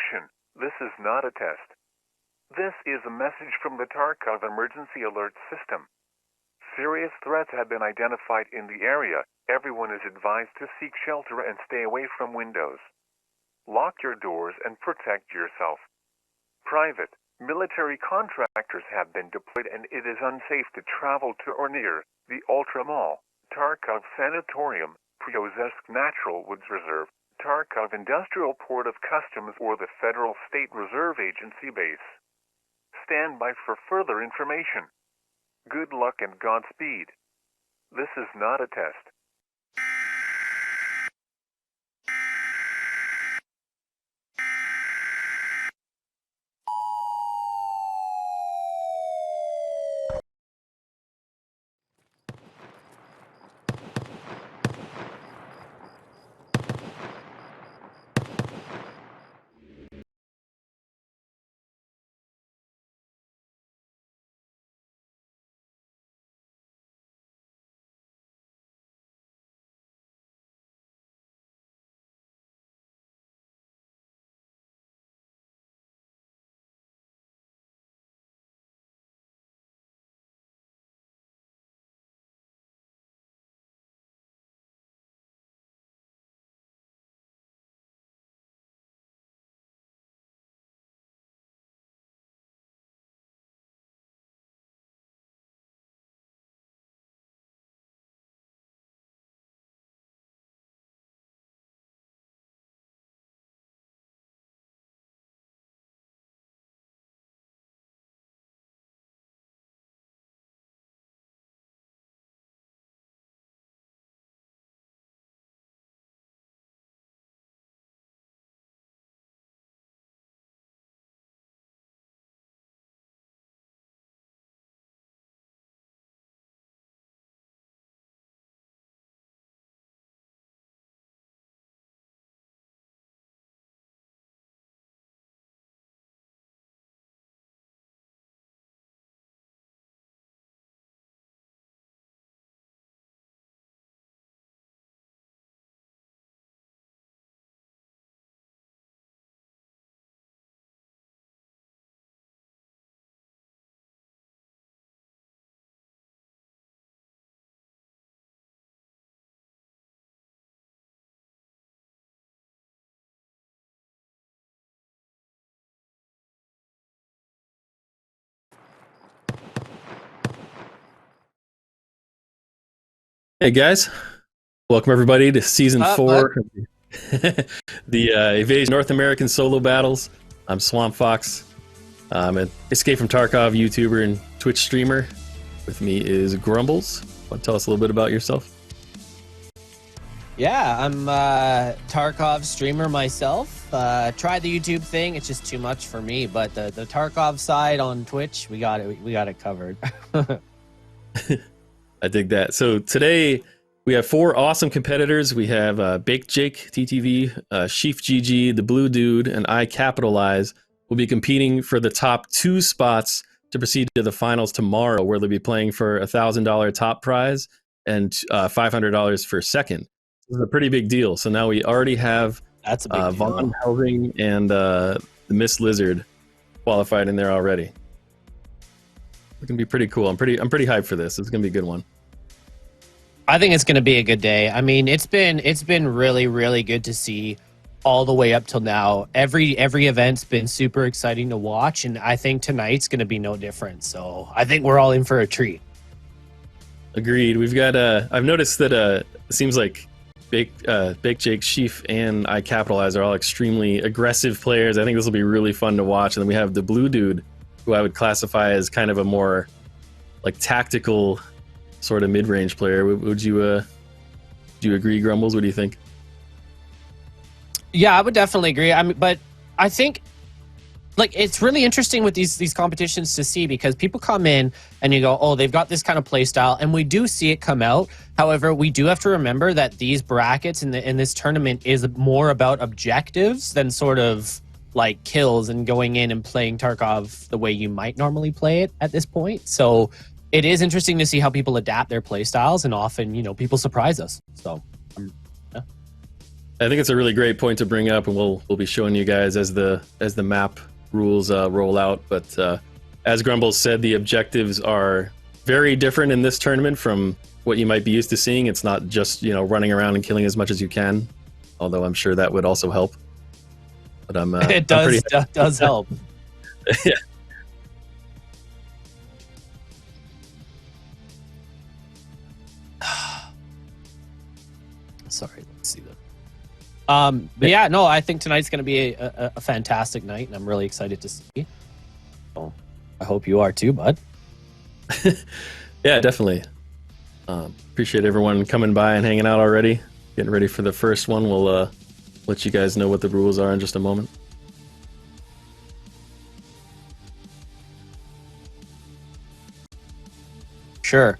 Caution, this is not a test. This is a message from the Tarkov emergency alert system. Serious threats have been identified in the area. Everyone is advised to seek shelter and stay away from windows. Lock your doors and protect yourself. Private, military contractors have been deployed and it is unsafe to travel to or near the Ultra Mall, Tarkov Sanatorium, Priozesk Natural Woods Reserve, Tarkov Industrial Port of Customs or the Federal State Reserve Agency base. Stand by for further information. Good luck and Godspeed. This is not a test. Hey guys, welcome everybody to season 4 of the Evasion North American solo battles. I'm Swamp Fox. I'm an Escape from Tarkov YouTuber and Twitch streamer. With me is Grumbles. Want to tell us a little bit about yourself? Yeah, I'm Tarkov streamer myself. Tried the YouTube thing; it's just too much for me. But the Tarkov side on Twitch, we got it covered. I dig that. So today we have 4 awesome competitors. We have Baked Jake, TTV, Sheaf GG, the Blue Dude, and I Capitalize will be competing for the top 2 spots to proceed to the finals tomorrow, where they'll be playing for a $1,000 top prize and $500 for second. This is a pretty big deal. So now we already have Von Helsing and the Miss Lizard qualified in there already. It's gonna be pretty cool. I'm pretty hyped for this. It's gonna be a good one. I think it's going to be a good day. I mean, it's been really, really good to see all the way up till now. Every event's been super exciting to watch, and I think tonight's going to be no different. So I think we're all in for a treat. Agreed. We've got. I've noticed that it seems like Bake Jake, Sheaf, and I Capitalize are all extremely aggressive players. I think this will be really fun to watch. And then we have the Blue Dude, who I would classify as kind of a more like tactical sort of mid-range player. Would you agree, Grumbles? What do you think? Yeah, I would definitely agree. I mean, but I think like it's really interesting with these competitions to see, because people come in and you go, oh, they've got this kind of play style, and we do see it come out. However, we do have to remember that these brackets in this tournament is more about objectives than sort of like kills and going in and playing Tarkov the way you might normally play it at this point. So it is interesting to see how people adapt their play styles, and often, people surprise us. So, yeah. I think it's a really great point to bring up, and we'll be showing you guys as the map rules roll out. But as Grumbles said, the objectives are very different in this tournament from what you might be used to seeing. It's not just, you know, running around and killing as much as you can, although I'm sure that would also help. But it does help. Yeah. Sorry, let's see that. But yeah, no, I think tonight's going to be a fantastic night, and I'm really excited to see. So I hope you are too, bud. Yeah, definitely. Appreciate everyone coming by and hanging out already. Getting ready for the first one. We'll let you guys know what the rules are in just a moment. Sure.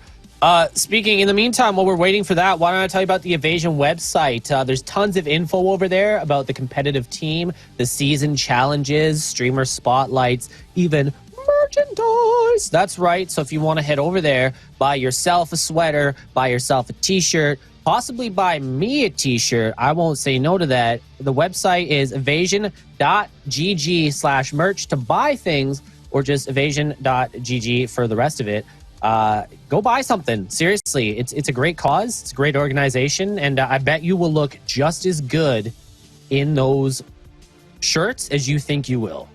Speaking in the meantime, while we're waiting for that, why don't I tell you about the Evasion website? There's tons of info over there about the competitive team, the season challenges, streamer spotlights, even merchandise. That's right. So if you want to head over there, buy yourself a sweater, buy yourself a t-shirt, possibly buy me a t-shirt. I won't say no to that. The website is evasion.gg/merch to buy things, or just evasion.gg for the rest of it. Go buy something. Seriously, it's a great cause. It's a great organization, and I bet you will look just as good in those shirts as you think you will.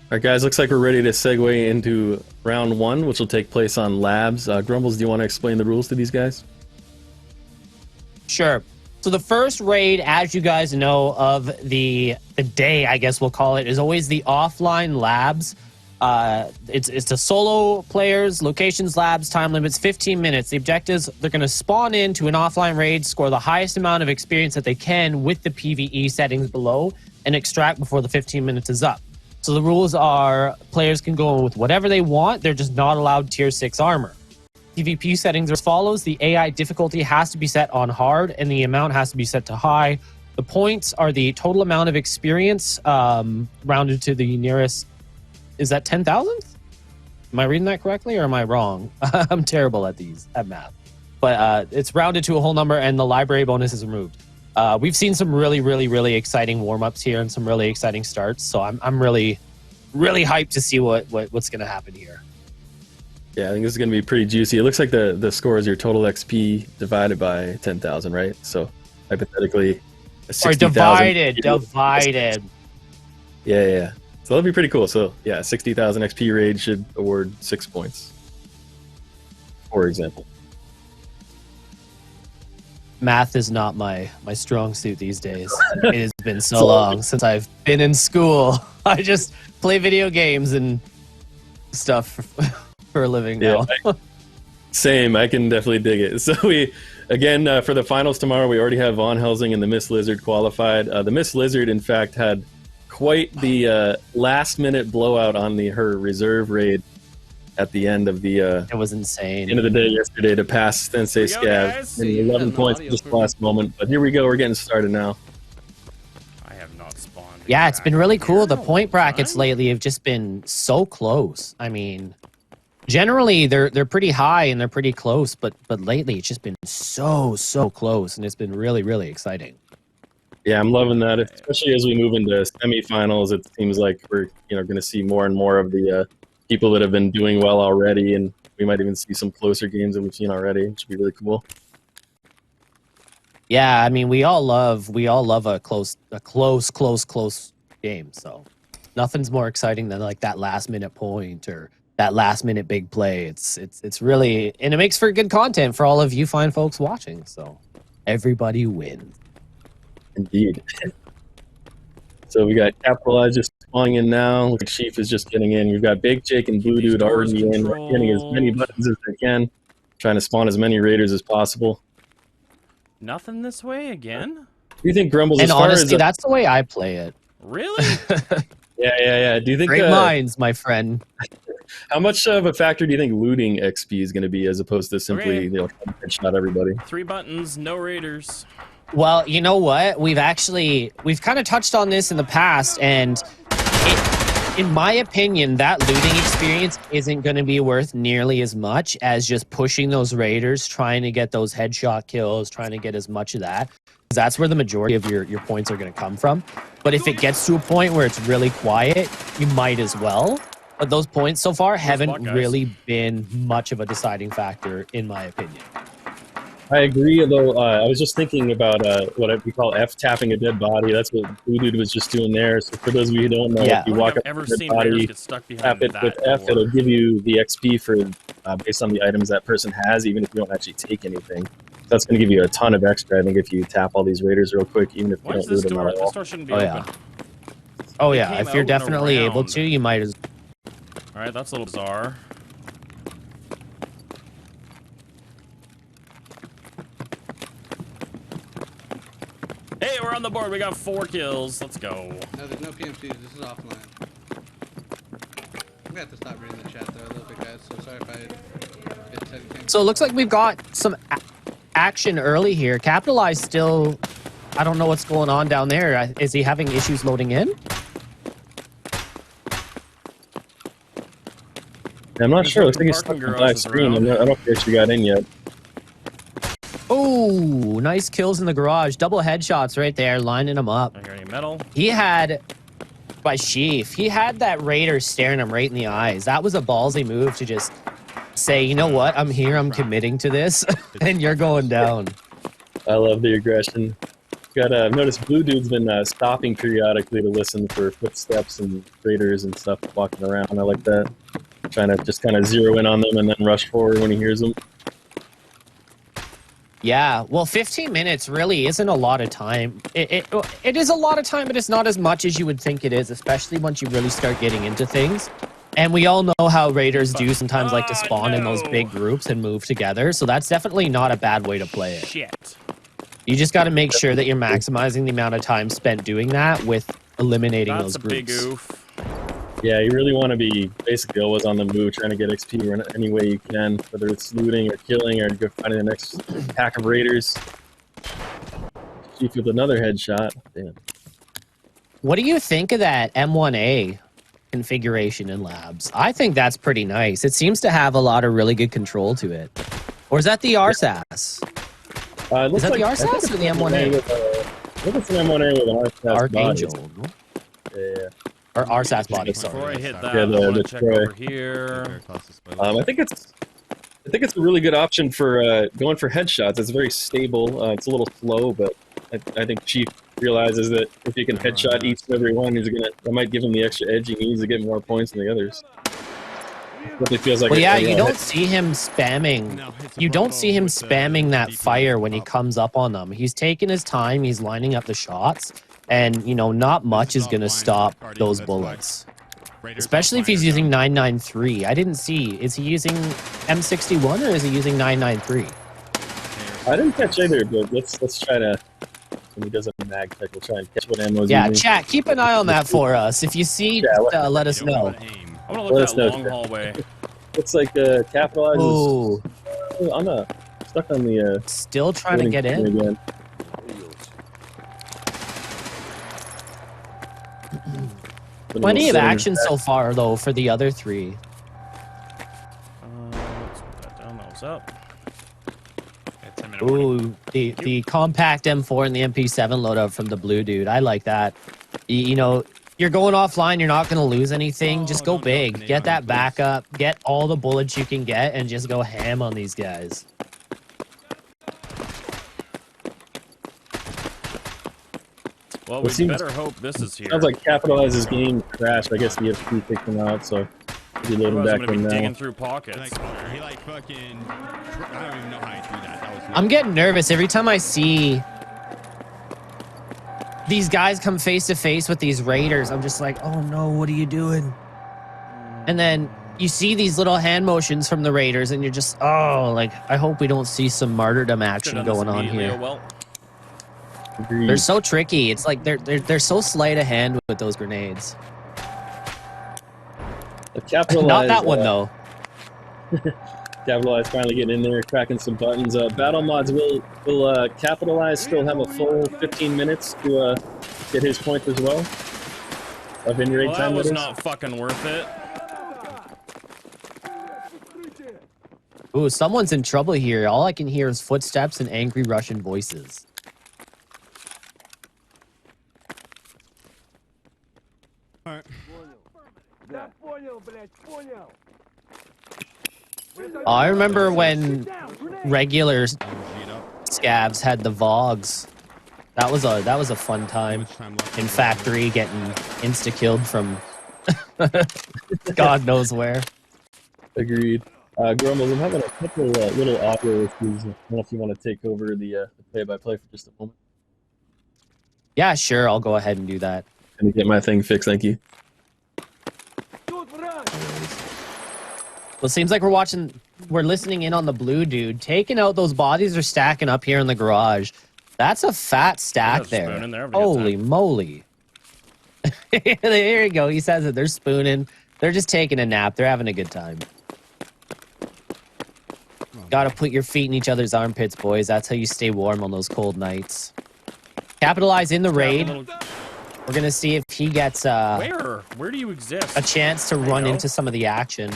All right, guys, looks like we're ready to segue into round one, which will take place on labs. Grumbles, do you want to explain the rules to these guys? Sure. So the first raid, as you guys know, of the day, I guess we'll call it, is always the offline labs. It's a solo players, locations, labs, time limits, 15 minutes. The objectives, they're going to spawn into an offline raid, score the highest amount of experience that they can with the PvE settings below, and extract before the 15 minutes is up. So the rules are players can go with whatever they want. They're just not allowed tier 6 armor. PvP settings are as follows. The AI difficulty has to be set on hard, and the amount has to be set to high. The points are the total amount of experience rounded to the nearest. Is that 10,000th? Am I reading that correctly, or am I wrong? I'm terrible at math. But it's rounded to a whole number, and the library bonus is removed. We've seen some really, really, really exciting warm-ups here and some really exciting starts. So I'm really, really hyped to see what's going to happen here. Yeah, I think this is going to be pretty juicy. It looks like the score is your total XP divided by 10,000, right? So hypothetically, 60,000. Divided. Yeah. So that'll be pretty cool. So yeah, 60,000 XP raid should award 6 points, for example. Math is not my strong suit these days. It has been so long since I've been in school. I just play video games and stuff for a living now. Yeah, same. I can definitely dig it. So we, again, for the finals tomorrow, we already have Von Helsing and the Miss Lizard qualified. The Miss Lizard, in fact, had quite the last-minute blowout on her reserve raid at the end of the it was insane. End of the day yesterday to pass Sensei Scav in 11 points just the last moment. But here we go. We're getting started now. I have not spawned. Yeah, it's been really cool. The point brackets lately have just been so close. I mean, generally they're pretty high and they're pretty close, but lately it's just been so close, and it's been really, really exciting. Yeah, I'm loving that. Especially as we move into semifinals, it seems like we're going to see more and more of the people that have been doing well already, and we might even see some closer games than we've seen already, which would be really cool. Yeah, I mean, we all love a close game. So nothing's more exciting than like that last minute point or that last minute big play. It's really, and it makes for good content for all of you fine folks watching. So everybody wins. Indeed. So we got Capitalize just spawning in now. Looks like Chief is just getting in. We've got Big Jake and Blue Dude already in, getting as many buttons as they can, trying to spawn as many raiders as possible. Nothing this way again? Do you think Grumbles? And honestly, that's the way I play it. Really? Yeah. Do you think great minds, my friend? How much of a factor do you think looting XP is going to be as opposed to simply headshot everybody? 3 buttons, no raiders. Well, you know what? We've kind of touched on this in the past, and in my opinion, that looting experience isn't going to be worth nearly as much as just pushing those raiders, trying to get those headshot kills, trying to get as much of that. Because that's where the majority of your points are going to come from. But if it gets to a point where it's really quiet, you might as well. But those points so far haven't really been much of a deciding factor, in my opinion. I agree, although I was just thinking about what we call F-tapping a dead body. That's what Blue Dude was just doing there. So for those of you who don't know, if you walk up to a dead body, tap it with F, it'll give you the XP for based on the items that person has, even if you don't actually take anything. So that's going to give you a ton of extra, I think, if you tap all these raiders real quick, even if you don't loot them at all. This door shouldn't be open. Oh, yeah. If you're definitely able to, you might as All right, that's a little bizarre. Hey, we're on the board. We got 4 kills. Let's go. No, there's no PMCs. This is offline. I'm gonna have to stop reading the chat though a little bit, guys. So sorry if I said anything. So it looks like we've got some action early here. Capitalize still. I don't know what's going on down there. Is he having issues loading in? I'm not sure. Looks like he's stuck in live stream. I don't think he actually got in yet. Oh, nice kills in the garage. Double headshots right there, lining them up. I hear any metal. He had, by Sheaf, he had that raider staring him right in the eyes. That was a ballsy move to just say, you know what, I'm here, I'm committing to this, and you're going down. I love the aggression. I've noticed Blue Dude's been stopping periodically to listen for footsteps and raiders and stuff walking around. I like that. Trying to just kind of zero in on them and then rush forward when he hears them. Yeah, well, 15 minutes really isn't a lot of time. It is a lot of time, but it's not as much as you would think it is, especially once you really start getting into things. And we all know how raiders do sometimes like to spawn in those big groups and move together, so that's definitely not a bad way to play it. Shit. You just got to make sure that you're maximizing the amount of time spent doing that with eliminating those groups. That's a big oof. Yeah, you really want to be basically always on the move, trying to get XP any way you can, whether it's looting or killing or go finding the next pack of raiders. Chief with another headshot. Damn. What do you think of that M1A configuration in labs? I think that's pretty nice. It seems to have a lot of really good control to it. Or is that the RSAS? Is that the RSAS or the M1A? I think it's an M1A with an RSAS Archangel. body. Yeah. Or RSAS body, Before sorry. I hit that, Yeah, I want the to check Troy. over here. I think it's a really good option for going for headshots. It's very stable. It's a little slow, but I think Chief realizes that if he can headshot each and every one, that might give him the extra edge he needs to get more points than the others. It feels like well, yeah, you don't see him spamming. You don't see him spamming that fire when he comes up on them. He's taking his time. He's lining up the shots. And, you know, not much is going to stop those bullets. Especially if he's using 993. I didn't see. Is he using M61 or is he using 993? I didn't catch either, but let's try to... When he does a mag check, we'll try and catch what ammo he's Yeah, using. chat, keep an eye on that for us. If you see, let us know. I want to look at that long hallway. Looks like Capitalize Oh, I'm stuck on the... still trying to get in? Again. Plenty of action so far, though, for the other three. Let's put that down. That was up. Ooh, the compact M4 and the MP7 loadout from the Blue Dude. I like that. You know, you're going offline. You're not going to lose anything. Just go big. Get that backup. Get all the bullets you can get, and just go ham on these guys. Well, we better hope this is here. Sounds like Capitalize's game crashed. I guess the FP kicked him out, so he'll be loading back in now. Digging through pockets. He like fucking... I don't even know how he threw that. That was I'm getting nervous every time I see these guys come face to face with these raiders. I'm just like, oh no, what are you doing? And then you see these little hand motions from the raiders, and you're just, oh, like, I hope we don't see some martyrdom action going on here. Well. They're so tricky. It's like they're so sleight of hand with those grenades. Not that one though. Capitalize finally getting in there, cracking some buttons. Battle Mods will Capitalize still have a full 15 minutes to get his point as well? of in-raid Well, time. that was it is. not fucking worth it. Ooh, someone's in trouble here. All I can hear is footsteps and angry Russian voices. All right. Oh, I remember when regular Sheet up. scabs had the Vogs. That was a fun How time much time left? in Factory, getting insta-killed from God knows where. Agreed. Grumbles, I'm having a couple little audio issues. I don't know if you want to take over the play-by-play for just a moment. Yeah, sure, I'll go ahead and do that. Let me get my thing fixed, thank you. Well, it seems like we're listening in on the blue dude. Taking out those bodies are stacking up here in the garage. That's a fat stack There's a spoon there. in there, having a good Holy time. moly. There you go. He says it. They're spooning. They're just taking a nap. They're having a good time. Gotta put your feet in each other's armpits, boys. That's how you stay warm on those cold nights. Capitalize in the raid. We're gonna see if he gets Where? Where do you exist? a chance to There you run go. into some of the action.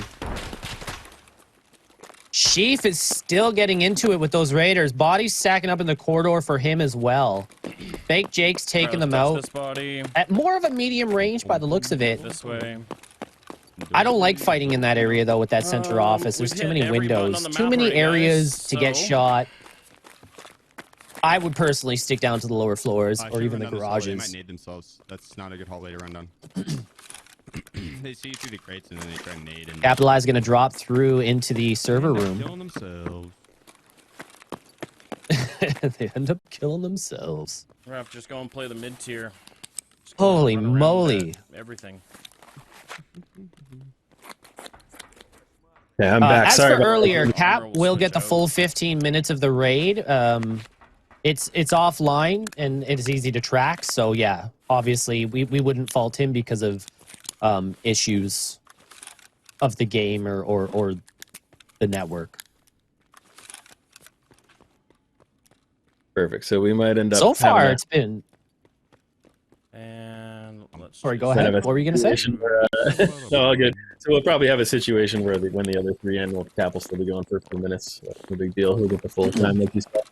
Sheaf is still getting into it with those raiders. Bodies stacking up in the corridor for him as well. Fake Jake's taking them out This body. at more of a medium range by the looks of it. This way. I don't like fighting in that area though with that center office. There's we've too hit many every button windows, on the too map many already, areas guys, to get so- shot. I would personally stick down to the lower floors I or should've even the run down this hallway. They might garages. nade themselves. That's not a good hallway to run down. They see you through the crates and then they try and nade. And Capitalize going to drop through into the server they end up room. killing themselves. They end up killing themselves. We're gonna have to just go and play the mid tier. Just Holy run around moly. everything. Yeah, I'm back. As Sorry for about earlier, that. Cap We'll will switch get the out. full 15 minutes of the raid. It's offline and it is easy to track. So yeah, obviously we wouldn't fault him because of issues of the game or the network. Perfect. So we might end up So far, having a- it's been. And let's Sorry, go just- ahead. kind of What were you gonna say? situation where, no, all good. So we'll probably have a situation where when the other three end, Cap will still be going for a few minutes. No big deal. He'll get the full time like you said.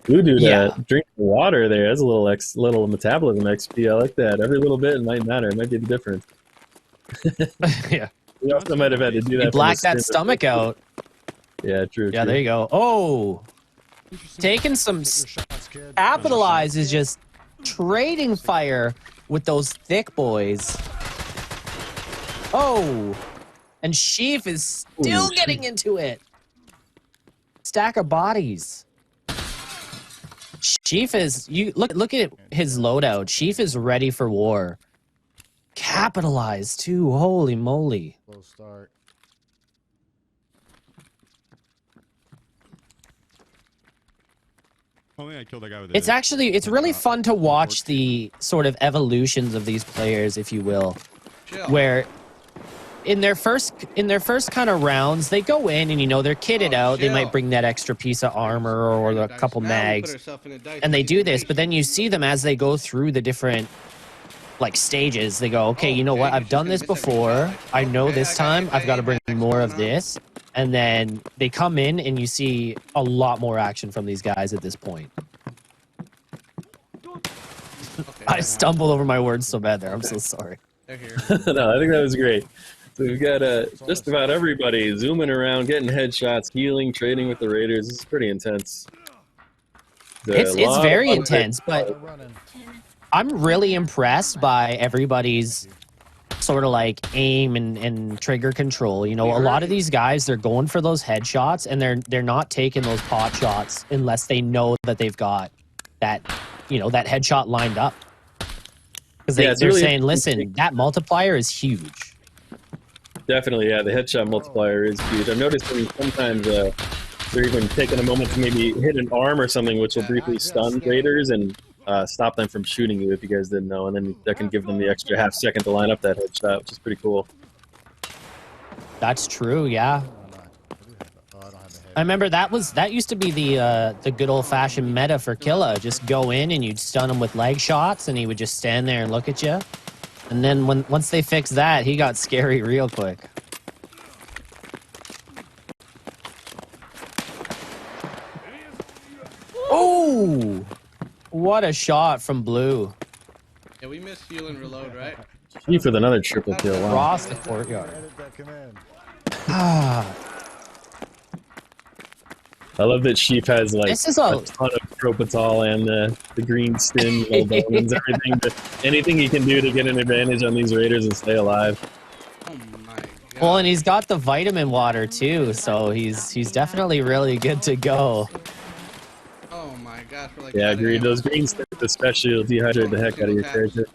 Ooh, dude, Yeah. drink water there. That's a little metabolism XP. I like that. Every little bit might matter. It might be the difference. Yeah. We also might have had to do that. You from blacked the that stream. stomach out. Yeah, true. Yeah, true. there you go. Oh, taking some. Capitalize is just trading fire with those thick boys. Oh, and Sheaf is still Ooh, getting into it. Stack of bodies. Sheaf is look at his loadout. Sheaf is ready for war. Capitalize too. Holy moly. Slow start. Only I killed that guy with It's really fun to watch the sort of evolutions of these players, if you will, Chill. where in their first kind of rounds they go in and they're kitted out. They might bring that extra piece of armor or a couple mags, and they do this. But then you see them as they go through the different like stages. They go, okay, you know what? I've done this before. I know this time I've got to bring more of this. And then they come in and you see a lot more action from these guys at this point. I stumbled over my words so bad there. I'm so sorry. They're here. No, I think that was great. So we've got just about everybody zooming around, getting headshots, healing, trading with the Raiders. This is pretty intense. It's very intense, but They're running. I'm really impressed by everybody's sort of like aim and trigger control. A lot of these guys, they're going for those headshots and they're not taking those pot shots unless they know that they've got that, that headshot lined up. Because they're really saying, listen, that multiplier is huge. Definitely, yeah. The headshot multiplier is huge. I've noticed sometimes they're even taking a moment to maybe hit an arm or something, which will briefly stun raiders and stop them from shooting you, if you guys didn't know. And then that can give them the extra half second to line up that headshot, which is pretty cool. That's true, yeah. I don't have a head. I remember that used to be the good old fashioned meta for Killa. Just go in and you'd stun him with leg shots, and he would just stand there and look at you. And then once they fixed that, he got scary real quick. Oh! What a shot from Blue. Yeah, we missed heal and reload, right? Chief with another triple kill. Wow. Across the courtyard. Edit that command. Ah, I love that Chief has like this is a a ton of Propital and the green stim, bones, anything he can do to get an advantage on these raiders and stay alive. Oh my god. well, and he's got the vitamin water too, so he's definitely really good to go. Oh my gosh. We're like Yeah, out of agreed. ammo. Those green stims especially will dehydrate the heck out of your character.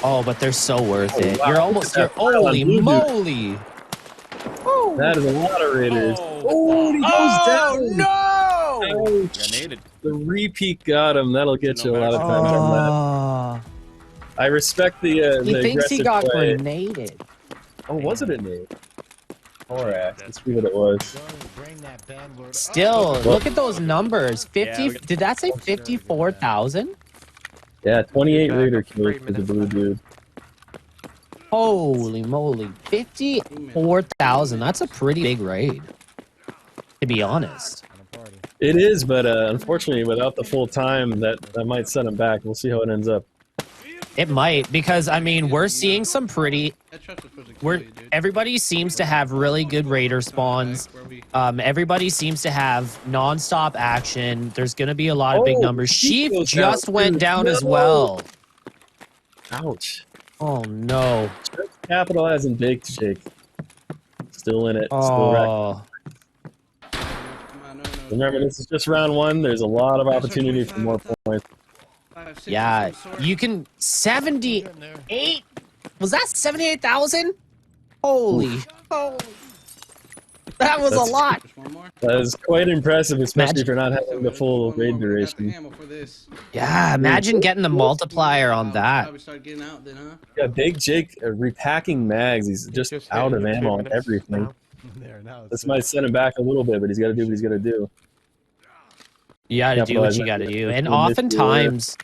Oh, but they're so worth it. wow, You're look almost, at you're that pile on holy Blue Dude. moly. That is a lot of raiders. Oh, He goes down. no! Ouch. Grenaded. The repeat got him. That'll get you a lot of times on that. I respect the He the thinks he aggressive got play. grenaded. Oh, was it a nade? Alright, let's see what it was. Bring that bandword. Still, look at those numbers. 50. Yeah, we got- Did that say 54,000? Yeah, 28 raider kills for the blue dude. Holy moly. 54,000. That's a pretty big raid, to be honest. It is, but unfortunately, without the full time, that might set him back. We'll see how it ends up. It might, because, I mean, we're seeing some pretty... Headshots are supposed to kill you, dude. Everybody seems to have really good raider spawns. Where we- Everybody seems to have non-stop action. There's going to be a lot of big Oh, numbers. he Sheep goes just down, went too. down as No. well. Ouch. Oh, no. Just capitalizing Baked Shake. Still in it. Still wrecked. Oh. Come on, no. Remember, this is just round one. There's a lot of opportunity for more points. 5, 6 Yeah, of some sort. you can... 78... Was that 78,000? Holy. Holy. That was That's- a lot. Just one more. That is quite impressive, especially Imagine- if you're not having the full One more, raid we got the duration. ammo for this. Yeah, imagine getting the multiplier on that. Probably start getting out then, huh? Yeah, Big Jake repacking mags. He's just out of ammo on everything. There, now This might set him back a little bit, but he's got to do what he's got to do. You gotta do what you gotta do. And oftentimes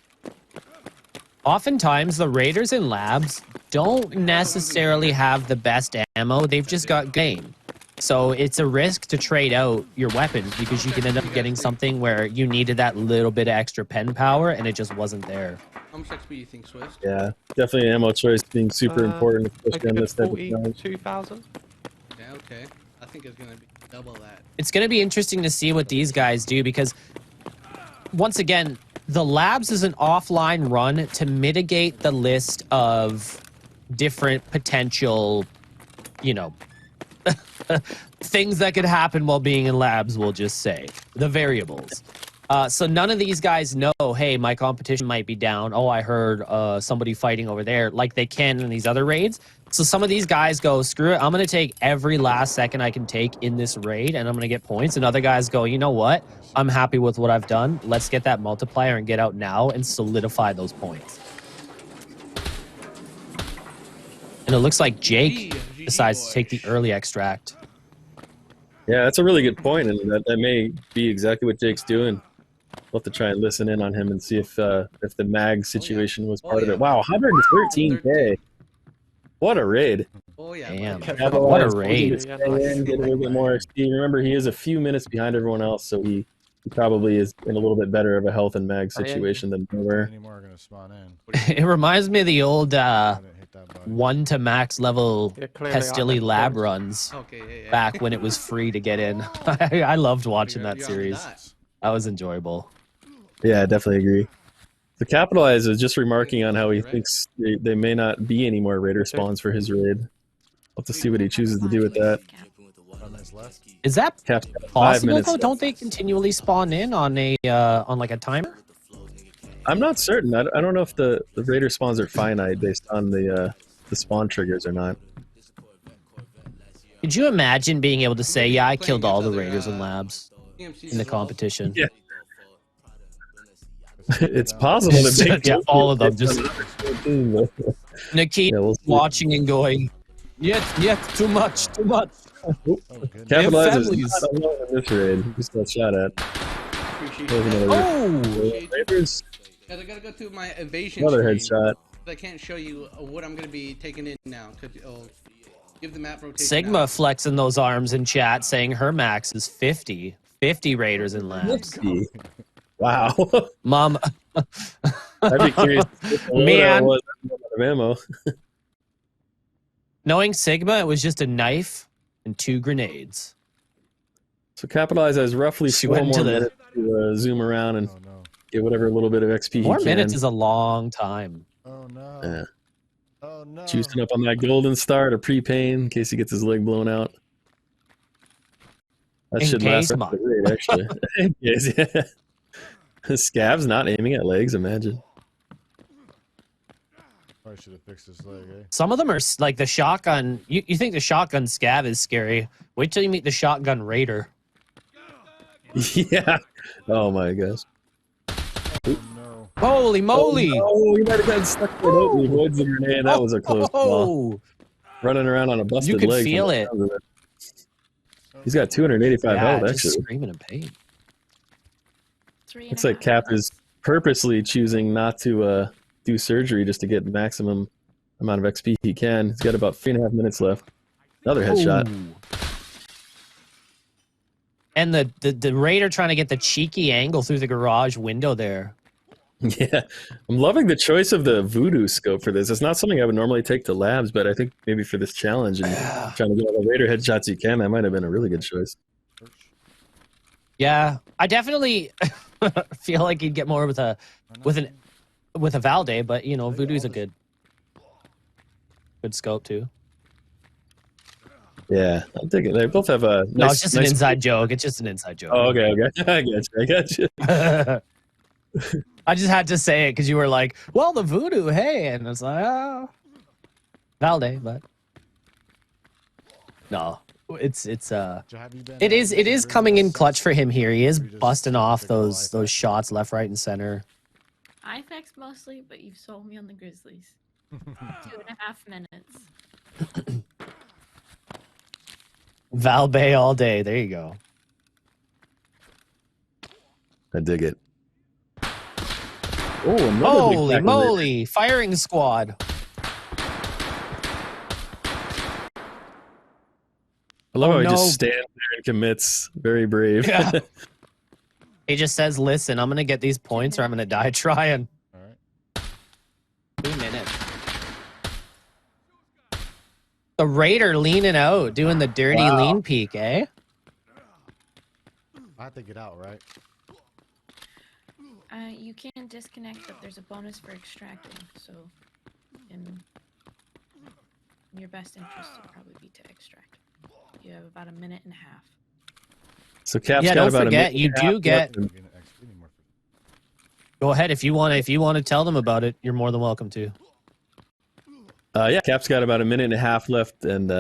the raiders in labs don't necessarily have the best ammo. They've just got game. So it's a risk to trade out your weapons because you can end up getting something where you needed that little bit of extra pen power and it just wasn't there. How much XP do you think, Swiss? Yeah, definitely ammo choice being super important, especially on this type of challenge. 2,000. Yeah, okay. I think it's gonna be double that. It's going to be interesting to see what these guys do because, once again, the labs is an offline run to mitigate the list of different potential, you know, things that could happen while being in labs, we'll just say. The variables. So none of these guys know, hey, my competition might be down. Oh, I heard somebody fighting over there, like they can in these other raids. So some of these guys go, screw it, I'm going to take every last second I can take in this raid, and I'm going to get points. And other guys go, you know what? I'm happy with what I've done. Let's get that multiplier and get out now and solidify those points. And it looks like Jake decides to take the early extract. Yeah, that's a really good point, and that may be exactly what Jake's doing. We'll have to try and listen in on him and see if the mag situation was part of it. Wow, 113K. What a raid. Oh yeah. Damn. buddy. What a raid. Get a little bit more XP. Remember, he is a few minutes behind everyone else, so he probably is in a little bit better of a health and mag situation than we were. Any more are gonna spawn in. It reminds me of the old I didn't hit that button. 1 to max level Yeah, clearly I Pestilly have lab points. runs Okay, yeah. back when it was free to get in. I loved watching that You're on series. that. That was enjoyable. Yeah, I definitely agree. The Capitalize is just remarking on how he thinks they may not be any more raider spawns for his raid. We'll have to see what he chooses to do with that. 5 minutes left. Is that Cap's got 5 possible minutes though? left. Don't they continually spawn in on a on like a timer? I'm not certain. I don't know if the raider spawns are finite based on the spawn triggers or not. Could you imagine being able to say, yeah, I killed all the raiders in labs TMC's in the as well. competition? Yeah. It's possible to take Yeah, all of them, just- Yeah, Nikki we'll see. watching and going, yet, too much. Oh, goodness. Capitalize is families. not alone in this raid. He just got shot at. Appreciate There's that. another Oh! Raiders, Guys, I gotta go to my evasion another screen. headshot. I can't show you what I'm gonna be taking in now because it'll give the map rotation. Sigma out. flexing those arms in chat, saying her max is 50. 50 raiders and labs. 50. Wow. Mom, I'd be curious to see what that man, was out of ammo. knowing Sigma, it was just a knife and 2 grenades. So Capitalize has roughly She 4 went more into the- minutes to zoom around and Oh no. get whatever little bit of XP 4 he can. minutes is a long time. Oh no. Yeah. Oh no. Juicing up on that golden star to pre-pain in case he gets his leg blown out. That In should last case, the raid, actually. Yes, yeah. Scav's not aiming at legs, imagine. Probably should have fixed his leg, eh? Some of them are like the shotgun. You think the shotgun scav is scary. Wait till you meet the shotgun raider. Yeah. Oh my gosh. Oh no. Holy moly! Oh, he might have gotten stuck there. Nope, he avoids the grenade. That was a close call. Oh, Running around on a busted you could leg. feel from the it. sound of it. He's got 285 Yeah, health, just actually. screaming in pain. Looks like Cap is purposely choosing not to do surgery just to get maximum amount of XP he can. He's got about 3.5 minutes left. Another headshot. Ooh. And the raider trying to get the cheeky angle through the garage window there. Yeah, I'm loving the choice of the voodoo scope for this. It's not something I would normally take to labs, but I think maybe for this challenge and trying to get all the raider headshots you can, that might have been a really good choice. Yeah, I definitely feel like you'd get more with a Valde, but you know, voodoo's a good scope too. Yeah, I'm thinking they both have a. No, it's just an inside joke. It's just an inside joke. Oh, okay. I got you. I just had to say it because you were like, "Well, the voodoo, hey," and it's like, "Oh, Valde," but no, it is coming in clutch for him here. He is busting off those shots left, right, and center. IFAX mostly, but you've sold me on the Grizzlies. 2.5 minutes. Valbe all day. There you go. I dig it. Oh, holy moly! Firing squad. I love how he just stands there and commits. Very brave. Yeah. He just says, "Listen, I'm gonna get these points, or I'm gonna die trying." All right. 2 minutes. The raider leaning out, doing the dirty lean peek, eh? I have to get out, right? You can disconnect, but there's a bonus for extracting. So, in your best interest would probably be to extract. You have about 1.5 minutes. So Cap's yeah, got don't about forget, a you do get. I'm getting XP anymore. Go ahead if you want to tell them about it. You're more than welcome to. Yeah, Cap's got about 1.5 minutes left, and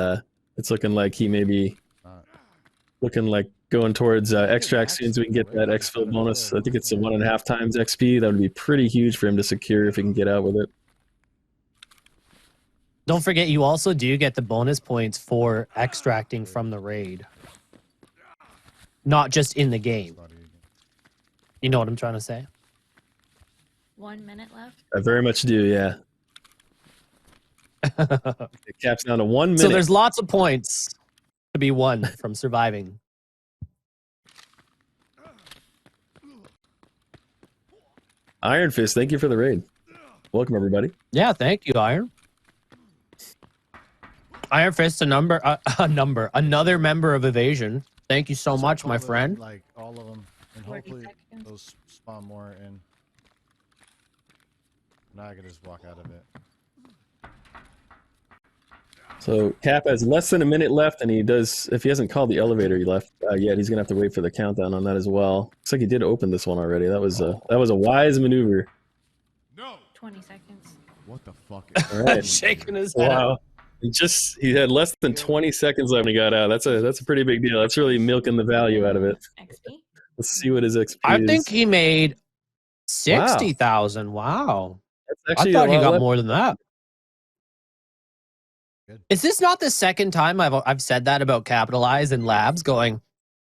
it's looking like he may be going towards extract soon, so we can get that exfil bonus. I think it's a 1.5 times XP. That would be pretty huge for him to secure if he can get out with it. Don't forget, you also do get the bonus points for extracting from the raid, not just in the game. You know what I'm trying to say? 1 minute left. I very much do, yeah. Cap's down to 1 minute. So there's lots of points to be won from surviving. Iron Fist, thank you for the raid. Welcome, everybody. Yeah, thank you, Iron. Iron Fist, another member of Evasion. Thank you so much, my friend. Like all of them, and 40 hopefully seconds. those spawn more in. Now I can just walk out of it. So Cap has less than a minute left, and if he hasn't called the elevator yet, he's gonna have to wait for the countdown on that as well. Looks like he did open this one already. That was a wise maneuver. 20 seconds. What the fuck? All right. Shaking his head. Wow. He had less than 20 seconds left when he got out. That's a pretty big deal. That's really milking the value out of it. XP? Let's see what his XP is. I think he made 60,000. Wow. That's I actually thought a he lot got left. more than that. Good. Is this not the second time I've said that about Capitalize and Labs going,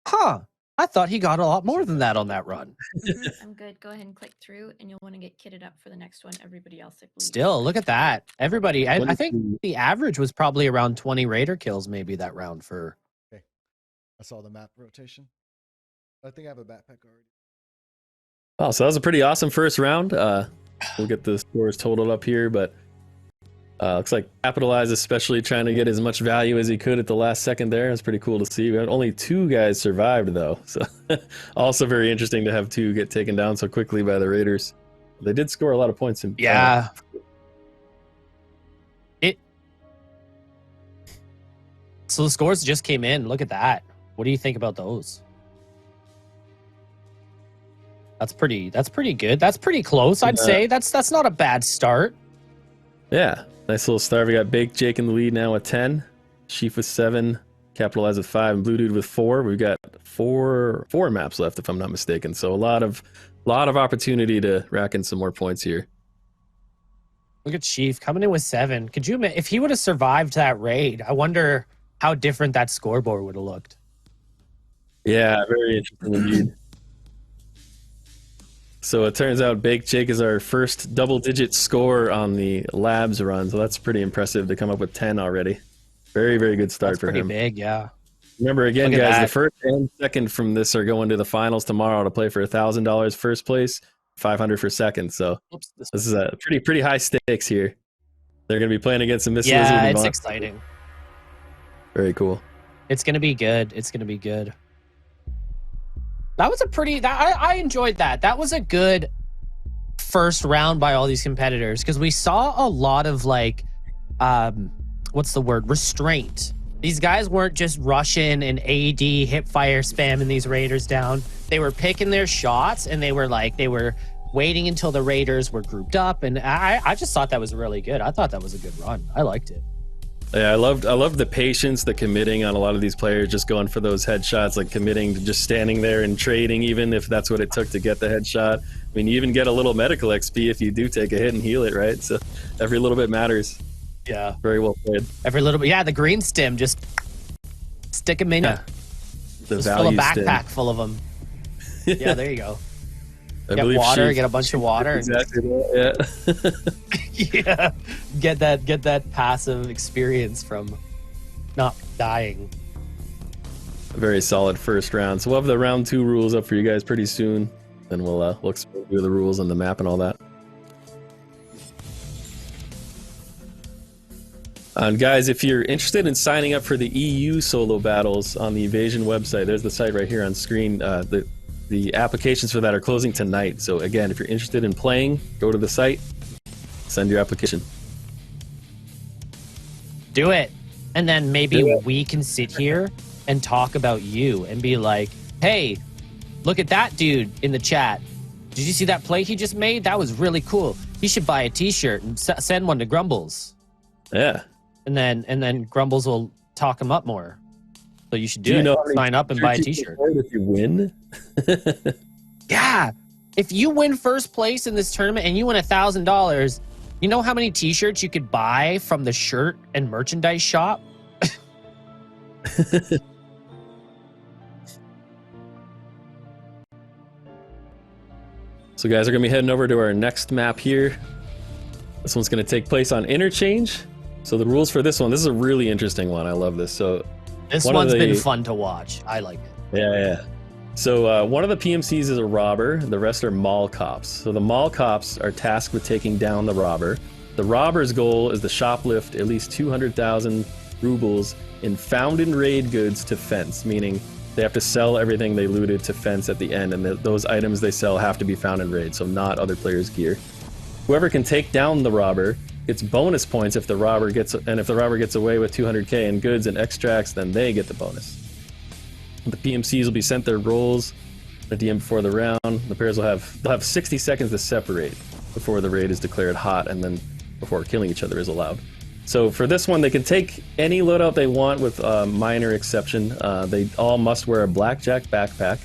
huh, I thought he got a lot more than that on that run. I'm good. Go ahead and click through, and you'll want to get kitted up for the next one. Everybody else, I believe. Still, look at that. Everybody, I think the average was probably around 20 raider kills maybe that round for. Okay. I saw the map rotation. I think I have a backpack already. Oh, so that was a pretty awesome first round. We'll get the scores totaled up here, but looks like Capitalize especially trying to get as much value as he could at the last second there. It's pretty cool to see. We had only 2 guys survived though, so also very interesting to have 2 get taken down so quickly by the Raiders. They did score a lot of points in. Yeah. So the scores just came in. Look at that. What do you think about those? That's pretty good. That's pretty close, I'd say. That's not a bad start. Yeah. Nice little start. We got Baked Jake in the lead now with 10. Sheaf with 7. Capitalize with 5. And Blue Dude with 4. We've got four maps left, if I'm not mistaken. So a lot of opportunity to rack in some more points here. Look at Sheaf coming in with 7. Could you imagine if he would have survived that raid? I wonder how different that scoreboard would have looked. Yeah, very interesting indeed. So it turns out Baked Jake is our first double-digit score on the labs run, so that's pretty impressive to come up with 10 already. Very, very good start for him. Pretty big, yeah. Remember, again, guys, the first and second from this are going to the finals tomorrow to play for $1,000 first place, $500 for second. So this is a pretty high stakes here. They're going to be playing against the Miss Lizard. Yeah, it's exciting. Very cool. It's going to be good. It's going to be good. That was a I enjoyed that. That was a good first round by all these competitors because we saw a lot of like, what's the word? Restraint. These guys weren't just rushing and AD hip fire spamming these Raiders down. They were picking their shots and they were waiting until the Raiders were grouped up. And I just thought that was really good. I thought that was a good run. I liked it. Yeah, I loved the patience, the committing on a lot of these players, just going for those headshots, like committing to just standing there and trading, even if that's what it took to get the headshot. I mean, you even get a little medical XP if you do take a hit and heal it, right? So every little bit matters. Yeah. Very well played. Every little bit. Yeah, the green stim, just stick them in. Yeah. Just fill a backpack full of them. Yeah, there you go. Get water, get a bunch of water. Exactly that, yeah. Get that passive experience from not dying. A very solid first round. So we'll have the round 2 rules up for you guys pretty soon. Then we'll explain the rules and the map and all that. And guys, if you're interested in signing up for the EU solo battles on the Evasion website, there's the site right here on screen. The applications for that are closing tonight. So again, if you're interested in playing, go to the site, send your application. Do it. And then maybe we can sit here and talk about you and be like, hey, look at that dude in the chat. Did you see that play he just made? That was really cool. He should buy a t-shirt and send one to Grumbles. Yeah. And then Grumbles will talk him up more. So you should do it. Sign up and buy a t-shirt. If you win. Yeah. If you win first place in this tournament and you win $1,000, you know how many t-shirts you could buy from the shirt and merchandise shop? So guys, we're going to be heading over to our next map here. This one's going to take place on Interchange. So the rules for this one, this is a really interesting one. I love this. So this one's been fun to watch. I like it. Yeah. So one of the PMCs is a robber. The rest are mall cops. So the mall cops are tasked with taking down the robber. The robber's goal is to shoplift at least 200,000 rubles in found in raid goods to fence, meaning they have to sell everything they looted to fence at the end, and those items they sell have to be found in raid, so not other players' gear. Whoever can take down the robber gets bonus points if the robber gets away with 200k in goods and extracts, then they get the bonus. The PMCs will be sent their roles at the end before the round. The players will have 60 seconds to separate before the raid is declared hot, and then before killing each other is allowed. So for this one, they can take any loadout they want with a minor exception. They all must wear a blackjack backpack.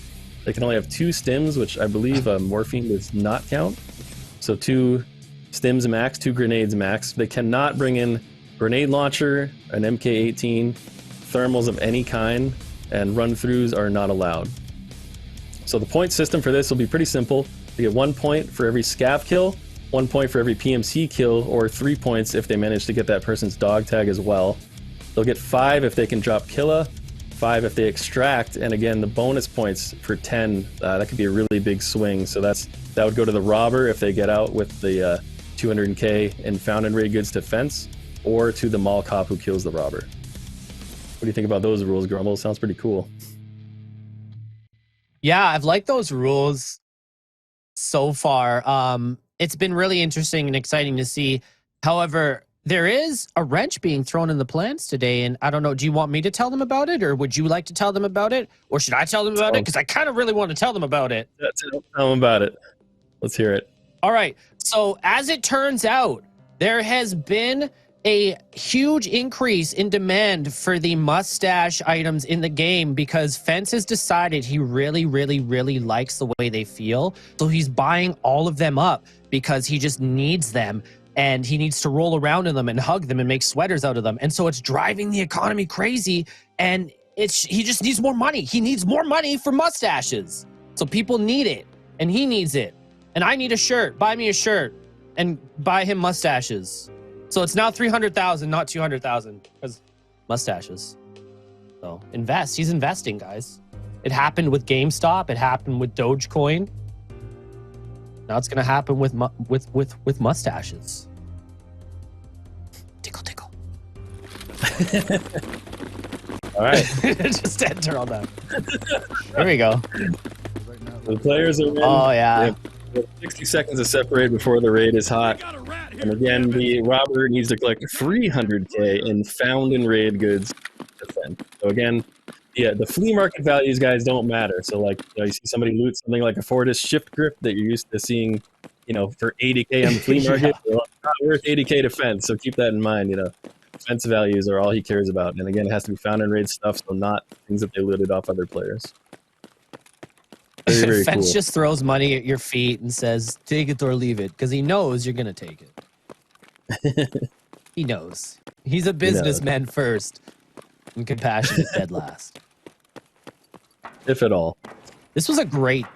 They can only have 2 stims, which I believe morphine does not count. So 2 stims max, 2 grenades max. They cannot bring in grenade launcher, an MK18, thermals of any kind, and run-throughs are not allowed. So the point system for this will be pretty simple. You get 1 point for every scav kill, 1 point for every PMC kill, or 3 points if they manage to get that person's dog tag as well. They'll get 5 if they can drop Killa, 5 if they extract, and again, the bonus points for 10, that could be a really big swing. So that would go to the robber if they get out with the 200k in found and raid goods to fence, or to the mall cop who kills the robber. What do you think about those rules, Grumble? Sounds pretty cool. Yeah, I've liked those rules so far. It's been really interesting and exciting to see. However, there is a wrench being thrown in the plans today, and I don't know, do you want me to tell them about it, or would you like to tell them about it, or should I tell them about it? Because I kind of really want to tell them about it. Tell them about it. Let's hear it. All right. So as it turns out, there has been a huge increase in demand for the mustache items in the game because Fence has decided he really, really, really likes the way they feel. So he's buying all of them up because he just needs them, and he needs to roll around in them and hug them and make sweaters out of them. And so it's driving the economy crazy, and he just needs more money. He needs more money for mustaches. So people need it, and he needs it. And I need a shirt. Buy me a shirt and buy him mustaches. So it's now 300,000, not 200,000, because mustaches. So invest. He's investing, guys. It happened with GameStop. It happened with Dogecoin. Now it's gonna happen with mustaches. Tickle, tickle. All right. Just enter on that. There we go. Right now, The players are in. Oh yeah. We have 60 seconds to separate before the raid is hot. And again, the robber needs to collect 300k in found and raid goods to fence. So again, yeah, the flea market values, guys, don't matter. So like, you see somebody loot something like a Fortis shift grip that you're used to seeing, for 80k on the flea market. Yeah. Well, it's not worth 80k to fence. So keep that in mind. Fence values are all he cares about. And again, it has to be found and raid stuff, so not things that they looted off other players. Very, very Fence cool. just throws money at your feet and says, take it or leave it, because he knows you're going to take it. He knows. He's a businessman first and compassionate dead last. If at all. This was a great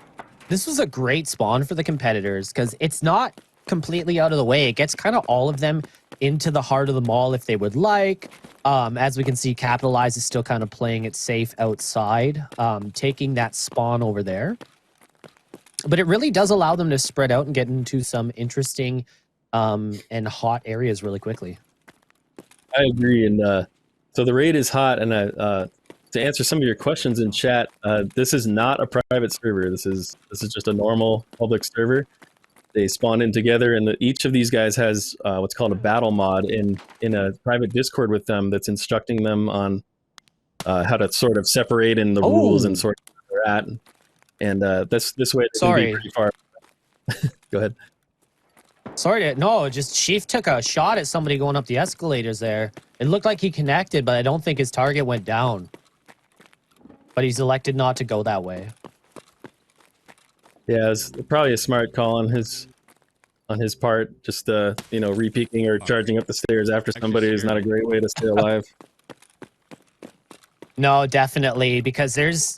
spawn for the competitors because it's not completely out of the way. It gets kind of all of them into the heart of the mall if they would like. As we can see, Capitalize is still kind of playing it safe outside, taking that spawn over there. But it really does allow them to spread out and get into some interesting and hot areas really quickly. I agree. And so the raid is hot. And to answer some of your questions in chat, this is not a private server. This is just a normal public server. They spawn in together, and each of these guys has what's called a battle mod in a private Discord with them that's instructing them on how to sort of separate in the rules and sort of where they're at. And this way they can be pretty far. Go ahead. Sorry, just Chief took a shot at somebody going up the escalators there. It looked like he connected, but I don't think his target went down. But he's elected not to go that way. Yeah, it's probably a smart call on his part. Just re-peeking or charging up the stairs after somebody is not a great way to stay alive. No, definitely, because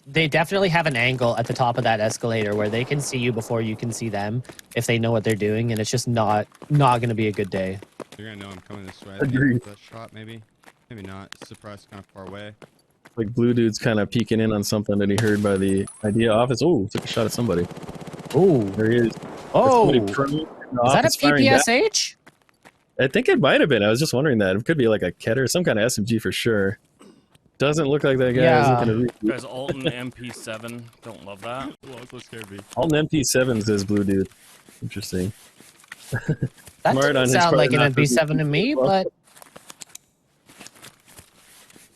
they definitely have an angle at the top of that escalator where they can see you before you can see them if they know what they're doing, and it's just not going to be a good day. You're gonna know I'm coming this way. Agreed. That shot, maybe not. Suppressed kind of far away. Like Blue Dude's kind of peeking in on something that he heard by the idea office. Oh, took a shot at somebody. Oh, There he is. oh, Is is that a PPSH? I think it might have been. I was just wondering that. It could be like a Keter, some kind of SMG for sure. Doesn't look like that guy is looking to Guys, Alton MP7. Don't love that. Well, that's what scared me. All MP7s is Blue Dude. Interesting. That Smart on doesn't his sound part like an not to MP7 to me, but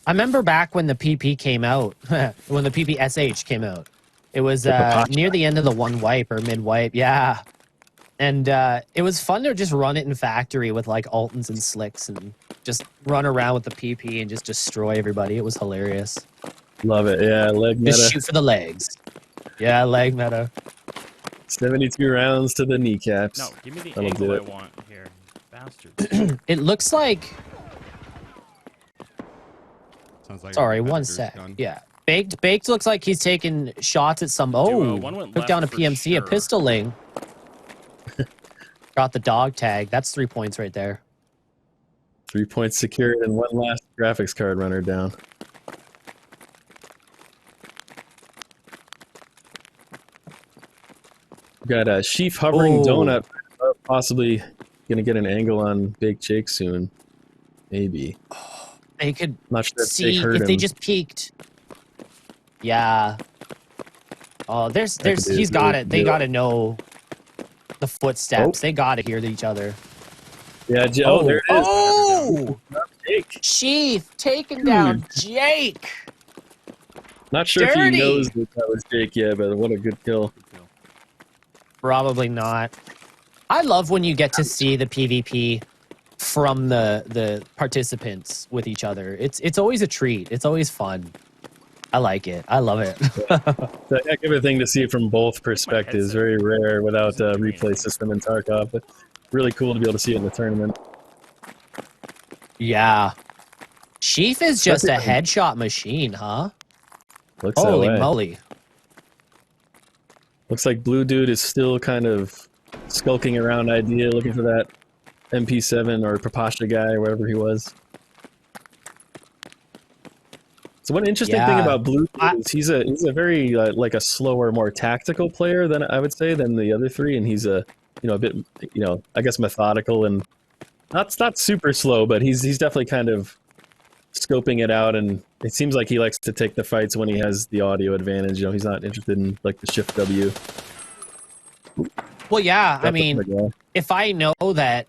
I remember back when the PP came out, when the PPSH came out. It was near the end of the one wipe or mid wipe, yeah. And it was fun to just run it in factory with like Altons and Slicks and just run around with the PP and just destroy everybody. It was hilarious. Love it. Yeah, leg meta. Just shoot for the legs. Yeah, leg meta. 72 rounds to the kneecaps. No, give me the That'll do angle I it. want here. Bastard. It looks like... Sounds like Sorry, a one competitor's sec. gun. Yeah. Baked looks like he's taking shots at some. Oh, one went took down a left for PMC, a sure. pistoling. Got the dog tag. That's 3 points right there. 3 points secured and one last graphics card runner down. Got a Sheaf hovering donut, possibly gonna get an angle on Big Jake soon. Maybe. They could Not sure if see Jake heard if they him. just peeked. Yeah. Oh, he's got it. They got to know the footsteps. They got to hear each other. Yeah, there it is. Oh! Jake. Sheaf taking down Jake. Not sure if Dirty. he knows that was Jake yet, but what a good kill. Probably not. I love when you get to see the PvP from the participants with each other. It's always a treat. It's always fun. I like it. I love it. It's a heck of a thing to see from both perspectives. Very rare without a replay system in Tarkov, but really cool to be able to see it in the tournament. Yeah. Sheaf is just a headshot machine, huh? Looks Holy that way. moly. Looks like Blue Dude is still kind of skulking around idea, looking for that MP7 or Papasha guy, or wherever he was. So one interesting thing about Blue Dude is he's a very like a slower, more tactical player than I would say than the other three, and he's a bit I guess methodical and not super slow, but he's definitely kind of scoping it out, and it seems like he likes to take the fights when he has the audio advantage. He's not interested in like the shift W. Well, yeah, I mean, if I know that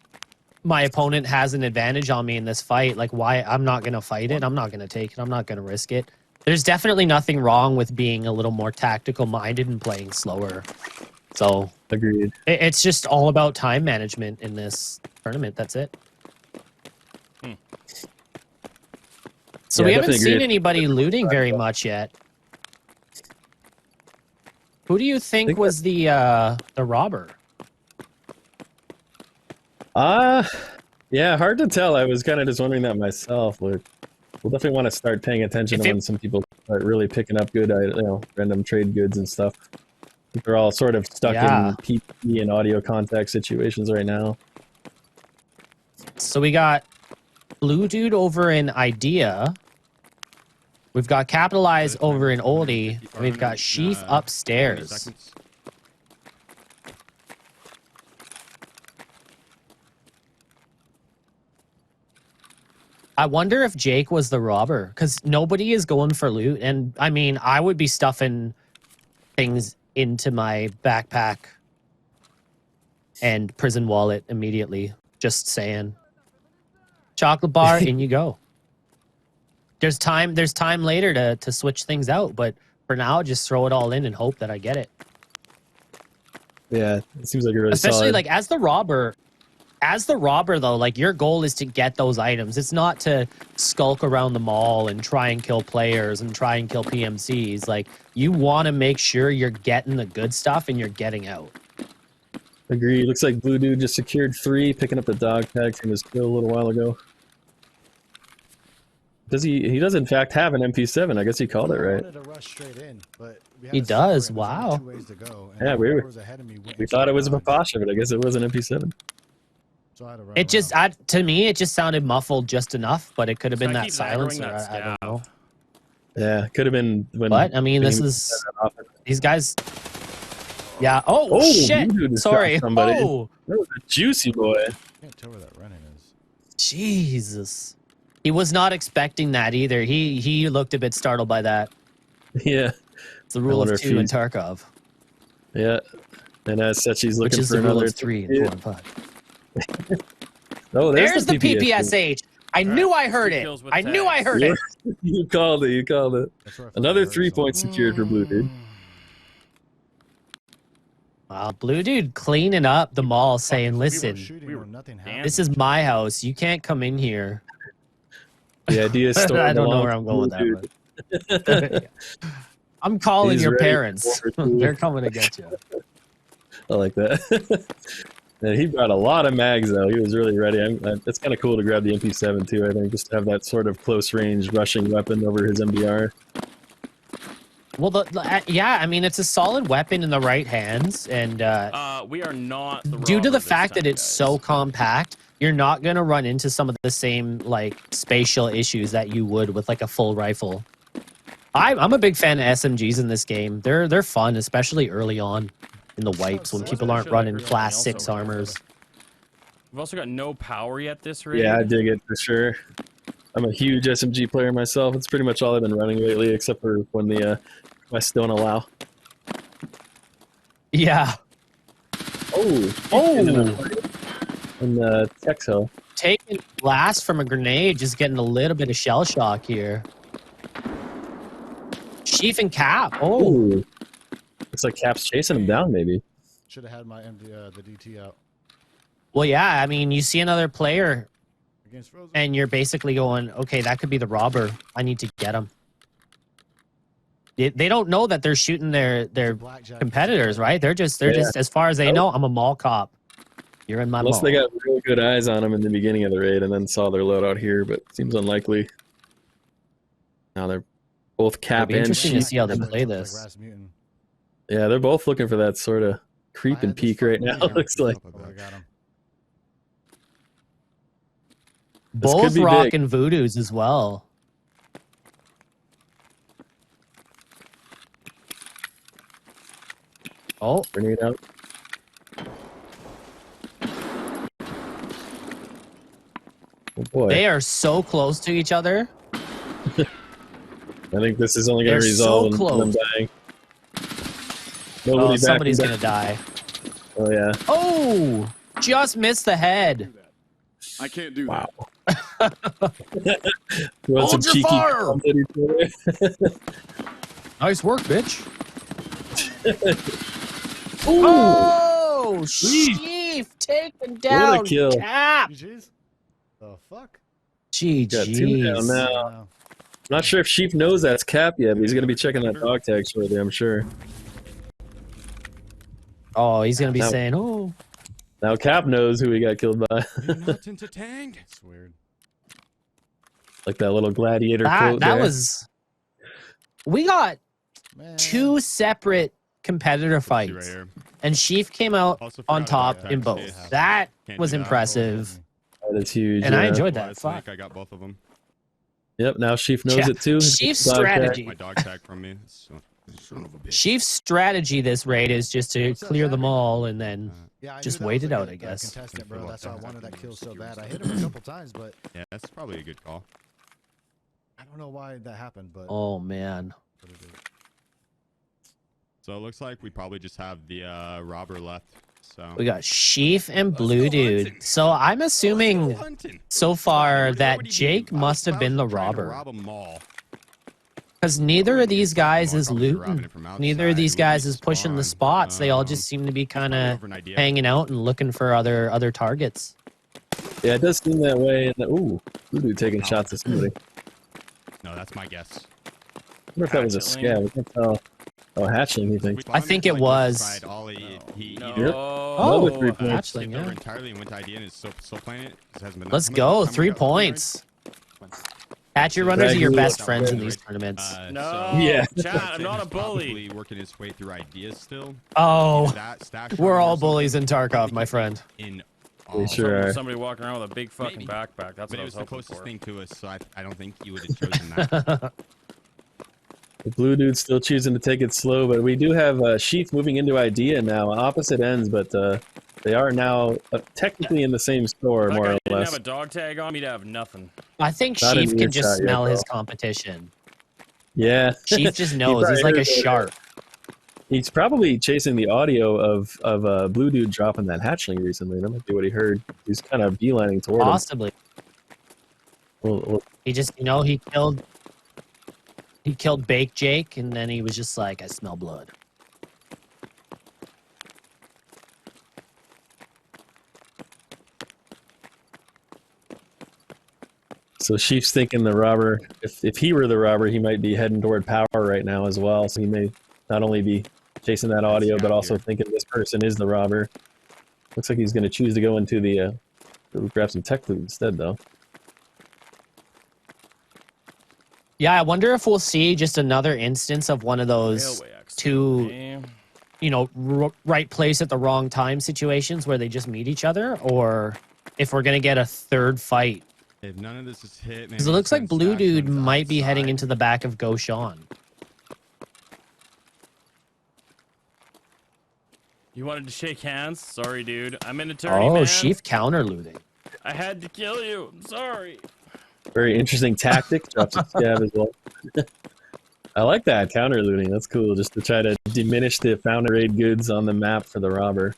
my opponent has an advantage on me in this fight, like why I'm not going to fight it. I'm not going to take it. I'm not going to risk it. There's definitely nothing wrong with being a little more tactical minded and playing slower. So agreed. It's just all about time management in this tournament. That's it. So we haven't seen anybody looting very much yet. Who do you think was the robber? Yeah, hard to tell. I was kind of just wondering that myself. We'll definitely want to start paying attention to when some people start really picking up good, random trade goods and stuff. They're all sort of stuck in PvP and audio contact situations right now. So we got Blue Dude over in Idea. We've got Capitalize over in Oldie. And we've got Sheaf upstairs. I wonder if Jake was the robber, because nobody is going for loot. And I mean, I would be stuffing things into my backpack and prison wallet immediately. Just saying. Chocolate bar, in you go. There's time later to switch things out, but for now, just throw it all in and hope that I get it. Yeah, it seems like you're really especially solid. Like as the robber though, like your goal is to get those items. It's not to skulk around the mall and try and kill players and try and kill PMCs. Like you want to make sure you're getting the good stuff and you're getting out. Agreed. Looks like Blue Dude just secured 3, picking up the dog tag from his kill a little while ago. Does he does in fact have an MP7? I guess he called it right. To rush straight in, but he does. Wow. Yeah, we thought it was a Papasha, but I guess it was an MP7. So it just to me it just sounded muffled just enough, but it could have been that silencer. I don't know. Yeah, could have been when. But I mean, this is these guys. Yeah. Oh shit! Sorry. Oh, that was a juicy boy. I can't tell where that running is. Jesus. He was not expecting that either. He looked a bit startled by that. Yeah. It's the rule of 2 in Tarkov. Yeah. And as such, he's looking for the rule another of 3 in 4 and 5. Oh, there's the PPSH. I knew I heard it. I knew I heard it. You called it. You called it. Another 3 points secured for Blue Dude. Wow, Blue Dude cleaning up the mall, saying, "Listen, this is my house. You can't come in here." The idea is I don't know where I'm going with that. I'm calling your parents. They're coming to get you. I like that. Yeah, he brought a lot of mags, though. He was really ready. It's kind of cool to grab the MP7, too, I think, just to have that sort of close-range rushing weapon over his MDR. Well, yeah, I mean, it's a solid weapon in the right hands, and We are not the due to robber the this fact time, that it's guys. so compact, you're not gonna run into some of the same like spatial issues that you would with like a full rifle. I'm a big fan of SMGs in this game. They're fun, especially early on in the wipes when What? people aren't Especially, like, running everything class else 6 over here. armors. We've also got no power yet this raid. Yeah, I dig it for sure. I'm a huge SMG player myself. It's pretty much all I've been running lately, except for when the quests don't allow. Yeah. Oh, in the tech hill. Taking blast from a grenade, just getting a little bit of shell shock here. Sheaf and Cap. Oh, Ooh. Looks like Cap's chasing him down, maybe. Should have had my the DT out well, yeah. I mean, you see another player, against Frozen. and you're basically going, okay, that could be the robber. I need to get him. They don't know that they're shooting their Blackjack. competitors, right? They're just Yeah. as far as they know, I'm a mall cop. You're in my Unless mall. they got real good eyes on him in the beginning of the raid and then saw their loadout here, but seems unlikely. Now they're both Cap It'll be and interesting to Sheep. see how they Like play this. Rasmussen. Yeah, they're both looking for that sort of creep and peek right now. Looks like Oh, I got him. This could Both be rock big. and voodoos as well. Oh, grenade out. Oh boy, they are so close to each other. I think this is only going They're to so resolve in them close. dying. Oh, Nobody somebody's backing gonna die. down. Oh yeah. Oh, just missed the head. I can't do Wow. that. You want Hold some your cheeky fire! comms at each other? Nice work, bitch. Ooh, Oh, Sheaf taken down. kill. Cap. GG's? The fuck? Got two down GG's. now. No. Not sure if Sheep knows that's Cap yet, but he's going to be checking that dog tag shortly, I'm sure. Oh, he's gonna be Now- saying, "Oh, Now Cap knows who he got killed by. You're not into Tang. It's weird. Like that little gladiator that quote that there. was." We got Man. 2 separate competitor Right fights, here. and Sheaf came out Also on forgot top about in that. both. Yeah. That Can't was do that. impressive, That is huge. and I yeah. enjoyed Well, that. it's Fuck. like I got both of them. Yep, now Sheep knows Yeah. it too. He's Sheaf's got the dog tag. strategy. My dog tag from me. So, son of a bitch. Sheaf's strategy this raid is just to What's up, clear them Zachary? all and then Yeah, I just knew that wait was it a out, good, I guess. Contestant, bro. That's why I wanted that kill so bad. I hit Hit him a couple times, but Yeah, that's probably a good call. I don't know why that happened. But oh man. but it is. So it looks like we probably just have the robber left. So We got Sheaf and Blue go Dude. hunting. So I'm assuming hunting. so far Where that would he be? Jake must have been the trying to robber. rob a mall. Because neither of these guys is Probably robbing looting. it from Neither of outside. these Would guys be is pushing the spawn. spots. They all just seem to be kind Probably of over an idea. hanging out and looking for other targets. Yeah, it does seem that way. And ooh, Voodoo taking shots at somebody. No, that's my guess. I wonder if that was a scab. I can't tell. Oh, hatchling, you think? We I found think him, it like, was. tried all he No. either, Another 3 points. hatchling, skipped yeah. over entirely and went to ID and is still playing it. It hasn't been Let's how much go. time we 3 got left in the race? points. Hatchet runners are your Dragula. best friends in these tournaments. No. Yeah. Chat, I'm not a He's bully. probably working his way through ideas still. Oh, That stash we're runner or all something. bullies in Tarkov, my friend. In They all. sure are. Somebody walking around with a big fucking Maybe. backpack. That's But what it I was was the hoping closest for. thing to us, so I don't think you would have chosen that. The Blue Dude's still choosing to take it slow, but we do have Sheath moving into Idea now, opposite ends, but they are now technically in the same store, If that more guy or didn't less. have a dog tag on me, he'd have nothing. I think Not in Sheaf can just earshot yet, smell his though. competition. Yeah. Sheaf just He knows. He's probably like a heard that. shark. He's probably chasing the audio of Blue Dude dropping that hatchling recently. That might be what he heard. He's kind of beelining toward him. Possibly. Well, He just, he killed Bake Jake, and then he was just like, I smell blood. so Sheaf's thinking the robber, if he were the robber, he might be heading toward power right now as well. So he may not only be chasing that audio, but also thinking this person is the robber. Looks like he's going to choose to go into the grab some tech loot instead, though. Yeah, I wonder if we'll see just another instance of one of those Railway accident. two, you know, right place at the wrong time situations where they just meet each other, or if we're gonna get a third fight. If none of this is hit, Because it looks like Blue Dude might be heading into the back of Goshan. You wanted to shake hands? Sorry, dude. I'm an attorney, Oh, man. Sheaf counter looting. I had to kill you. I'm sorry. Very interesting tactic. Drops a scab as well. I like that counter looting. That's cool. Just to try to diminish the found raid goods on the map for the robber.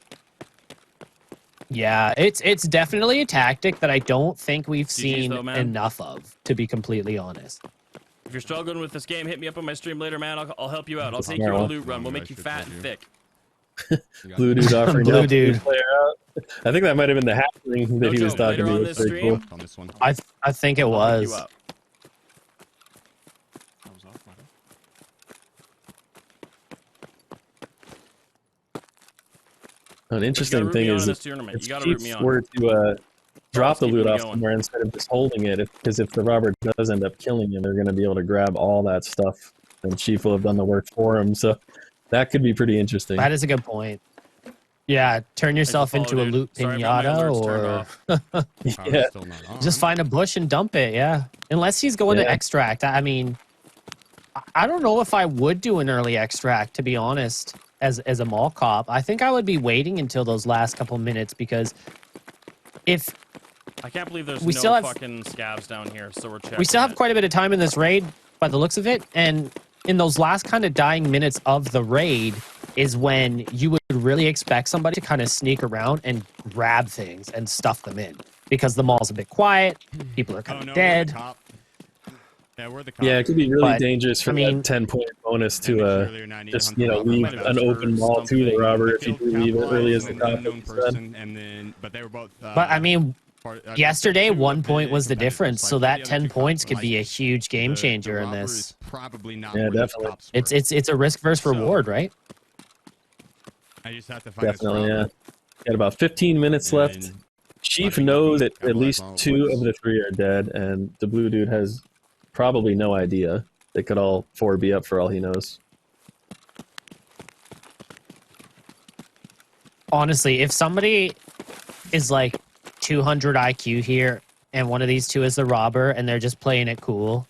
Yeah, it's definitely a tactic that I don't think we've seen though, man. enough of, to be completely honest. If you're struggling with this game, hit me up on my stream later, man. I'll help you out. I'll take Smart you on a one. loot run. We'll make you fat and thick. Blue Dude offering Blue to help Dude. the player out. I think that might have been the halfling that No he was joke, talking later to. on That's this very cool. stream, On this one. I think it I'll pick you was. up. An interesting root thing me on is in this if tournament. You gotta root me Chiefs on. were to drop the keep loot me off going. somewhere instead of just holding it, because if the robber does end up killing him, they're going to be able to grab all that stuff, and Chief will have done the work for him. So that could be pretty interesting. That is a good point. Yeah, turn yourself follow, into a dude. loot Sorry, I've got my pinata, alerts turned or off. Power's Yeah. still not on. just find a bush and dump it. Yeah, unless he's going to Yeah. extract. I mean, I don't know if I would do an early extract, to be honest. As a mall cop, I think I would be waiting until those last couple minutes, because if I can't believe there's We no still have- fucking scabs down here, so we're checking. we still have it. quite a bit of time in this raid by the looks of it, and in those last kind of dying minutes of the raid is when you would really expect somebody to kind of sneak around and grab things and stuff them in, because the mall's a bit quiet, people are kind Oh of no, dead. we're the cop. Yeah, we're the cop. Yeah, it could be really But, dangerous for I mean- that 10-point bonus And to earlier tonight, I need to just hunt the leave robber. Might have an just open heard mall to the something. robber if They you killed do leave it early as capitalized the on cop an unknown said. person, and then but they were both. But I mean, yesterday, 1 point was the difference, so that 10 points could be a huge game changer in this. Probably not. Yeah, where these definitely. cops were. It's a risk versus So- reward, right? I just have to find Definitely, this yeah. robber. Got about 15 minutes left. And Chief finding knows them, that at least capitalize on 2 what's- of the 3 are dead, and the Blue Dude has probably no idea. They could all 4 be up for all he knows. Honestly, if somebody is like 200 IQ here and one of these two is the robber and they're just playing it cool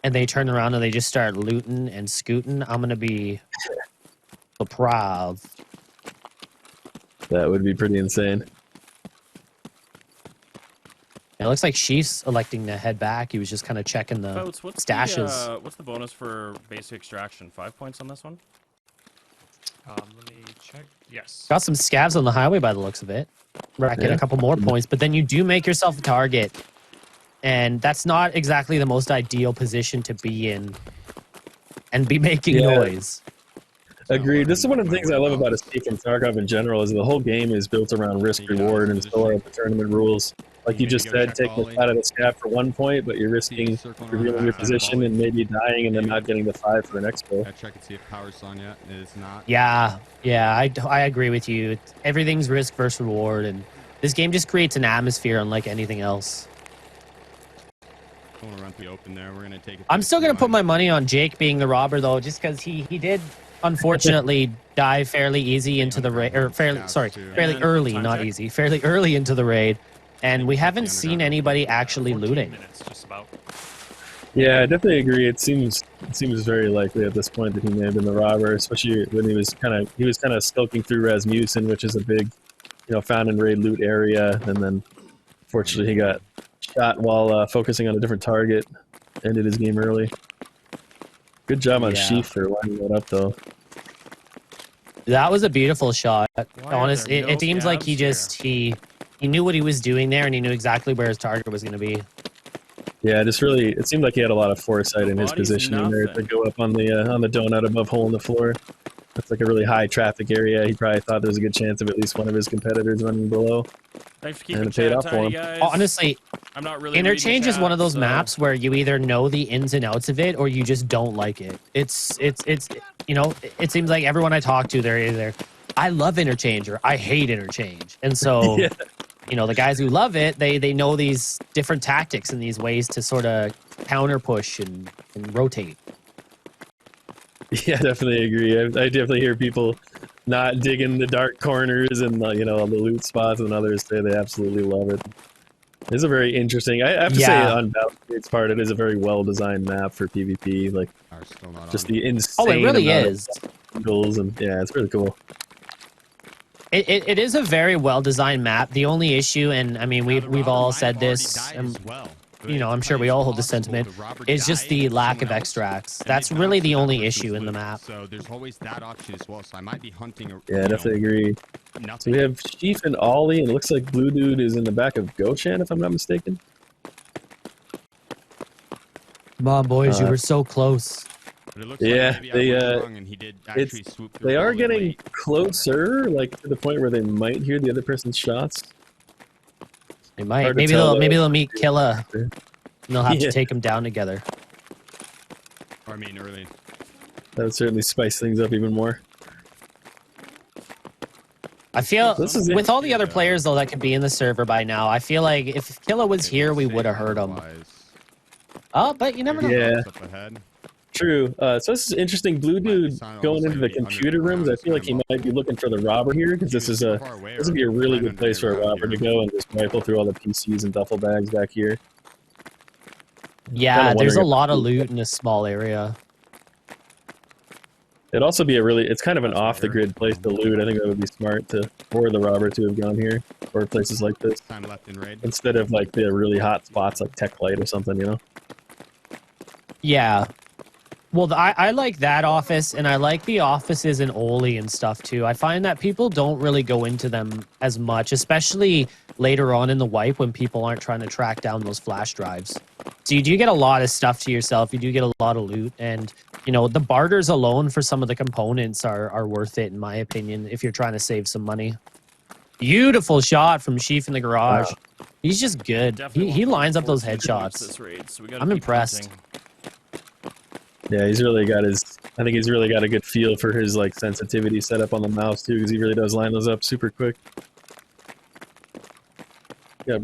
and they turn around and they just start looting and scooting, I'm going to be surprised. That would be pretty insane. It looks like Sheaf's electing to head back. He was just kind of checking the Boats, stashes. What's the bonus for basic extraction? 5 points on this one? Let me check. Yes. Got some scavs on the highway by the looks of it. Racking Yeah. a couple more points, but then you do make yourself a target. And that's not exactly the most ideal position to be in and be making Yeah. noise. Agreed. This is one of the things I love about Escape from Tarkov in general, is the whole game is built around risk-reward, and so are the tournament rules. Like you just said, taking a shot at a scab for 1 point, but you're risking revealing your position and maybe dying and then not getting the 5 for an expo. I check and see if power's on yet. It's not. Yeah, I agree with you. Everything's risk versus reward, and this game just creates an atmosphere unlike anything else. I want to run the open there. We're gonna take it. I'm still going to put my money on Jake being the robber, though, just because he did unfortunately die fairly easy into the raid, or fairly early, not easy, fairly early into the raid, and we haven't seen anybody actually 14 looting. minutes, just about. Yeah, I definitely agree. It seems very likely at this point that he may have been the robber, especially when he was kind of skulking through Rasmussen, which is a big, found and raid loot area, and then fortunately he got shot while focusing on a different target. Ended his game early. Good job on Yeah. Sheaf for lining that up, though. That was a beautiful shot. are Honestly, there no it seems like he scabs just he knew what he was doing there, and he knew exactly where his target was going to be. Yeah, it seemed like he had a lot of foresight in his Body's positioning there to nothing. go up on the donut above hole in the floor. That's like a really high traffic area. He probably thought there was a good chance of at least one of his competitors running below. Thanks for And keeping it paid chat off for tidy, him. guys. Honestly, I'm not really Interchange reading is one of chat, those so- maps where you either know the ins and outs of it or you just don't like it. It seems like everyone I talk to, they're either I love Interchange or I hate Interchange, and so Yeah. you know, the guys who love it, they know these different tactics and these ways to sort of counter push and rotate. Yeah, definitely agree. I definitely hear people not digging the dark corners and you know, the loot spots, and others say they absolutely love it. It's a very interesting. I have to say, on Battlefields part, it is a very well designed map for PvP. Like, just the insane. Oh, it really amount is. Of angles and yeah, it's really cool. It is a very well designed map. The only issue, and I mean, we've all said this, and you know, I'm sure we all hold the sentiment, is just the lack of extracts. That's really the only issue in the map. So there's always that option as well. So I might be hunting. Yeah, definitely agree. So we have Chief and Ollie, and it looks like Blue Dude is in the back of Gochan, if I'm not mistaken. Come on, boys, you were so close. Yeah, they are getting closer, like to the point where they might hear the other person's shots. They might. Maybe they'll meet Killa, and they'll have to take him down together. Or I mean, early. That would certainly spice things up even more. I feel with all the other players though that could be in the server by now, I feel like if Killa was here, we would have heard him. Oh, but you never know. Yeah. True. So this is interesting. Blue Dude going into the computer rooms. I feel like he might be looking for the robber here, because this would be a really good place for a robber to go and just rifle through all the PCs and duffel bags back here. Yeah, there's a lot of loot in this small area. It'd also be it's kind of an off-the-grid place to loot. I think that would be smart for the robber to have gone here, or places like this, instead of like the really hot spots like Tech Light or something, you know? Yeah. Well, I like that office, and I like the offices in Oli and stuff too. I find that people don't really go into them as much, especially later on in the wipe when people aren't trying to track down those flash drives. So you do get a lot of stuff to yourself. You do get a lot of loot, and you know, the barters alone for some of the components are worth it, in my opinion, if you're trying to save some money. Beautiful shot from Sheaf in the garage. Wow. He's just good. He lines up those headshots. I'm impressed. Yeah, he's really got I think he's really got a good feel for his like sensitivity set up on the mouse too, because he really does line those up super quick. Yeah.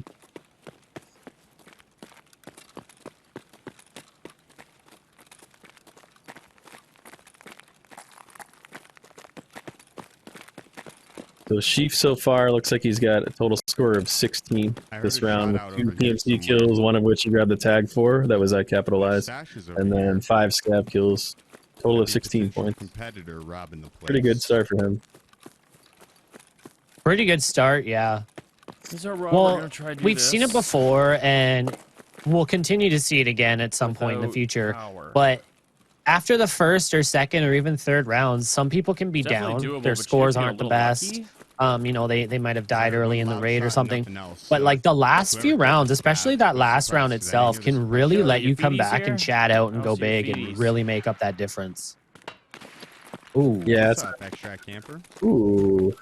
So Sheaf so far looks like he's got a total score of 16 this round, with 2 PMC kills, one of which he grabbed the tag for. That was I capitalized, and then 5 scab kills. Total of 16 points. Pretty good start for him. Pretty good start, yeah. Well, we've seen it before, and we'll continue to see it again at some point in the future. But after the first or second or even third rounds, some people can be down. Their scores aren't the best. You know, they might have died early in the raid or something. But like the last few rounds, especially that last round itself, can really let you come back and chat out and go big and really make up that difference. Ooh. Yeah, that's an extract camper. Ooh.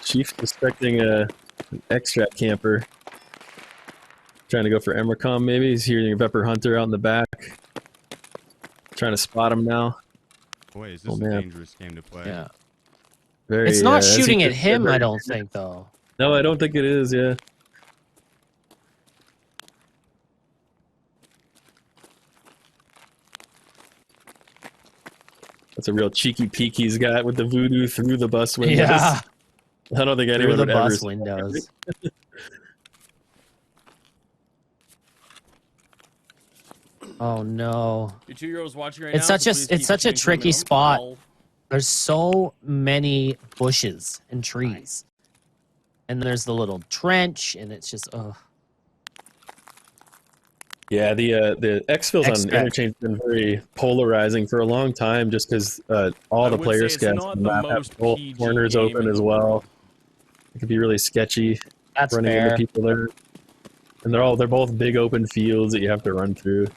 Chief suspecting an extract camper. Trying to go for Emercom maybe. He's hearing a Vepper Hunter out in the back. Trying to spot him now. Boy, is this a dangerous game to play. Yeah. It's not shooting at him, I don't think, though. No, I don't think it is, yeah. That's a real cheeky peek he's got with the voodoo through the bus windows. Yeah. I don't think anyone would ever bus windows. Oh no. Your 2-year-old's watching right now. It's such a tricky spot. There's so many bushes and trees. And there's the little trench, and it's just Yeah, the exfils on Interchange have been very polarizing for a long time, just because all the player scats on the map have both corners open as well. It could be really sketchy running into people there. And they're both big open fields that you have to run through.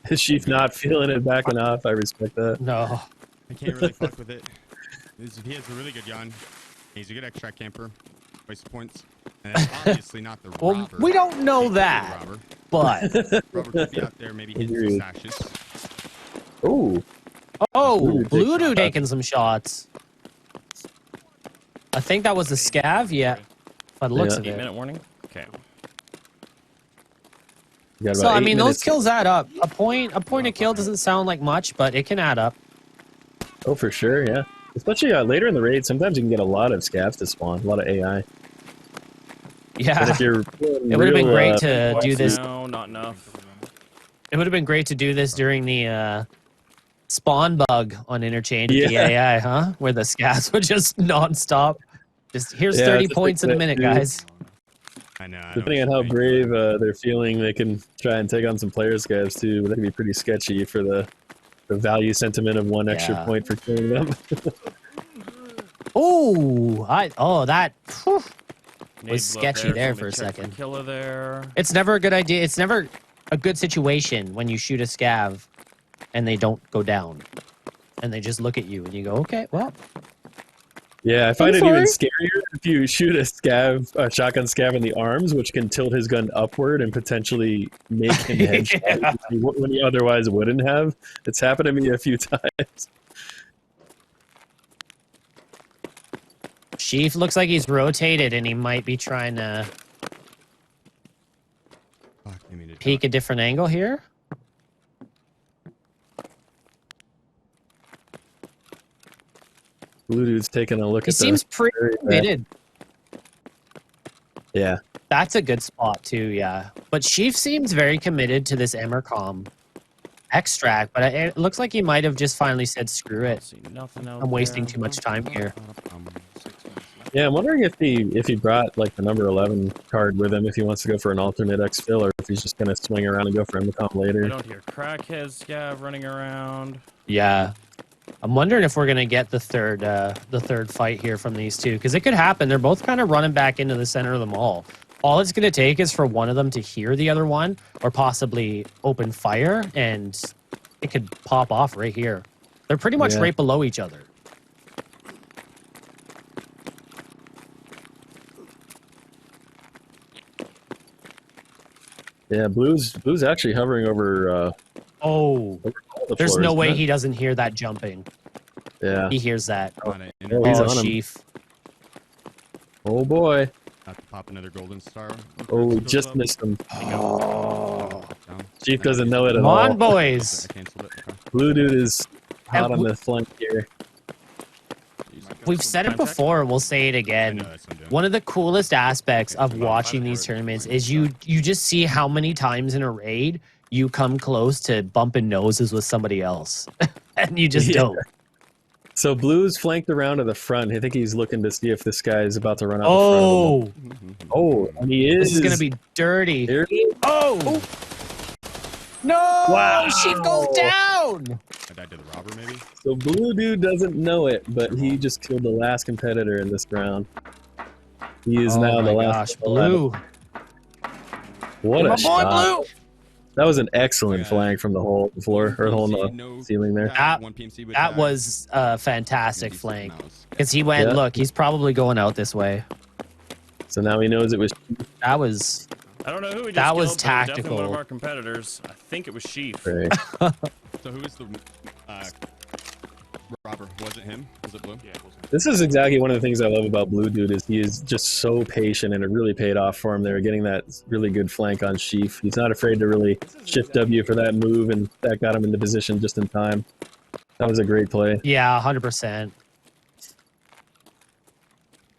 Is Sheaf not feeling it backing off? I respect that. No. I can't really fuck with it. He has a really good gun. He's a good extract camper. Waste points. And that's obviously not the robber. Well, we don't know that. But robber could be out there maybe hitting some stashes. Ooh. Oh, Blue Dude taking some shots. I think that was a scav, yeah. By the looks of it. 8-minute warning. Okay. You got So about I 8 mean, those minutes. kills add up. A point a kill doesn't sound like much, but it can add up. Oh, for sure, yeah. Especially later in the raid, sometimes you can get a lot of scavs to spawn, a lot of AI. Yeah. And if you're It would have been great to do this. No, not enough. It would have been great to do this during the spawn bug on Interchange with the Yeah. AI, huh? Where the scavs would just nonstop. Just here's 30 just points in a like minute, that, guys. I know. Depending on how brave they're feeling, they can try and take on some player scavs too, but that can be pretty sketchy for the value sentiment of 1 extra Yeah. point for killing them. That whew, Need was look sketchy there Somebody for a check second. Killer there. It's never a good idea. It's never a good situation when you shoot a scav and they don't go down. And they just look at you and you go, okay, well. Yeah, I find it even scarier if you shoot a shotgun scav in the arms, which can tilt his gun upward and potentially make him headshot when he otherwise wouldn't have. It's happened to me a few times. Chief looks like he's rotated and he might be trying to peek a different angle here. Blue dude's taking a look He at seems pretty committed. Yeah. That's a good spot too, yeah. But Chief seems very committed to this Emercom extract, but it looks like he might have just finally said, screw it. I'm wasting too much time here. Yeah, I'm wondering if he brought like the number 11 card with him, if he wants to go for an alternate exfil, or if he's just gonna swing around and go for Emercom later. I don't hear crackhead scav running around. Yeah. I'm wondering if we're gonna get the third fight here from these two, because it could happen. They're both kind of running back into the center of the mall. All it's gonna take is for one of them to hear the other one, or possibly open fire, and it could pop off right here. They're pretty much right below each other. Yeah, Blue's actually hovering over. Oh, there's no way he doesn't hear that jumping. Yeah, he hears that. He's on him. Chief. Oh boy. Have to pop another golden star. Oh, we just missed him. Oh. Chief doesn't know it at Come all. on, boys. Blue dude is hot on the flank here. We've said it before, and we'll say it again. One of the coolest aspects of watching these tournaments is you just see how many times in a raid you come close to bumping noses with somebody else, and you just don't. So Blue's flanked around to the front. I think he's looking to see if this guy is about to run out the front of him. Oh, and he is. This is gonna be dirty. Oh! No! Wow! Chief goes down! I died to the robber, maybe? So Blue dude doesn't know it, but he just killed the last competitor in this round. He is now the last. Blue. What my a boy, shot. Blue! That was an excellent flank from the whole floor, or the whole ceiling there. That was a fantastic flank. Because he went, look, he's probably going out this way. So now he knows it was. That was. I don't know who he just that killed, was but tactical. definitely one of our competitors. I think it was Sheaf. Right. So who is the robber? Was it him? Was it Blue? Yeah, it was him. This is exactly one of the things I love about Blue Dude is he is just so patient, and it really paid off for him there, getting that really good flank on Sheaf. He's not afraid to really shift W for that move, and that got him into position just in time. That was a great play. Yeah, 100%.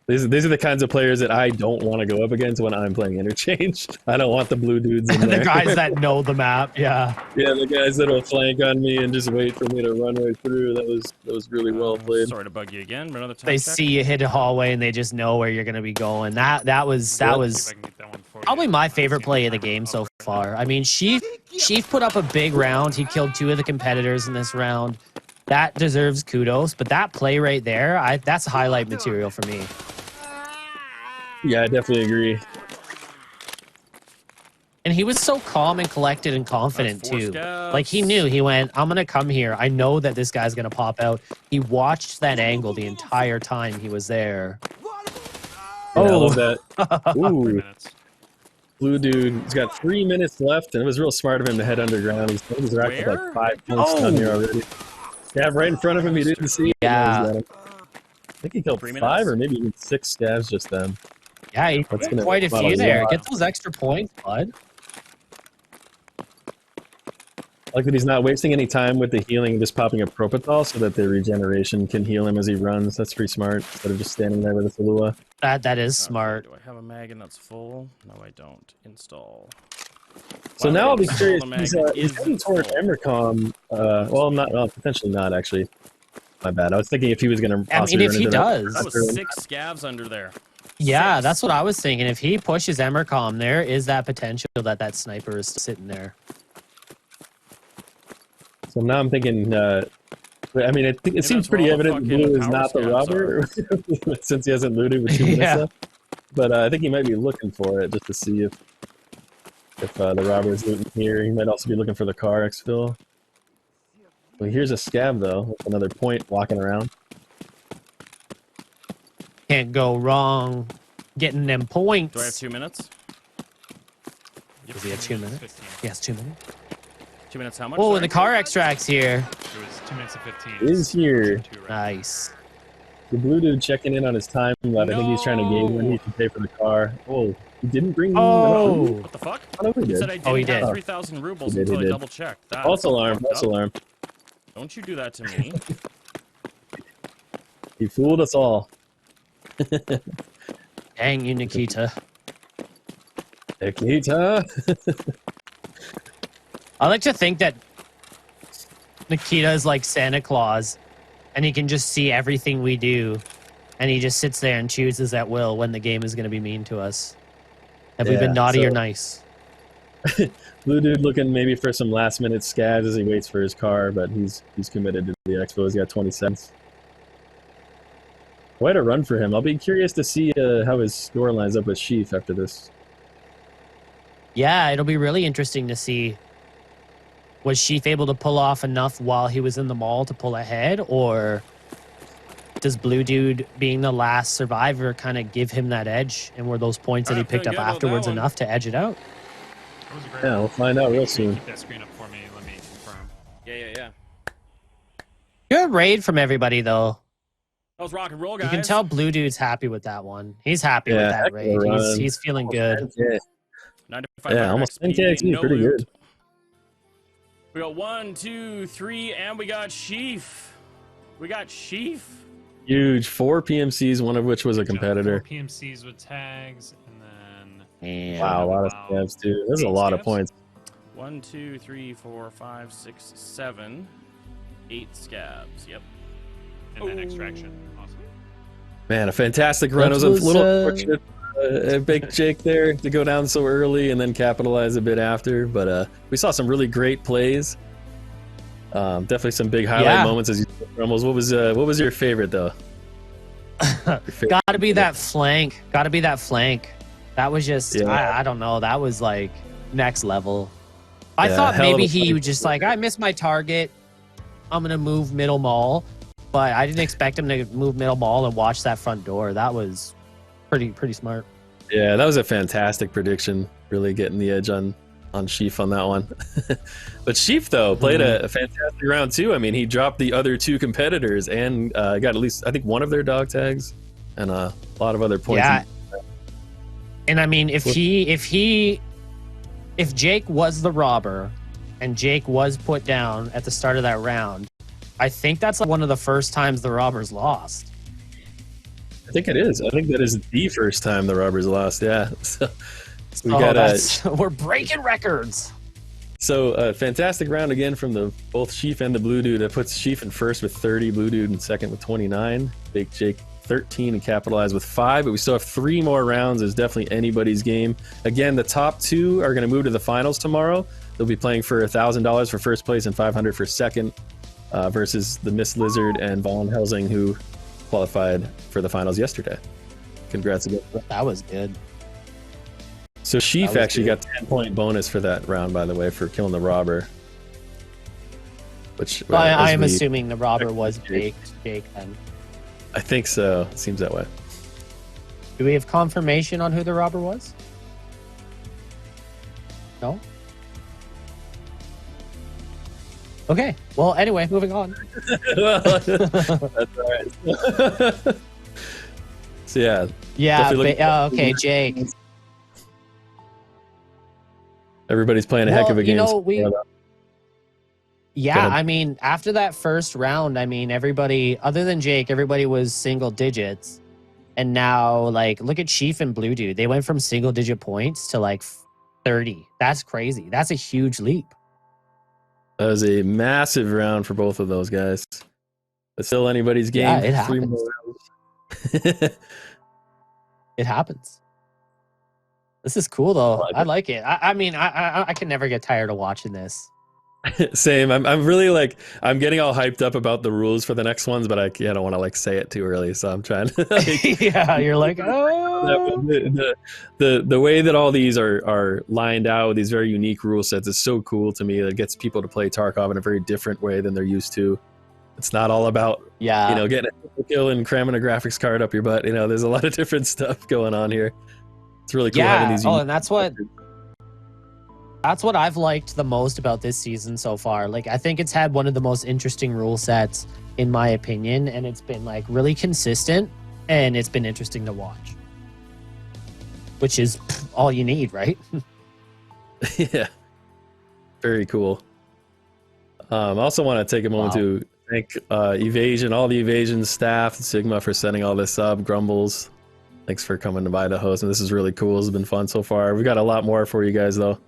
These are the kinds of players that I don't want to go up against when I'm playing Interchange. I don't want the blue dudes in there. The guys that know the map, yeah. Yeah, the guys that will flank on me and just wait for me to run right through. That was really well played. Sorry to bug you again, but another time. They see you hit a hallway and they just know where you're gonna be going. That was probably my favorite play of the game so far. I mean, Sheaf put up a big round. He killed 2 of the competitors in this round. That deserves kudos. But that play right there, that's highlight material for me. Yeah, I definitely agree. And he was so calm and collected and confident too. Like he knew, he went, I'm gonna come here. I know that this guy's gonna pop out. He watched that angle the entire time he was there. Yeah, I love that. Ooh. Blue dude, he's got 3 minutes left, and it was real smart of him to head underground. He's racked up like 5 points down here already. Scav right in front of him, he didn't see it. Yeah. I think he killed 5 or maybe even 6 scavs just then. Yeah, you That's got gonna quite a help out few a there. lot. Get those extra points, bud. I like that he's not wasting any time with the healing and just popping a Propital so that the regeneration can heal him as he runs. That's pretty smart, instead of just standing there with a Falua. That is Okay, smart. do I have a mag and that's full? No, I don't. Install. So Wow, now I'll be install curious. the He's, mag he's is heading toward full. Emercom. Well, not potentially not actually. My bad. I was thinking if he was going to I possibly mean, if run he into that. does. That was 6 scavs under there. Yeah, 6. that's what I was thinking. If he pushes Emercom, there is that potential that that sniper is sitting there. So now I'm thinking. I mean, it that's seems where pretty all the evident fucking Blue is power not the scavs robber since he hasn't looted with 2 minutes Yeah. left. But I think he might be looking for it just to see if the robber is looting here. He might also be looking for the car exfil. Well, here's a scav though. With another point walking around. Can't go wrong getting them points. Do I have 2 minutes? Does he have 2 minutes? 15. Yes, 2 minutes. 2 minutes how much? Oh, sorry? and the car extract's here. It was 2 minutes and 15. Is here. 2 right Nice. The blue dude checking in on his time left. I think he's trying to gauge when he can pay for the car. Oh, he didn't bring Oh. What the fuck? I don't know if he He did. said I didn't Oh, he have did. 3,000 rubles He did, until he I did. double checked. That's False alarm, fucked false up. alarm. Don't you do that to me. He fooled us all. Dang you, Nikita. Nikita. I like to think that Nikita is like Santa Claus, and he can just see everything we do, and he just sits there and chooses at will when the game is going to be mean to us. Have we Yeah, been naughty or so- nice? Blue dude looking maybe for some last minute scabs as he waits for his car, but he's committed to the expo. He's got 20 cents. Quite a run for him. I'll be curious to see how his score lines up with Sheaf after this. Yeah, it'll be really interesting to see. Was Sheaf able to pull off enough while he was in the mall to pull ahead, or does Blue Dude, being the last survivor, kind of give him that edge? And were those points that he Alright, picked up feeling good about afterwards that one. enough to edge it out? That was a great Yeah, round. we'll find out real soon. Keep that screen up for me. Let me confirm. Yeah. Good raid from everybody, though. That was rock and roll, guys. You can tell Blue Dude's happy with that one. He's happy with Yeah, that heck of a raid. run. He's feeling good. 10K. 9,500 Yeah, almost XP, 10K XP, no pretty loot. good. We got 1, 2, 3, and we got Sheaf. Huge. 4 PMCs, one of which was a Good job. competitor. 4 PMCs with tags, and then And Wow, a lot of Wow. scabs too. There's a 8 lot of scabs? points. 1, 2, 3, 4, 5, 6, 7, 8 scabs. Yep. and then extraction. Awesome. Man, a fantastic run. It was a was, little unfortunate, Big Jake there to go down so early and then capitalize a bit after. But we saw some really great plays. Definitely some big highlight Yeah. moments as you Rummels. What was your favorite though? Your favorite? Gotta be that flank. Gotta be that flank. That was just, Yeah. I don't know. That was like next level. I Yeah, thought hell of maybe a he flank. was just like, I missed my target. I'm going to move middle mall. But I didn't expect him to move middle mall and watch that front door. That was pretty smart. Yeah, that was a fantastic prediction. Really getting the edge on Sheaf on that one. But Sheaf though played a fantastic round too. I mean, he dropped the other 2 competitors and got at least I think one of their dog tags and a lot of other points. Yeah. And I mean, if Jake was the robber and Jake was put down at the start of that round, I think that's like one of the first times the robbers lost. I think it is. I think that is the first time the robbers lost. Yeah. So we Oh, got we're breaking records. So fantastic round again from both Sheaf and the Blue Dude. That puts Sheaf in first with 30, Blue Dude in second with 29, Big Jake 13 and Capitalize with 5. But we still have 3 more rounds. It's definitely anybody's game. Again, the top 2 are going to move to the finals tomorrow. They'll be playing for $1,000 for first place and $500 for second, versus the Miss Lizard and Von Helsing, who qualified for the finals yesterday. Congrats again. That was good. So Sheaf That was actually good. got 10-point bonus for that round, by the way, for killing the robber. Which I as am we- assuming the robber was Jake. Jake then. I think so. It seems that way. Do we have confirmation on who the robber was? No? Okay. Well, anyway, moving on. That's all right. So Yeah. Yeah. Definitely looking- Okay, Jake. Everybody's playing a heck of a game. So we. far, though. Go Yeah, ahead. I mean, after that first round, I mean, everybody other than Jake, everybody was single digits. And now, like, look at Chief and Blue Dude. They went from single digit points to like 30. That's crazy. That's a huge leap. That was a massive round for both of those guys. It's still anybody's game. Yeah, it 3 happens. more rounds. It happens. This is cool though. like I like it. I mean, I can never get tired of watching this. Same. I'm really like I'm getting all hyped up about the rules for the next ones, but I don't want to like say it too early, so I'm trying to like, Yeah, you're like, oh. the way that all these are lined out, these very unique rule sets is so cool to me. That gets people to play Tarkov in a very different way than they're used to. It's not all about Yeah. getting a kill and cramming a graphics card up your butt. There's a lot of different stuff going on here. It's really cool having Yeah. these. Oh, and that's what I've liked the most about this season so far. Like, I think it's had one of the most interesting rule sets, in my opinion, and it's been like really consistent, and it's been interesting to watch. Which is all you need, right? Yeah, very cool. I also want to take a moment to thank Evasion, all the Evasion staff, Sigma for setting all this up, Grumbles. Thanks for coming to buy the host, and this is really cool. It's been fun so far. We've got a lot more for you guys, though.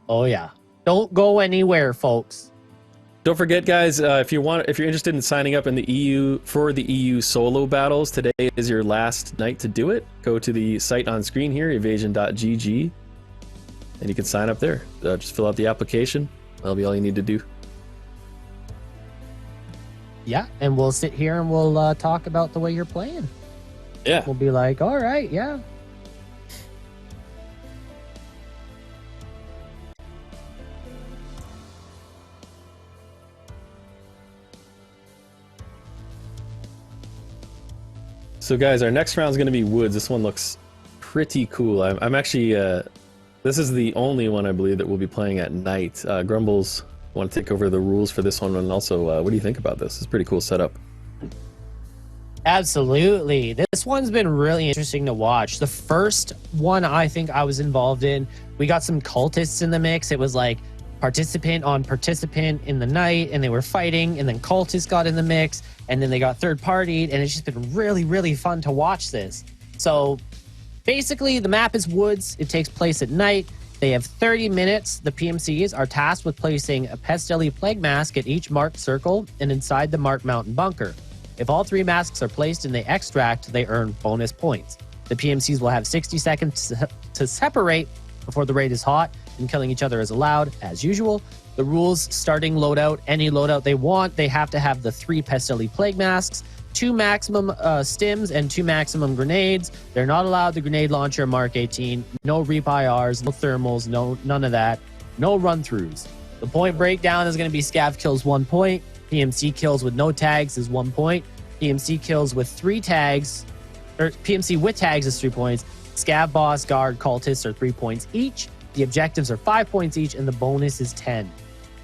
Oh yeah. Don't go anywhere, folks. Don't forget, guys, if you're interested in signing up in the EU for the EU solo battles, today is your last night to do it. Go to the site on screen here, evasion.gg, and you can sign up there. Just fill out the application. That'll be all you need to do. Yeah, and we'll sit here and we'll talk about the way you're playing. Yeah. We'll be like, all right, yeah. So, guys, our next round is going to be Woods. This one looks pretty cool. I'm actually, this is the only one I believe that we'll be playing at night. Grumbles want to take over the rules for this one, and also, what do you think about this? It's a pretty cool setup. Absolutely. This one's been really interesting to watch. The first one I think I was involved in, we got some cultists in the mix. It was like participant on participant in the night, and they were fighting, and then cultists got in the mix, and then they got third-partied, and it's just been really, really fun to watch this. So basically, the map is Woods. It takes place at night. They have 30 minutes. The PMCs are tasked with placing a Pest-Deadly Plague mask at each marked circle and inside the marked mountain bunker. If all 3 masks are placed and they extract, they earn bonus points. The PMCs will have 60 seconds to separate before the raid is hot, and killing each other is allowed, as usual. The rules: starting loadout, any loadout they want. They have to have the 3 Pest-Deadly Plague masks, 2 maximum stims, and 2 maximum grenades. They're not allowed the grenade launcher Mark 18. No Reap IRs, no thermals, none of that. No run-throughs. The point breakdown is going to be scav kills 1 point. PMC kills with no tags is 1 point. PMC kills with 3 tags, or PMC with tags is 3 points. Scav, boss, guard, cultists are 3 points each. The objectives are 5 points each, and the bonus is 10.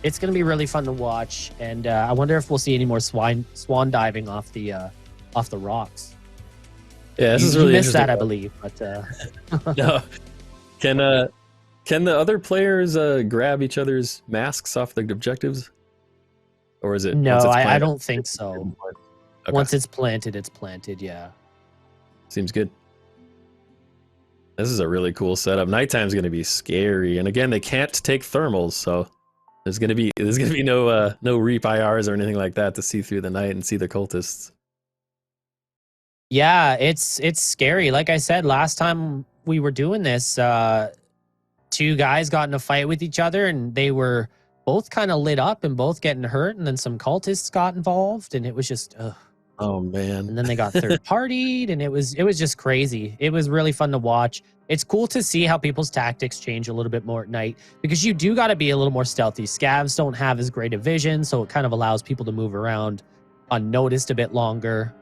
It's going to be really fun to watch, and I wonder if we'll see any more swan diving off the rocks. Yeah, this is You really missed interesting. that, I believe, but No. Can the other players grab each other's masks off the objectives? Or is it? no, once it's I planted? don't think so. Okay. Once it's planted, yeah. Seems good. This is a really cool setup. Nighttime's going to be scary, and again, they can't take thermals, so there's going to be no Reap IRs or anything like that to see through the night and see the cultists. Yeah, it's scary. Like I said, last time we were doing this, 2 guys got in a fight with each other, and they were both kind of lit up and both getting hurt, and then some cultists got involved, and it was just ugh. Oh man. And then they got third partied, and it was just crazy. It was really fun to watch. It's cool to see how people's tactics change a little bit more at night, because you do got to be a little more stealthy. Scavs don't have as great a vision, so it kind of allows people to move around unnoticed a bit longer.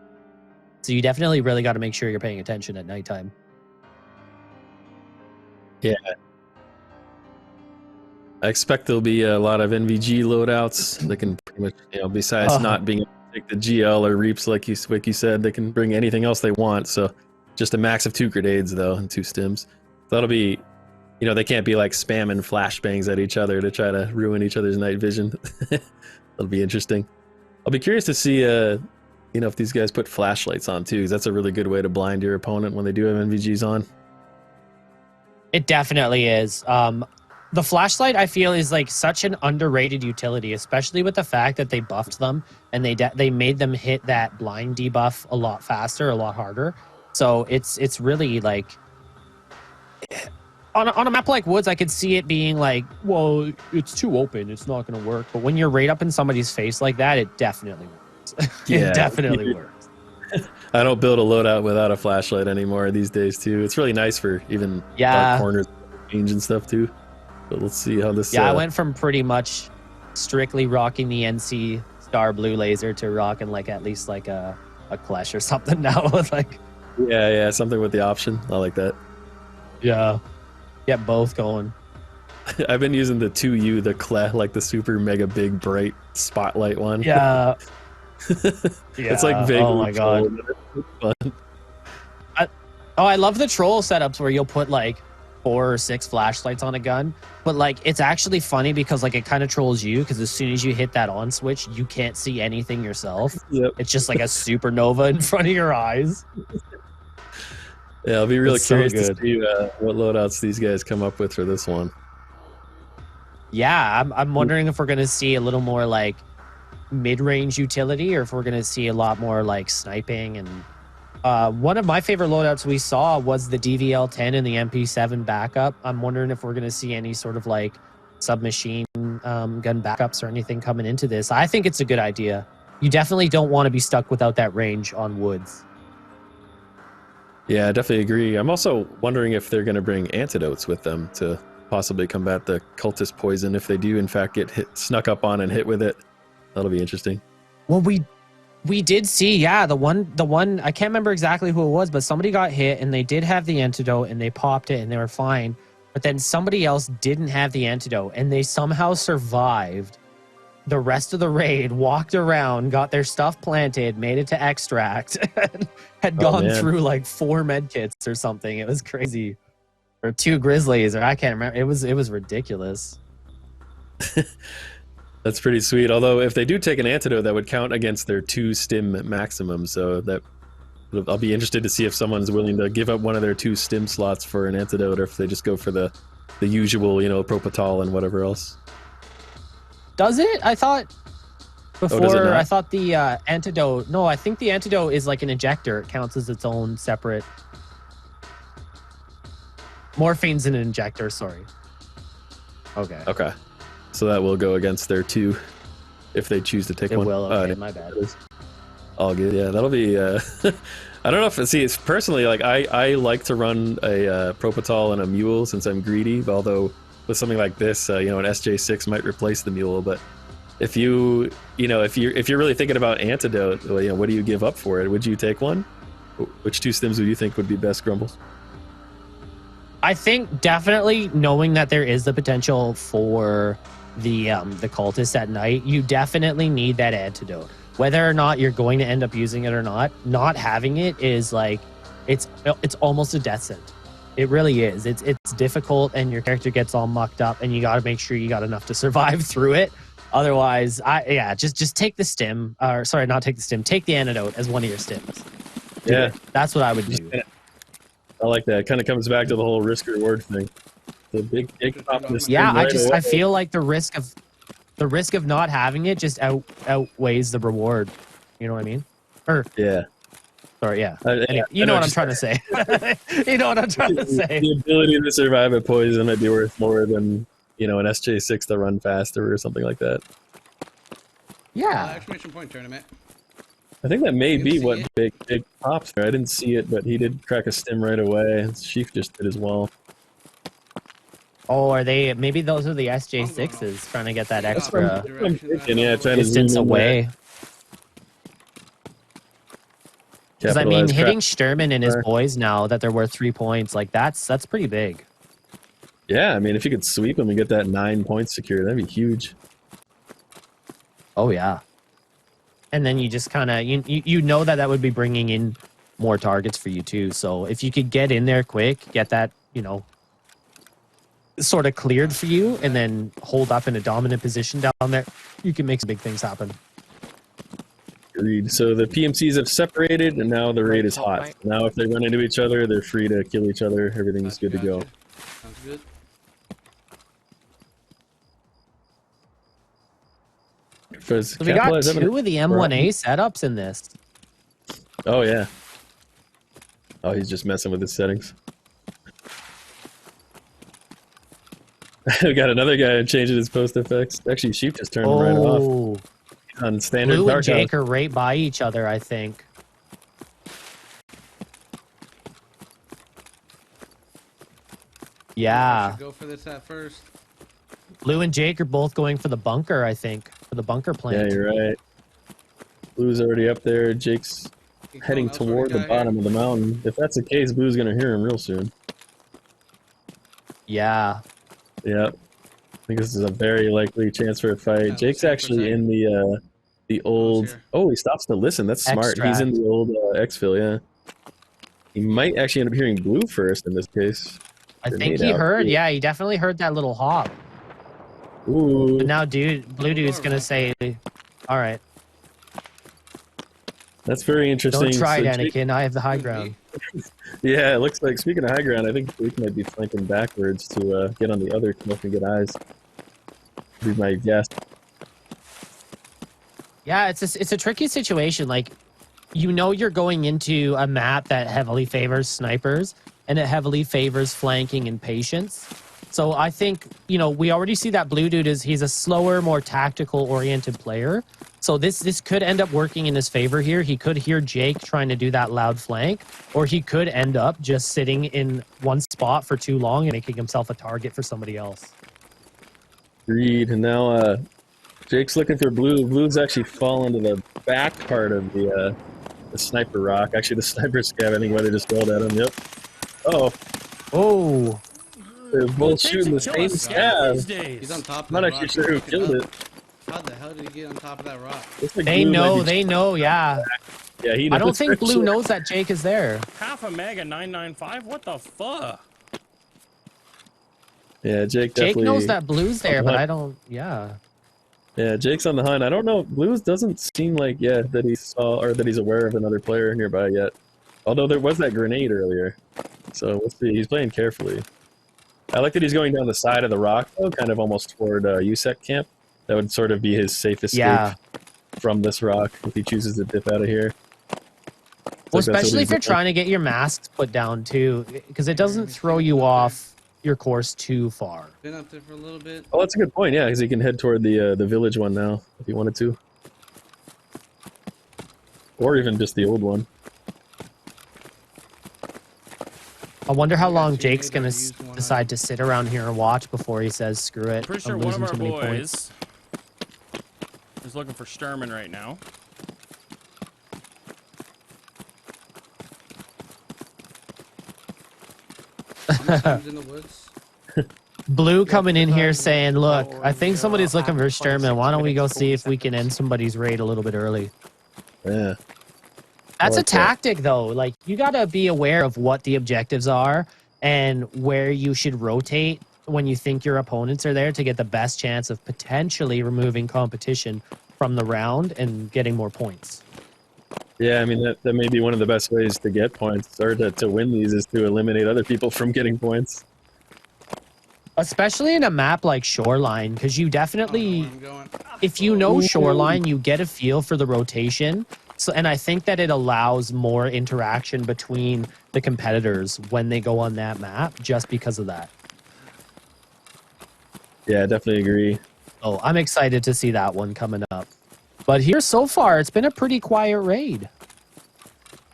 So you definitely really got to make sure you're paying attention at nighttime. Yeah. I expect there'll be a lot of NVG loadouts that can pretty much, besides not being able to take the GL or Reaps, like you said. They can bring anything else they want. So just a max of 2 grenades, though, and 2 stims. That'll be, they can't be like spamming flashbangs at each other to try to ruin each other's night vision. That'll be interesting. I'll be curious to see, if these guys put flashlights on too, because that's a really good way to blind your opponent when they do have NVGs on. It definitely is. The flashlight, I feel, is like such an underrated utility, especially with the fact that they buffed them and they made them hit that blind debuff a lot faster, a lot harder. So it's really like on a map like Woods, I could see it being like, well, it's too open, it's not going to work. But when you're right up in somebody's face like that, it definitely works. It definitely works. I don't build a loadout without a flashlight anymore these days too. It's really nice for even dark corners, range and stuff too. But let's see how this. I went from pretty much strictly rocking the NC Star Blue Laser to rocking like at least like a Clash or something now. Like, yeah, something with the option. I like that. Yeah, get both going. I've been using the 2U, the Cleh, like the super mega big bright spotlight one. Yeah. It's like vaguely. Oh my god. Fun. I love the troll setups where you'll put like 4 or 6 flashlights on a gun, but like it's actually funny because like it kind of trolls you because as soon as you hit that on switch, you can't see anything yourself. Yep. It's just like a supernova in front of your eyes. Yeah, I'll be really It's so curious good. to see what loadouts these guys come up with for this one. Yeah, I'm wondering if we're gonna see a little more like mid-range utility or if we're gonna see a lot more like sniping. And one of my favorite loadouts we saw was the DVL-10 and the MP7 backup. I'm wondering if we're gonna see any sort of like submachine gun backups or anything coming into this. I think it's a good idea. You definitely don't want to be stuck without that range on Woods. Yeah, I definitely agree. I'm also wondering if they're going to bring antidotes with them to possibly combat the cultist poison if they do in fact get snuck up on and hit with it. That'll be interesting. Well, we did see, the one I can't remember exactly who it was, but somebody got hit and they did have the antidote and they popped it and they were fine. But then somebody else didn't have the antidote and they somehow survived the rest of the raid, walked around, got their stuff planted, made it to extract, and had gone through like 4 med kits or something. It was crazy. Or 2 grizzlies, or I can't remember. It was ridiculous. That's pretty sweet. Although if they do take an antidote, that would count against their 2 stim maximum. So that I'll be interested to see if someone's willing to give up one of their 2 stim slots for an antidote, or if they just go for the usual, propofol and whatever else. Does it? I thought before. does it not? I thought the antidote. No, I think the antidote is like an injector. It counts as its own separate. Morphine's an injector. Sorry. Okay. Okay. So that will go against their 2 if they choose to take It one. will. Okay, my bad. All good. Yeah, that'll be. I don't know if it's personally like I like to run a propofol and a mule since I'm greedy. Although with something like this, an SJ6 might replace the mule. But if you're really thinking about antidote, what do you give up for it? Would you take one? Which 2 stims would you think would be best, Grumbles? I think definitely knowing that there is the potential for the cultist at night, you definitely need that antidote. Whether or not you're going to end up using it or not having it is like it's almost a death sentence. It really is. It's difficult and your character gets all mucked up and you got to make sure you got enough to survive through it. Otherwise, just take the stim, or sorry, not take the stim, take the antidote as one of your stims. Yeah, that's what I would do. I like that. It kind of comes back to the whole risk reward thing. The big pop this Yeah, thing right away. I feel like the risk of not having it just outweighs the reward. You know what I mean? Yeah. Sorry, yeah. Anyway, you know what I'm trying to say. You know what I'm trying to say. The ability to survive a poison might be worth more than an SJ6 to run faster or something like that. Yeah. Exclamation point tournament. I think that may be what big pops there. I didn't see it, but he did crack a stim right away. Sheaf just did as well. Oh, are they? Maybe those are the SJ6s trying to get that extra I'm thinking, trying to distance zoom in away. Because I mean, Capitalize hitting crap. Sturman and his boys now that they're worth 3 points, like that's pretty big. Yeah, I mean, if you could sweep him and get that 9 points secured, that'd be huge. Oh yeah. and then you just kind of you know that would be bringing in more targets for you too. So if you could get in there quick, get that sort of cleared for you, and then hold up in a dominant position down there, you can make some big things happen. Agreed. So the PMCs have separated, and now the raid is top hot. right. Now if they run into each other, they're free to kill each other. Everything's good to go. Sounds good. So we got 2 of the M1A setups in this. Oh yeah. Oh, he's just messing with his settings. We got another guy changing his post effects. Actually, Sheep just turned him right off. On standard Blue and Tarkov. Jake are right by each other, I think. Yeah. Go for this at first. Blue and Jake are both going for the bunker, I think. For the bunker plant. Yeah, you're right. Blue's already up there. Jake's heading toward the bottom of the mountain. If that's the case, Blue's going to hear him real soon. Yeah. Yep. I think this is a very likely chance for a fight. Jake's actually in the old... Oh, he stops to listen. That's smart. Extract. He's in the old exfil, yeah. He might actually end up hearing Blue first in this case. I think he heard. Yeah, he definitely heard that little hop. Ooh. But now Blue Dude's going to say, all right. That's very interesting. Don't try it, So Anakin. I have the high ground. Yeah, it looks like, speaking of high ground, I think Jake might be flanking backwards to get on the other smoke and get eyes. Be my guess. Yeah, it's a tricky situation. Like, you're going into a map that heavily favors snipers, and it heavily favors flanking and patience. So I think, we already see that Blue Dude he's a slower, more tactical-oriented player. So this could end up working in his favor here. He could hear Jake trying to do that loud flank, or he could end up just sitting in one spot for too long and making himself a target for somebody else. Agreed. And now Jake's looking for Blue. Blue's actually fallen to the back part of the sniper rock. Actually, the sniper scav, I think, whether just rolled at him. Yep. Uh-oh. Oh. They're both shooting the same scav. He's on top of I'm not that actually rock. sure who killed it. How the hell did he get on top of that rock? Like They Blue know, yeah. Yeah, he I don't knows think for Blue sure. knows that Jake is there. Half a mega 995? What the fuck? Yeah, Jake Jake definitely... knows that Blue's there, but I don't, yeah. Yeah, Jake's on the hunt. I don't know. Blues doesn't seem like that he saw or that he's aware of another player nearby yet. Although there was that grenade earlier. So we'll see. He's playing carefully. I like that he's going down the side of the rock, though, kind of almost toward USEC camp. That would sort of be his safe escape from this rock if he chooses to dip out of here. Well, especially if you're trying to get your masks put down, too, because it doesn't throw you off your course too far. Been up there for a little bit. Oh, that's a good point, yeah, because he can head toward the village one now, if he wanted to. Or even just the old one. I wonder how long Jake's going to decide to sit around here and watch before he says, screw it. Pretty sure I'm one of losing our too many points. boys is looking for Sturman right now. In the woods. Blue coming in here saying, look, I think somebody's looking for Sturman. Why don't we go see if we can end somebody's raid a little bit early? Yeah. That's a tactic, though. Like, you got to be aware of what the objectives are and where you should rotate when you think your opponents are there to get the best chance of potentially removing competition from the round and getting more points. Yeah, I mean, that may be one of the best ways to get points, or to win these, is to eliminate other people from getting points. Especially in a map like Shoreline, because you definitely, if you know Shoreline, you get a feel for the rotation. So, and I think that it allows more interaction between the competitors when they go on that map, just because of that. Yeah, I definitely agree. Oh, I'm excited to see that one coming up. But here so far, it's been a pretty quiet raid.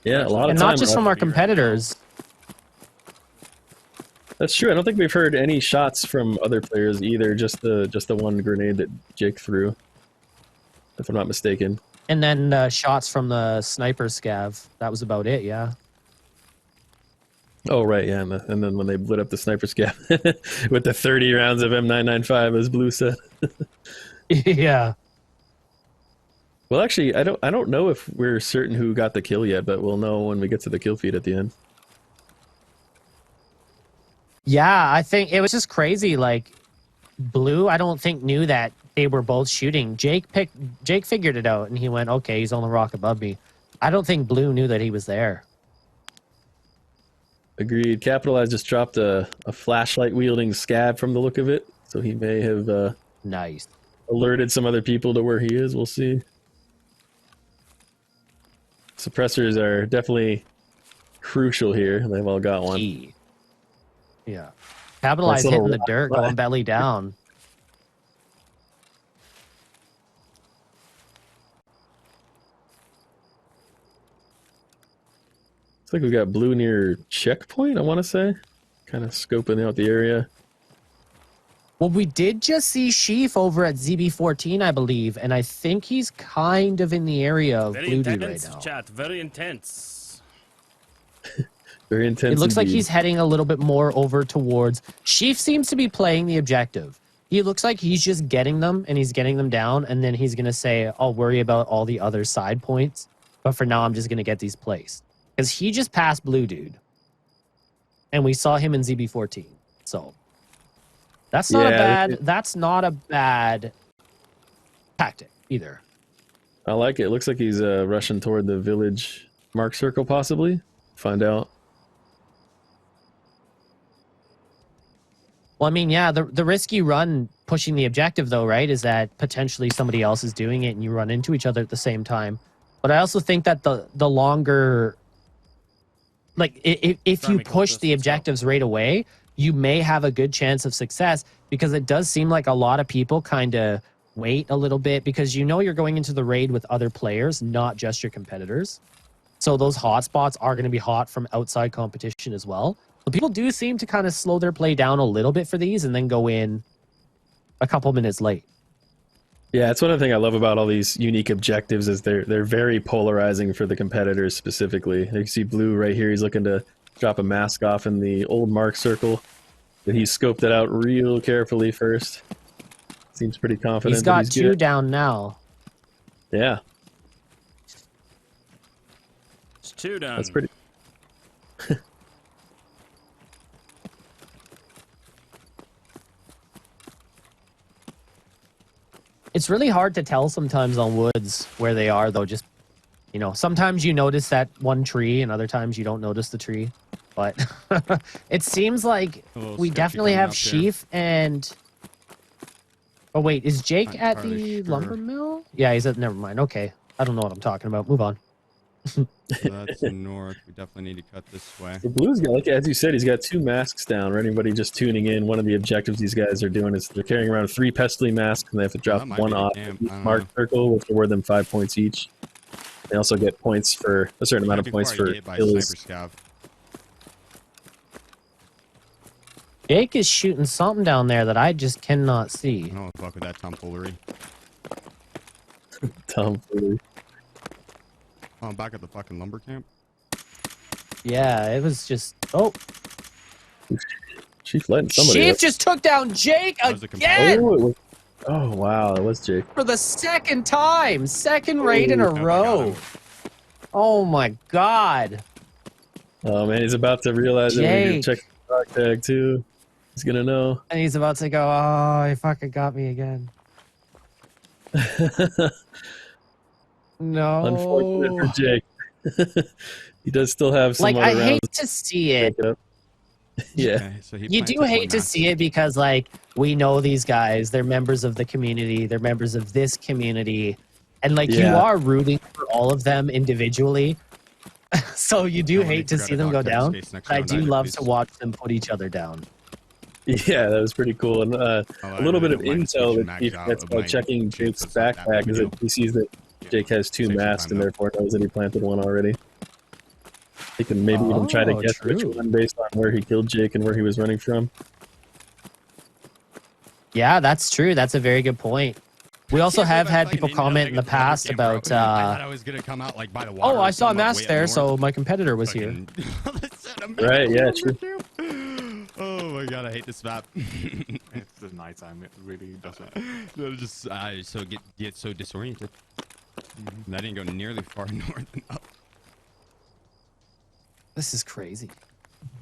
Yeah, a lot of and time. not just from our competitors. That's true. I don't think we've heard any shots from other players either. Just the one grenade that Jake threw, if I'm not mistaken. And then shots from the sniper scav. That was about it. Yeah. Oh right, yeah, and then when they lit up the sniper scav with the 30 rounds of M995, as Blue said. Yeah. Well, actually, I don't know if we're certain who got the kill yet, but we'll know when we get to the kill feed at the end. Yeah, I think it was just crazy. Like, Blue, I don't think knew that they were both shooting. Jake figured it out, and he went, okay, he's on the rock above me. I don't think Blue knew that he was there. Agreed. Capitalize just dropped a flashlight wielding scab from the look of it, so he may have nice alerted some other people to where he is. We'll see. Suppressors are definitely crucial here. They've all got one. Key. Yeah. Capitalize Nice hitting little the dirt, rock. going belly down. Looks like we've got Blue near checkpoint, I want to say. Kind of scoping out the area. Well, we did just see Sheaf over at ZB14, I believe, and I think he's kind of in the area of Very Blue Dude right intense, now. chat. Very intense. Very intense. It looks like indeed. he's heading a little bit more over towards... Sheaf seems to be playing the objective. He looks like he's just getting them, and he's getting them down, and then he's going to say, I'll worry about all the other side points, but for now I'm just going to get these placed. Because he just passed Blue Dude. And we saw him in ZB14. So that's not that's not a bad tactic either. I like it. It looks like he's rushing toward the village mark circle, possibly. Find out. Well, I mean, yeah, the risky run pushing the objective, though, right, is that potentially somebody else is doing it and you run into each other at the same time. But I also think that the longer... Like, if you push the objectives right away, you may have a good chance of success, because it does seem like a lot of people kind of wait a little bit, because you know you're going into the raid with other players, not just your competitors. So those hot spots are going to be hot from outside competition as well. But people do seem to kind of slow their play down a little bit for these and then go in a couple minutes late. Yeah, it's one of the things I love about all these unique objectives is they're very polarizing for the competitors specifically. You can see Blue right here. He's looking to drop a mask off in the old mark circle, but he scoped it out real carefully first. Seems pretty confident. He's got that two good. down now. Yeah. It's 2 down. That's pretty... It's really hard to tell sometimes on woods where they are, though. Just, you know, sometimes you notice that one tree and other times you don't notice the tree. But it seems like we definitely have Sheaf and... Oh, wait, is Jake at the lumber mill? Yeah, he's at... Never mind. Okay. I don't know what I'm talking about. Move on. So that's north. We definitely need to cut this way. The Blue's got, like, as you said, he's got 2 masks down. For anybody just tuning in, one of the objectives these guys are doing is they're carrying around 3 pestle masks, and they have to drop one off each mark circle, which will award them 5 points each. They also get points for a certain amount of points for kills. Jake is shooting something down there that I just cannot see. I don't fuck with that tomfoolery. Tomfoolery. Oh, I'm back at the fucking lumber camp. Yeah, it was just... Oh. She's letting somebody Sheaf up. just took down Jake again! Oh, wow, that was Jake. For the second time! Second raid in a row. Oh my god. Oh, man, he's about to realize that when you check the dog tag, too. He's gonna know. And he's about to go, oh, he fucking got me again. No. Unfortunate for Jake. He does still have some like, I rounds hate to see it. Yeah. So you do hate to see it because, like, we know these guys. They're members of the community. They're members of this community. And, like, you are rooting for all of them individually. So you do hate to see them go down. But I do love to watch them put each other down. Yeah, that was pretty cool. And a little bit of intel that Chief gets by checking Jake's backpack is that he sees that Jake has 2 masks and therefore knows that he planted one already. He can maybe even try to guess which one based on where he killed Jake and where he was running from. Yeah, that's true. That's a very good point. We also have had people comment in the past about... I thought I was gonna come out like by the water. Oh, I saw a mask there, so my competitor was here. Right, yeah, true. Oh my god, I hate this map. It's the nighttime. It really doesn't. Just so get so disoriented. And I didn't go nearly far north enough. This is crazy.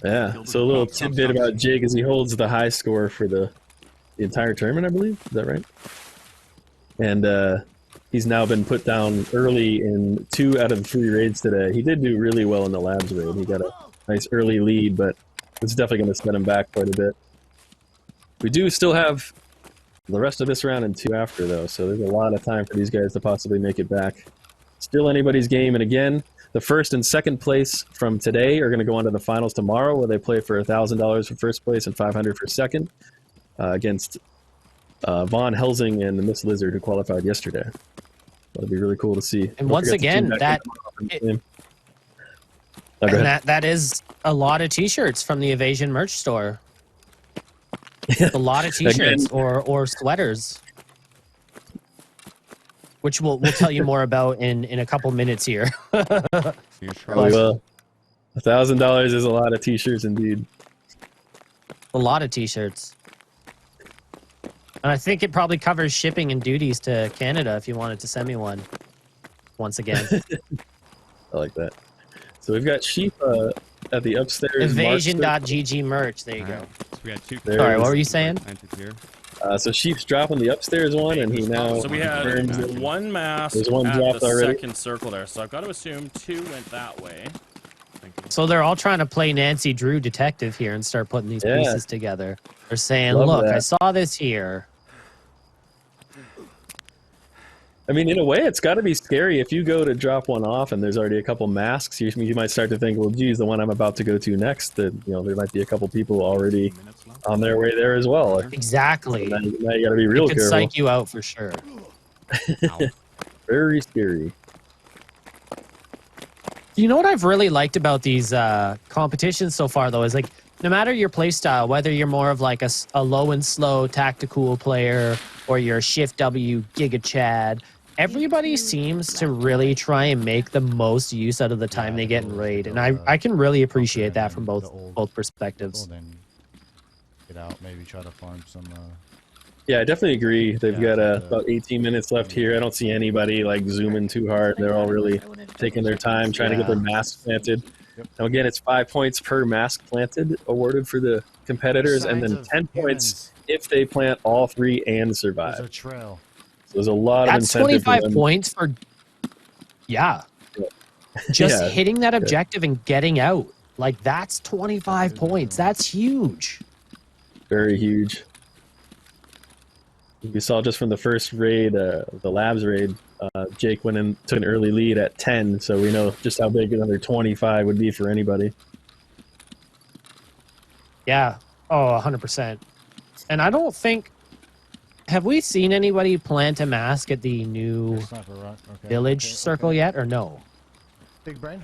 Yeah. So a little tidbit about Jake is he holds the high score for the entire tournament, I believe. Is that right? And he's now been put down early in 2 out of 3 raids today. He did do really well in the labs raid. He got a nice early lead, but it's definitely going to set him back quite a bit. We do still have the rest of this round and 2 after, though, so there's a lot of time for these guys to possibly make it back. Still anybody's game, and again, the first and second place from today are going to go on to the finals tomorrow, where they play for $1,000 for first place and $500 for second, against Von Helsing and the Miss Lizard, who qualified yesterday. That'll be really cool to see. And once again, that is a lot of T-shirts from the Evasion merch store. A lot of T-shirts or sweaters, which we'll tell you more about in a couple minutes here. Probably will. $1,000 is a lot of T-shirts indeed. A lot of T-shirts. And I think it probably covers shipping and duties to Canada if you wanted to send me one. Once again. I like that. So we've got Sheep at the upstairs. Evasion.gg merch. There you go. So we got 2. Sorry, what were you saying? So Sheep's dropping the upstairs one, and he now. So we had 1 mask There's 1 at dropped the already. second circle there, so I've got to assume 2 went that way. So they're all trying to play Nancy Drew detective here and start putting these pieces together. They're saying, Love look, that. I saw this here. I mean, in a way, it's got to be scary if you go to drop one off and there's already a couple masks. You might start to think, well, geez, the one I'm about to go to next, that there might be a couple people already on their way there as well. Exactly. So now you got to be real It could careful. psych you out for sure. Very scary. You know what I've really liked about these competitions so far, though, is like no matter your play style, whether you're more of like a low and slow tactical player or you're a Shift W Giga Chad, everybody seems to really try and make the most use out of the time they get in raid, and I can really appreciate that from both perspectives. Then get out, maybe try to farm some. Yeah, I definitely agree. They've got about 18 minutes left here. I don't see anybody like zooming too hard. They're all really taking their time trying to get their masks planted. Now again, it's 5 points per mask planted awarded for the competitors, and then 10 points if they plant all 3 and survive. There's a trail. So there's a lot of That's incentive 25 for them. points for just Yeah. hitting that objective and getting out. Like that's 25 points. That's huge. Very huge. We saw just from the first raid, the labs raid, Jake went in, took an early lead at 10, so we know just how big another 25 would be for anybody. Yeah. Oh, 100%. And I don't think... Have we seen anybody plant a mask at the new village circle yet, or no? Big brain?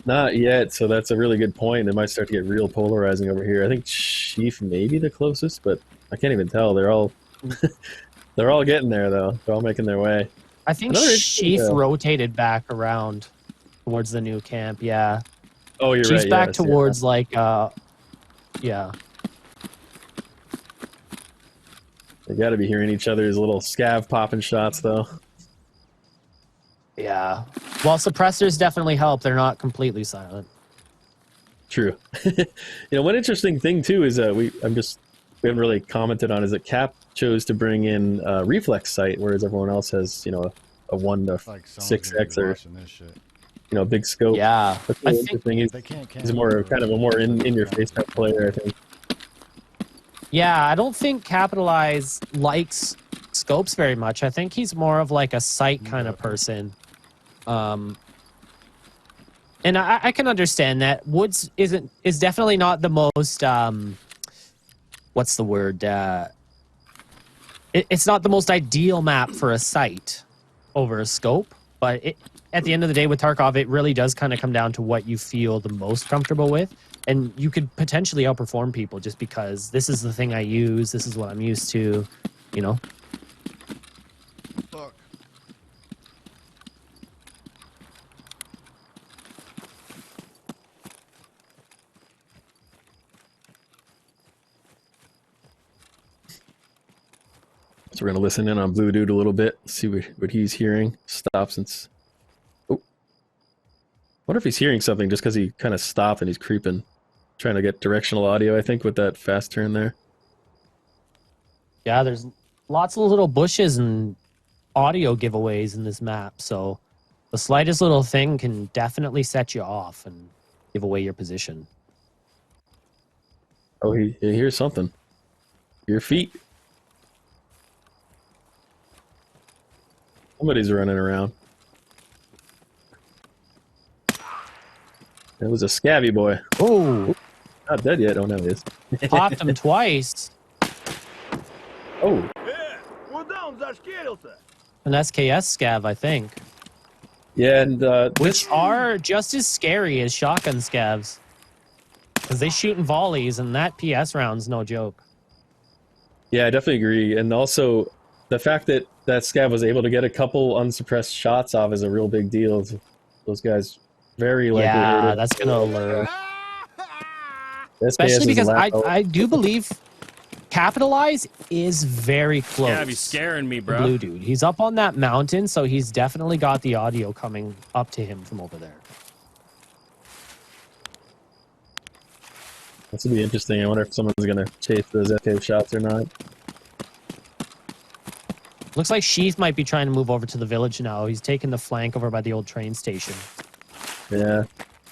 Not yet, so that's a really good point. It might start to get real polarizing over here. I think Chief may be the closest, but I can't even tell. They're all they're all getting there, though. They're all making their way. I think Chief rotated back around towards the new camp, yeah. Oh, you're Chief's right. back yes, towards, like, yeah. They got to be hearing each other's little scav popping shots, though. Yeah. Well, suppressors definitely help. They're not completely silent. True. One interesting thing too is we haven't really commented on is that Cap chose to bring in reflex sight, whereas everyone else has a 1 to 6x or big scope. Yeah, that's really interesting. He's more kind of a more in your face type player, I think. Yeah, I don't think Capitalize likes scopes very much. I think he's more of like a sight kind of person. And I can understand that. Woods is definitely not the most what's the word? It's not the most ideal map for a sight over a scope, but at the end of the day with Tarkov, it really does kind of come down to what you feel the most comfortable with. And you could potentially outperform people just because this is the thing I use, this is what I'm used to, Fuck. So we're gonna listen in on Blue Dude a little bit, see what he's hearing. Stop since. Oh, wonder if he's hearing something just because he kind of stopped and he's creeping, trying to get directional audio. I think with that fast turn there. Yeah, there's lots of little bushes and audio giveaways in this map, so the slightest little thing can definitely set you off and give away your position. Oh, he hears something. Your feet. Somebody's running around. It was a scabby boy. Oh, Not dead yet. Oh no, he is. popped him twice. Oh, An SKS scav, I think, yeah, and which are just as scary as shotgun scavs because they shoot in volleys, and that PS round's no joke. yeah, I definitely agree. And also, the fact that that scav was able to get a couple unsuppressed shots off is a real big deal. Those guys very likely heard Yeah, it. that's gonna alert. SKS Especially is because loud. I do believe Capitalize is very close. Yeah, he's scaring me, to bro. Blue Dude. He's up on that mountain, so he's definitely got the audio coming up to him from over there. This will be interesting. I wonder if someone's gonna chase those FK shots or not. Looks like Sheath might be trying to move over to the village now. He's taking the flank over by the old train station. Yeah,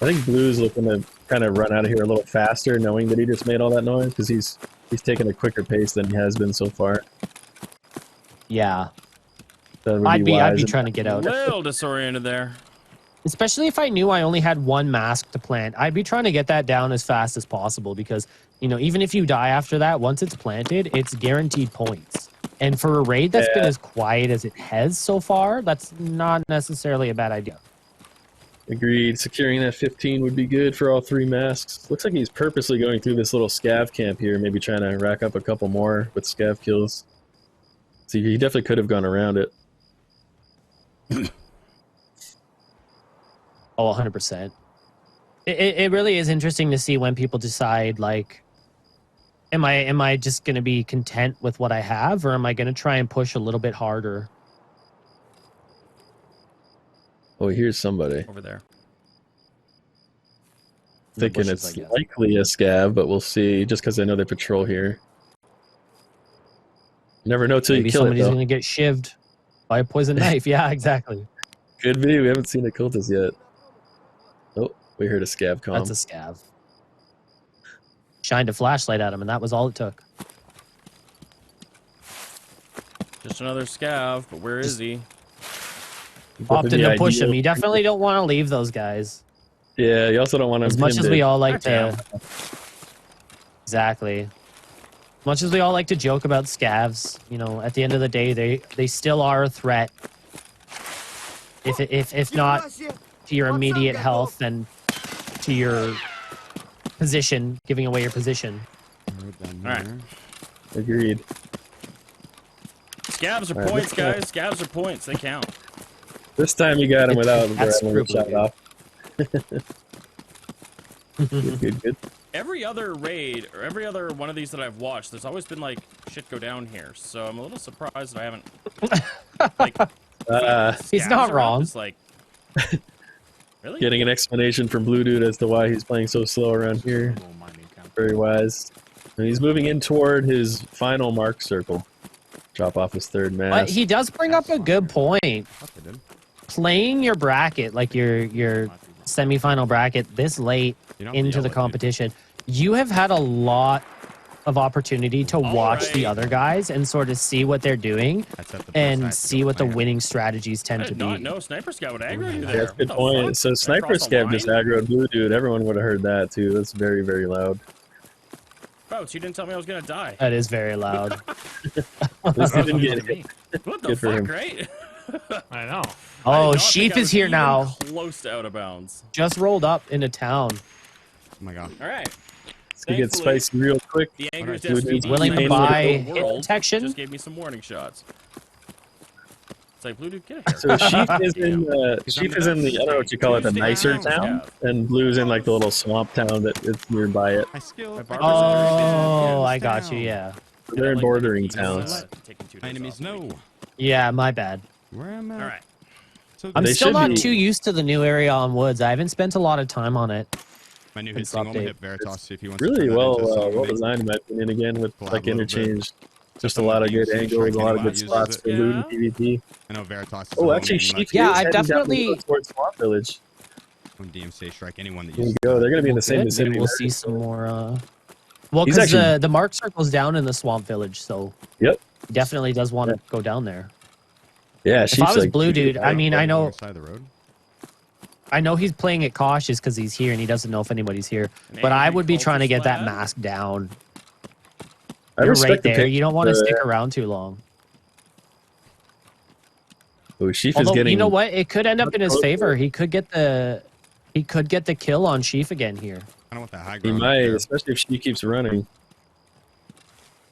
I think Blue's looking to kind of run out of here a little faster, knowing that he just made all that noise, because he's taking a quicker pace than he has been so far. Yeah, That would I'd be wise. trying to get A out. little disoriented there. Especially if I knew I only had one mask to plant. I'd be trying to get that down as fast as possible because, you know, even if you die after that, once it's planted, it's guaranteed points. And for a raid that's been as quiet as it has so far, that's not necessarily a bad idea. Agreed. Securing that 15 would be good for all three masks. Looks like he's purposely going through this little scav camp here, maybe trying to rack up a couple more with scav kills. So he definitely could have gone around it. Oh, 100%. It really is interesting to see when people decide, like, am I just going to be content with what I have, or am I going to try and push a little bit harder? Oh, here's somebody. Over there. Thinking bushes, it's I guess. likely a scav, but we'll see, just because I know they patrol here. You never know till Maybe you kill it, somebody's though. going to get shivved by a poison knife. Yeah, exactly. Could be. We haven't seen a cultist yet. Oh, we heard a scav comm. That's a scav. Shined a flashlight at him, and that was all it took. Just another scav, but where is he? Opted to push him. You definitely don't want to leave those guys. Yeah, you also don't want to. As much as we all like Goddamn. to. Exactly. As much as we all like to joke about scavs, you know, at the end of the day, they still are a threat. If not to your immediate health, then to your position, giving away your position. All right. Agreed. Scavs are All right, points, let's guys. Scavs are points. They count. This time you got him without That's having a shot screwed. off. Good. Every other raid or every other one of these that I've watched, there's always been like shit go down here. So I'm a little surprised that I haven't. Like, He's scavs not are wrong. Just like, really? Getting an explanation from Blue Dude as to why he's playing so slow around here. Very wise. And he's moving in toward his final mark circle. Drop off his third But mask. he does bring up a good point. Playing your bracket, like your semifinal bracket, this late into the competition, you have had a lot of opportunity to watch the other guys and sort of see what they're doing and see what the winning strategies I tend to did be. not know Sniper Scout would aggro you Yeah, there. that's a good What the point. fuck? So Did I Sniper cross a Scab just line? aggroed Blue Dude. Everyone would have heard that too. That's very, very loud. Folks, you didn't tell me I was gonna die. That is very loud. At least he didn't get hit. What the Good for fuck, him. right? I know. I did Oh, not think Sheath I is was here even now. Close to out of bounds. Just rolled up into town. Oh my god. All right. Let's get Thankfully, spicy real quick. The Angry Blue Dude's Destiny willing to main buy local. hit world detection. just gave me some warning shots. It's like, Blue Dude, get a haircut. So Sheath is in He's Sheath on is in the, I don't know what you call it, the Tuesday nicer night. town, and Blue's in like the little swamp town that is nearby it. My skill. My barber's Oh, very I got you. Yeah. They're in like bordering he's, towns. taking 2 My days enemies, off. no. Yeah, my bad. Where am I? All right. So I'm They still should not be- too used to the new area on Woods. I haven't spent a lot of time on it. my new hit Since single, I'm gonna update. hit Veritas, see if he wants to Really turn that well, into a song well with me. designed in my opinion. Again with Collab like a little bit. interchange, just a Someone lot of good DMC, angles, strike a lot of anyone good uses spots it. for loot and PvP. I know Veritas is Oh, a actually, homie, Sheik much Yeah, is I've heading down the definitely- road towards Swamp Village. on DMC, strike anyone that There you uses go. that. They're going to be in Well, the same good. vicinity. Maybe we'll there. see some more. Well, He's because actually- the mark circle's down in the swamp village, so Yep. he definitely does want to go down there. Yeah, If I was like Blue Dude, I mean, I know, Side of the road. I know he's playing it cautious because he's here and he doesn't know if anybody's here. An But I angry would be trying to cultist get that lad? mask down. I You're respect right the there. pick. You don't want to stick around too long. Oh, Sheaf is Although getting. you know what, it could end up much in his closer. favor. He could get the kill on Sheaf again here. I don't want that high He ground. might, up there. especially if she keeps running.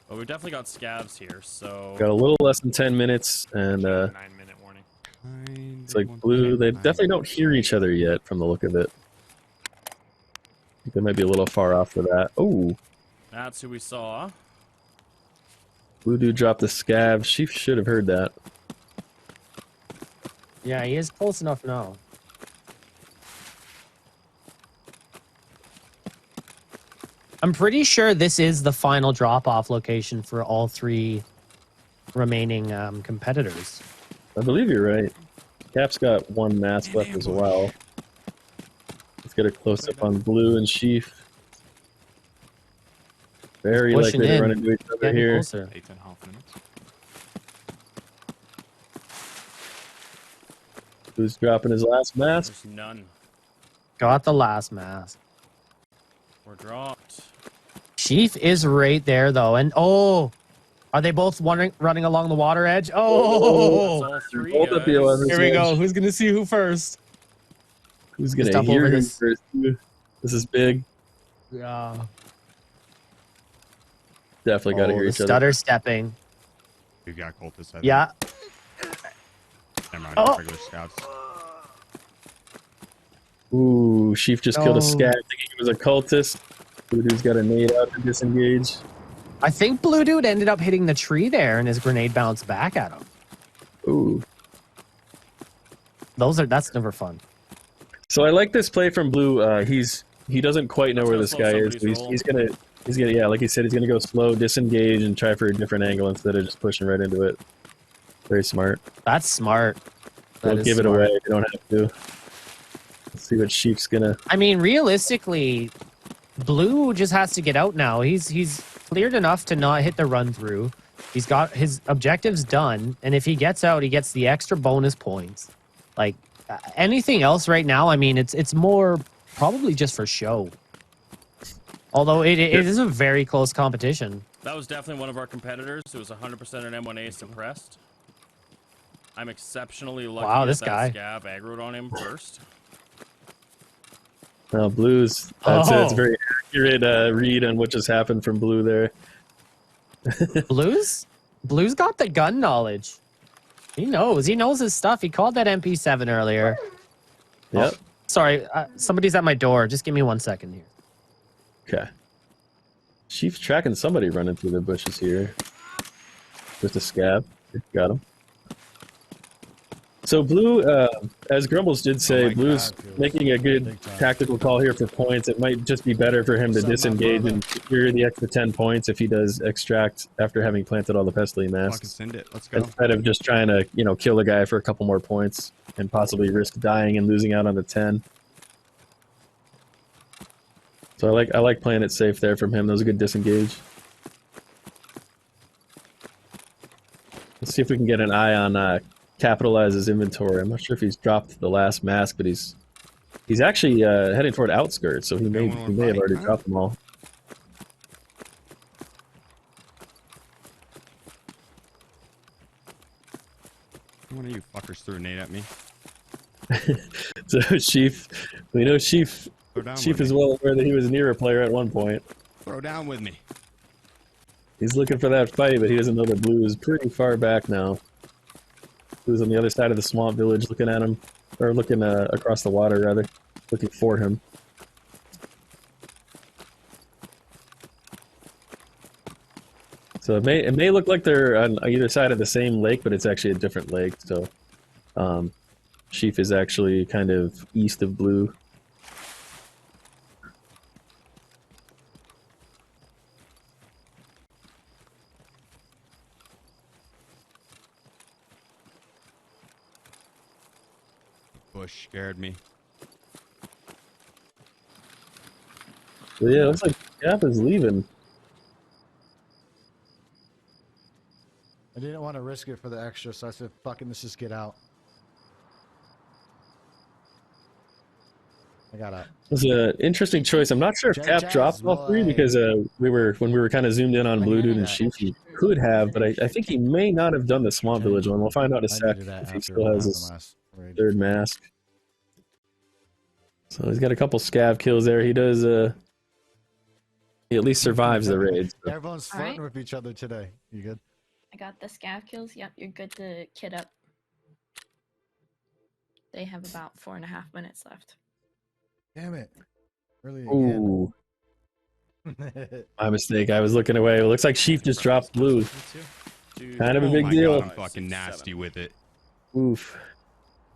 Well, we've definitely got scavs here, so Got a little less than 10 minutes, and 9-minute warning. it's like Blue. They definitely don't hear each other yet, from the look of it. I think they might be a little far off for that. Oh, that's who we saw. Blue Dude dropped the scav. Sheaf should have heard that. Yeah, he is close enough now. I'm pretty sure this is the final drop-off location for all three remaining competitors. I believe you're right. Cap's got one mask left as well. Let's get a close up on Blue and Sheaf. Very Pushing likely to in. run into each other Getting here. closer. 8.5 minutes. Who's dropping his last mask? There's none. Got the last mask. We're dropped. Sheaf is right there though, and oh, are they both running along the water edge? That's Oh, all three Both at the guys. 11th here we edge. go. Who's gonna see who first? Who's gonna Step hear over him this. first? This is big. Yeah. Definitely got to hear the each other. stutter stepping. You got cultists. I think. Yeah. Never mind. Oh. Regular scouts. Ooh, Sheaf just killed a No. scav thinking he was a cultist. Blue Dude's got a nade out to disengage. I think Blue Dude ended up hitting the tree there, and his grenade bounced back at him. Ooh. That's never fun. So I like this play from Blue. He doesn't quite know That's where gonna this slow guy is. somebody's But roll. he's gonna yeah, like he said, he's gonna go slow, disengage, and try for a different angle instead of just pushing right into it. Very smart. That's smart. That Don't is give it smart. away if you don't have to. Let's see what Sheep's gonna. I mean, realistically, Blue just has to get out now. He's cleared enough to not hit the run through. He's got his objectives done, and if he gets out, he gets the extra bonus points. Like anything else right now, I mean, it's more probably just for show. Although it is a very close competition. That was definitely one of our competitors. It was 100% an M1A suppressed. I'm exceptionally lucky Wow, that this that guy. scav aggroed on him first. Blues. That's a Oh. very accurate read on what just happened from Blue there. Blue's got the gun knowledge. He knows his stuff. He called that MP7 earlier. Yep. Oh, sorry, somebody's at my door. Just give me 1 second here. Okay. Sheep's tracking somebody running through the bushes here. Just a scab. Got him. So Blue, as Grumbles did say, my Blue's God, dude. making a good Big time. tactical call here for points. It might just be better for him to disengage and secure the extra 10 points if he does extract after having planted all the Pestily Fucking masks. send it. Let's go. Instead of just trying to, kill the guy for a couple more points and possibly risk dying and losing out on the 10. So I like playing it safe there from him. That was a good disengage. Let's see if we can get an eye on Capitalize's inventory. I'm not sure if he's dropped the last mask, but he's actually heading toward outskirts, so he may have already dropped them all. One of you fuckers threw a nade at me. So Sheaf, we know Sheaf Throw down Sheaf with is me. well aware that he was near a player at one point. Throw down with me. He's looking for that fight, but he doesn't know that Blue is pretty far back now. Blue's on the other side of the swamp village looking at him, or looking across the water, rather. Looking for him. So it may look like they're on either side of the same lake, but it's actually a different lake. So Sheaf is actually kind of east of Blue. Bush scared me. So yeah, it looks like Gap is leaving. I didn't want to risk it for the extra, so I said, fucking, let's just get out. I got out. It was an interesting choice. I'm not sure if Cap dropped all three because when we were kind of zoomed in on Blue Dude and Sheaf, he could have, but I think he may not have done the Swamp Village one. We'll find out in a sec if he still has his third mask. So he's got a couple scav kills there. He does. He at least survives the raid. So. Everyone's flirting with each other today. You good? I got the scav kills. Yep, you're good to kit up. They have about 4.5 minutes left. Damn it. Really Ooh. My mistake. I was looking away. It looks like Sheaf just dropped Blue. Kind of a big deal. God, I'm fucking nasty with it. Oof.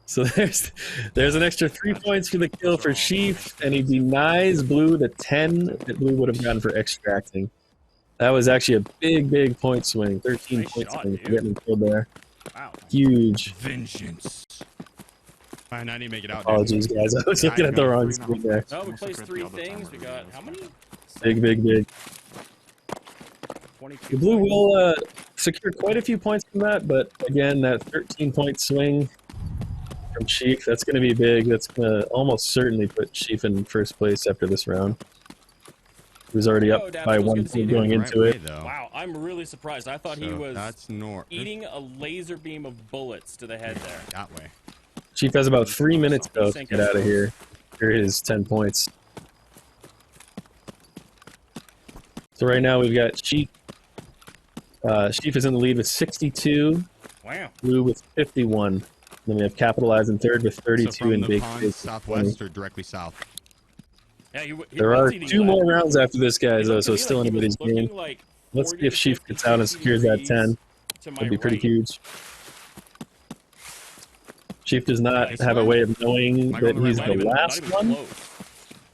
So there's an extra 3 points for the kill for Sheaf, and he denies Blue the 10 that Blue would have gotten for extracting. That was actually a big point swing. 13 point swing for getting killed there. Wow. Huge. Vengeance. Fine, I need to make it out. Apologies, guys. I was looking at the wrong screen there. Oh, we placed 3 things. We got how many? Big. 22. The Blue will secure quite a few points from that, but again, that 13-point swing from Sheaf, that's going to be big. That's going to almost certainly put Sheaf in first place after this round. He was already up by 1 point going into it. Wow, I'm really surprised. I thought he was eating a laser beam of bullets to the head there. That way. Sheaf has about 3 minutes though to get out of here. Here is 10 points. So right now we've got Sheaf. Sheaf is in the lead with 62. Wow. Blue with 51. Then we have Capitalize in third with 32 so and Big pond, southwest or directly south? Yeah, there are 2 more rounds after this, guys, though, so it's still anybody's game. Like Let's see if Sheaf gets out and secures that 10. That'd be pretty huge. Sheaf does not have a way of knowing that he's the last one,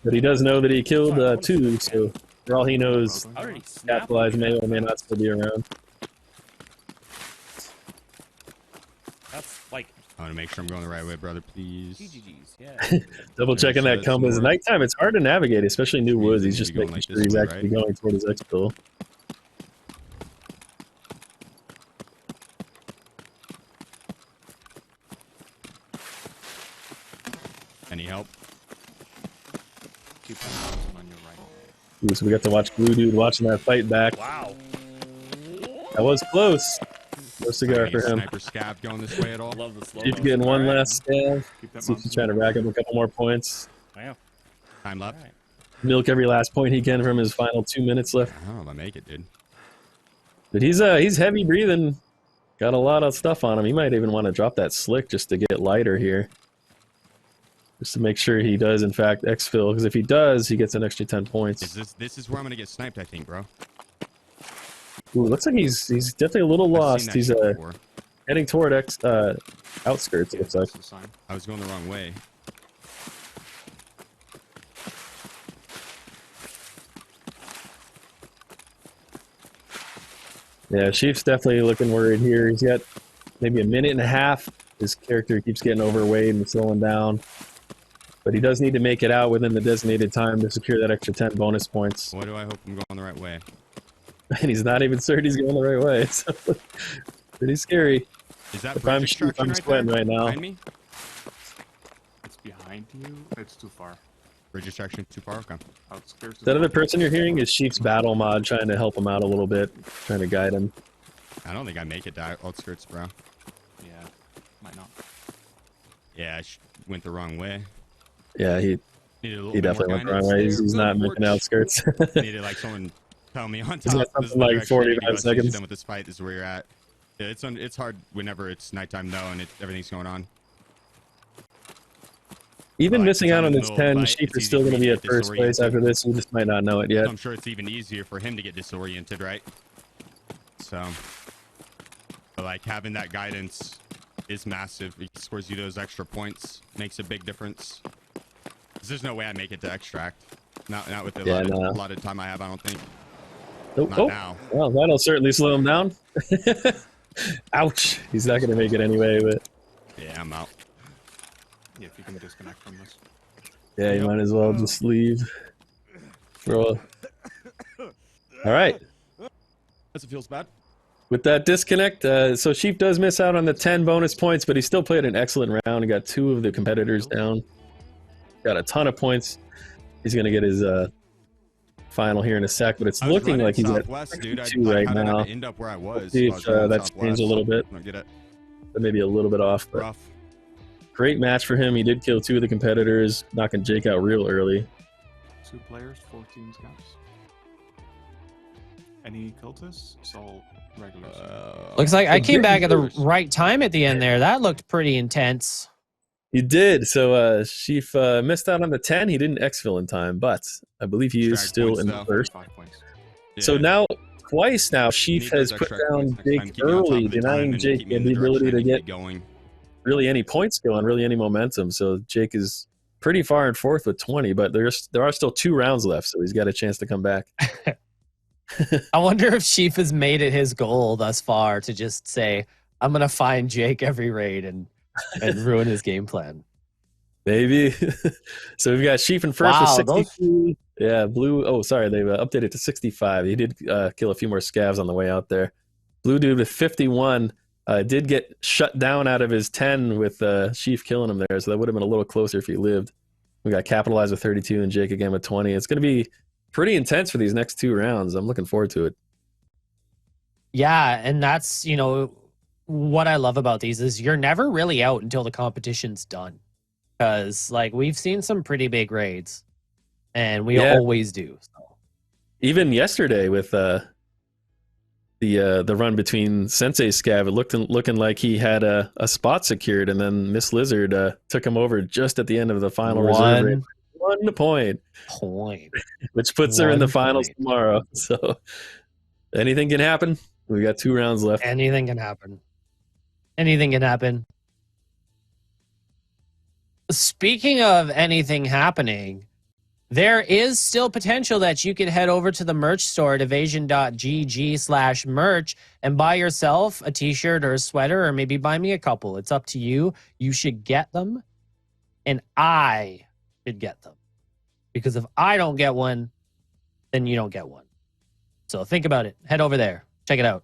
but he does know that he killed 2, so for all he knows, Capitalize may or may not still be around. That's like... I want to make sure I'm going the right way, brother, please. GG's, yeah. Double checking that compass. Nighttime, it's hard to navigate, especially New Woods. He's just making sure he's actually going toward his exfil. Any help? Keep on your right. Ooh, so we got to watch Blue Dude watching that fight back. Wow. That was close. No cigar for him. Sniper scab going this way at all? Love the slow She's getting one last stab. See if he's trying to rack up a couple more points. Wow. Time left. Right. Milk every last point he can from his final 2 minutes left. I don't know if I make it, dude. But he's heavy breathing. Got a lot of stuff on him. He might even want to drop that slick just to get lighter here. Just to make sure he does, in fact, exfil. Because if he does, he gets an extra 10 points. This is where I'm going to get sniped, I think, bro. Ooh, looks like he's definitely a little lost. He's heading toward outskirts, it looks like. I was going the wrong way. Yeah, Sheaf's definitely looking worried here. He's got maybe a minute and a half. His character keeps getting overweight and slowing down. But he does need to make it out within the designated time to secure that extra 10 bonus points. Why do I hope I'm going the right way? And he's not even certain he's going the right way. So, pretty scary. Is that if I'm Sheaf, I'm sweating right now. Behind me? It's behind you. It's too far. Bridge extraction too far? Okay. Outskirts. That other person you're hearing is Sheaf's battle mod trying to help him out a little bit, trying to guide him. I don't think I make it to outskirts, bro. Yeah, might not. Yeah, I went the wrong way. Yeah, he definitely went the wrong way. He's not making outskirts. Needed like someone tell me on top. He's got something like 45 seconds. Done with this fight. This is where you're at. Yeah, it's hard whenever it's nighttime though, and everything's going on. Even missing out on this 10, Sheaf is still going to be at first place after this. He just might not know it yet. I'm sure it's even easier for him to get disoriented, right? So, but like having that guidance is massive. It scores you those extra points, makes a big difference. 'Cause there's no way I make it to extract. Not with the lot of time I have. I don't think. Not now. Well, that'll certainly slow him down. Ouch! He's not gonna make it anyway. But yeah, I'm out. Yeah, if you can disconnect from this. yeah, you might as well just leave. All right. As it feels bad. With that disconnect, so Sheep does miss out on the 10 bonus points, but he still played an excellent round. He got 2 of the competitors down. Got a ton of points. He's gonna get his final here in a sec, but it's looking like he's at 2 right now. End up where I was. See if that's changed a little bit. Maybe a little bit off, but rough. Great match for him. He did kill 2 of the competitors, knocking Jake out real early. 2 players, 14 scouts. Any cultists? It's all regulars. Looks like I came back at the right time at the end there. That looked pretty intense. He did. So Sheaf missed out on the 10. He didn't exfil in time, but I believe he is still in the first. 5 points. So now, twice now, Sheaf has put down Jake early, denying Jake the ability to get really any points going, really any momentum. So Jake is pretty far in fourth with 20, but there are still 2 rounds left, so he's got a chance to come back. I wonder if Sheaf has made it his goal thus far to just say, I'm going to find Jake every raid and ruin his game plan. Maybe. So we've got Sheaf in first with 62. Yeah, Blue. Oh, sorry. They've updated to 65. He did kill a few more scavs on the way out there. Blue Dude with 51 did get shut down out of his 10 with Sheaf killing him there. So that would have been a little closer if he lived. We got Capitalized with 32 and Jake again with 20. It's going to be pretty intense for these next 2 rounds. I'm looking forward to it. Yeah, and that's, what I love about these is you're never really out until the competition's done. Because, we've seen some pretty big raids, and we always do. So. Even yesterday with the run between Sensei Scav, it looking like he had a spot secured, and then Miss Lizard took him over just at the end of the final reserve raid. 1 point. Which puts her in the finals tomorrow. So anything can happen. We got 2 rounds left. Anything can happen. Anything can happen. Speaking of anything happening, there is still potential that you can head over to the merch store at evasion.gg/merch and buy yourself a t-shirt or a sweater, or maybe buy me a couple. It's up to you. You should get them, and I should get them. Because if I don't get one, then you don't get one. So think about it. Head over there. Check it out.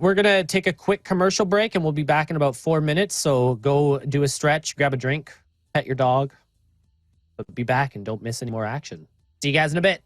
We're going to take a quick commercial break, and we'll be back in about 4 minutes. So go do a stretch, grab a drink, pet your dog. But be back and don't miss any more action. See you guys in a bit.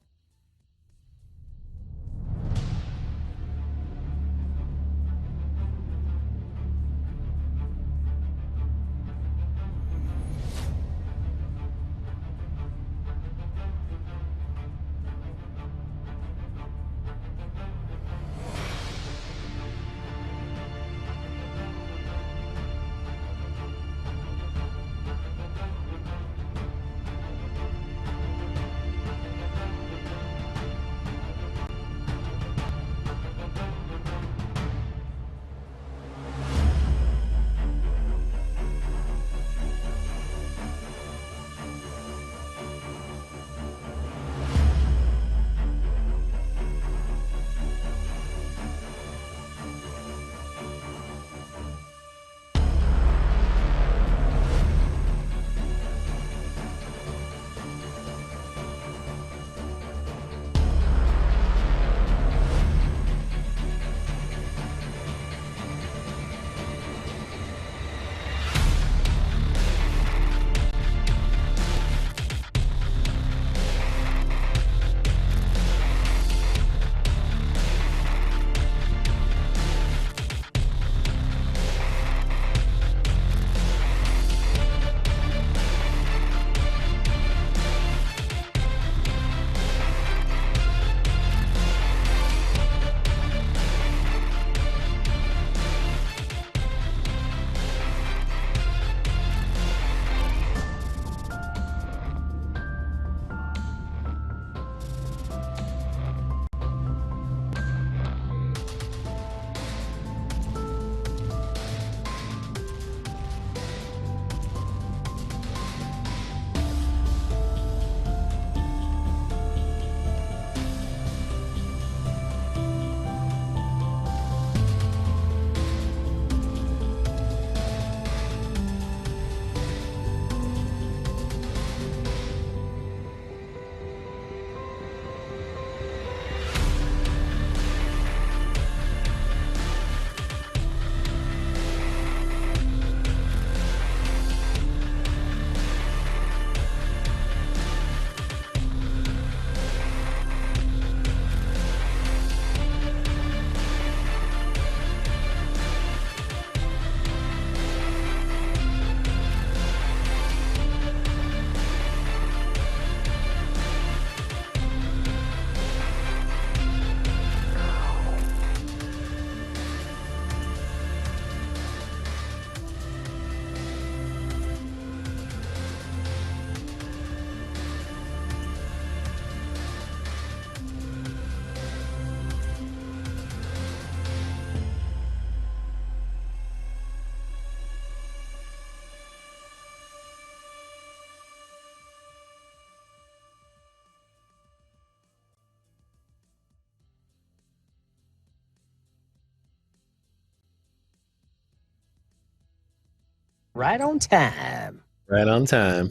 Right on time. Right on time.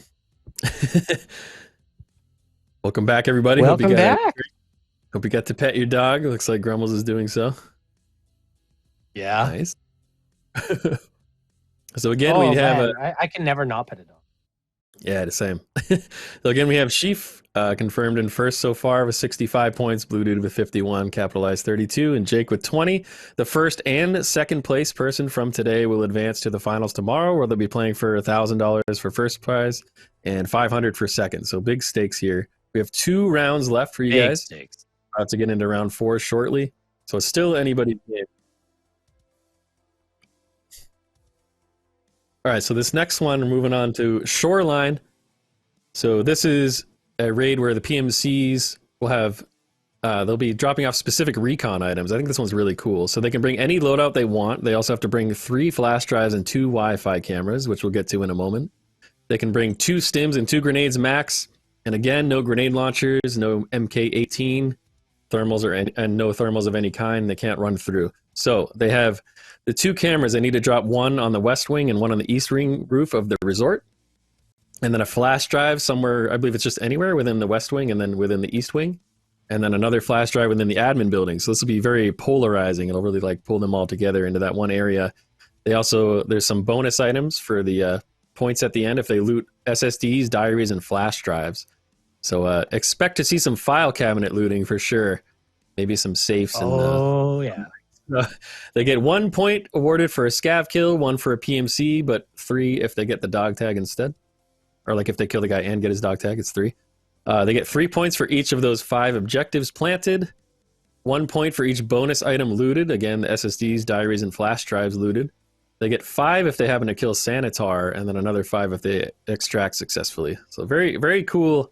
Welcome back, everybody. Welcome back. Hope you got to pet your dog. It looks like Grumbles is doing so. Yeah. Nice. So again, we have man. I can never not pet a dog. Yeah, the same. So again, we have Sheaf confirmed in first so far with 65 points, Blue Dude with 51, Capitalized 32, and Jake with 20. The first and second place person from today will advance to the finals tomorrow, where they'll be playing for $1,000 for first prize and $500 for second. So big stakes here. We have 2 rounds left for you Big guys. stakes. About to get into round 4 shortly. So it's still anybody's game. All right, so this next one, we're moving on to Shoreline. So this is a raid where the PMCs will have, they'll be dropping off specific recon items. I think this one's really cool. So they can bring any loadout they want. They also have to bring 3 flash drives and 2 Wi-Fi cameras, which we'll get to in a moment. They can bring 2 stims and 2 grenades max. And again, no grenade launchers, no MK18 thermals and no thermals of any kind. They can't run through. So they have the 2 cameras. They need to drop one on the west wing and one on the east wing roof of the resort. And then a flash drive somewhere, I believe it's just anywhere within the west wing and then within the east wing. And then another flash drive within the admin building. So this will be very polarizing. It'll really like pull them all together into that one area. They also, there's some bonus items for the points at the end if they loot SSDs, diaries, and flash drives. So expect to see some file cabinet looting for sure. Maybe some safes. Yeah. They get 1 point awarded for a scav kill, 1 for a PMC, but 3 if they get the dog tag instead. Or like if they kill the guy and get his dog tag, it's 3. They get 3 points for each of those 5 objectives planted. 1 point for each bonus item looted. Again, the SSDs, diaries, and flash drives looted. They get 5 if they happen to kill Sanitar, and then another 5 if they extract successfully. So very, very cool,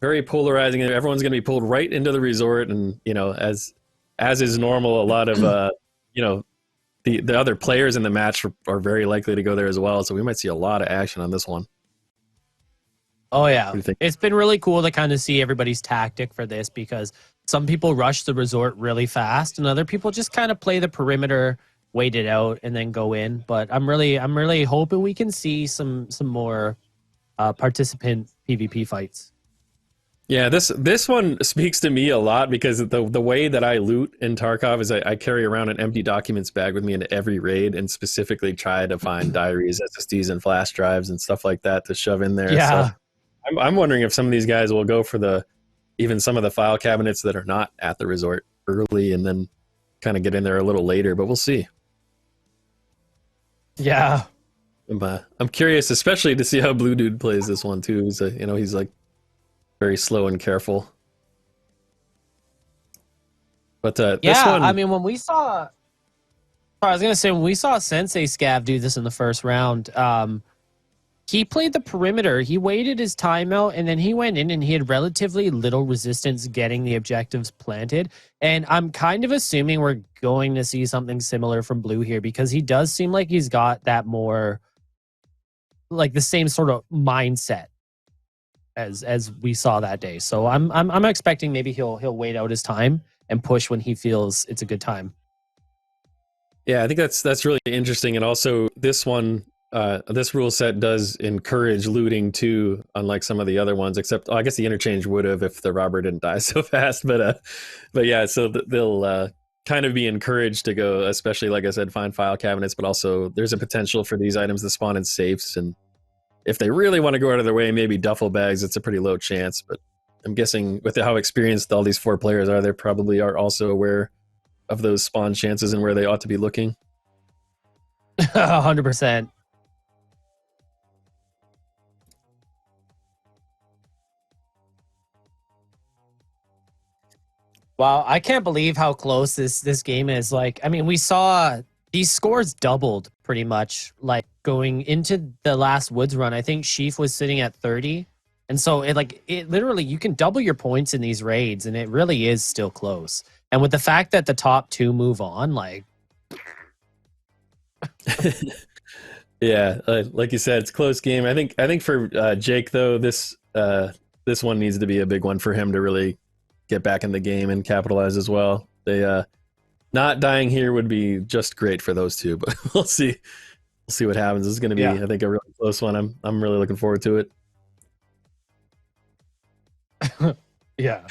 very polarizing. Everyone's going to be pulled right into the resort, and you know, as is normal, a lot of the other players in the match are very likely to go there as well. So we might see a lot of action on this one. Oh, yeah. It's been really cool to kind of see everybody's tactic for this because some people rush the resort really fast and other people just kind of play the perimeter, wait it out, and then go in. But I'm really hoping we can see some more participant PvP fights. Yeah, this one speaks to me a lot because the way that I loot in Tarkov is I carry around an empty documents bag with me into every raid and specifically try to find diaries, SSDs, and flash drives and stuff like that to shove in there. Yeah. So I'm wondering if some of these guys will go for even some of the file cabinets that are not at the resort early and then kind of get in there a little later, but we'll see. Yeah. I'm curious, especially to see how Blue Dude plays this one too. So, he's like very slow and careful. But this one, I mean, when we saw Sensei Scav do this in the first round, he played the perimeter. He waited his time out, and then he went in and he had relatively little resistance getting the objectives planted. And I'm kind of assuming we're going to see something similar from Blue here because he does seem like he's got that more, like the same sort of mindset as we saw that day. So I'm expecting maybe he'll wait out his time and push when he feels it's a good time. Yeah, I think that's really interesting. And also this one, this rule set does encourage looting too, unlike some of the other ones, except I guess the Interchange would have if the robber didn't die so fast. But yeah, so they'll kind of be encouraged to go, especially like I said, find file cabinets, but also there's a potential for these items to spawn in safes. And if they really want to go out of their way, maybe duffel bags, it's a pretty low chance. But I'm guessing with how experienced all these 4 players are, they probably are also aware of those spawn chances and where they ought to be looking. 100%. Wow, I can't believe how close this game is. Like, I mean, we saw these scores doubled pretty much. Like going into the last Woods run, I think Sheaf was sitting at 30, and so it literally you can double your points in these raids, and it really is still close. And with the fact that the top 2 move on, like, yeah, like you said, it's a close game. I think for Jake though, this one needs to be a big one for him to really get back in the game and capitalize as well. They not dying here would be just great for those two, but we'll see see what happens. This is going to be, Yeah. I think, a really close one. I'm really looking forward to it. Yeah.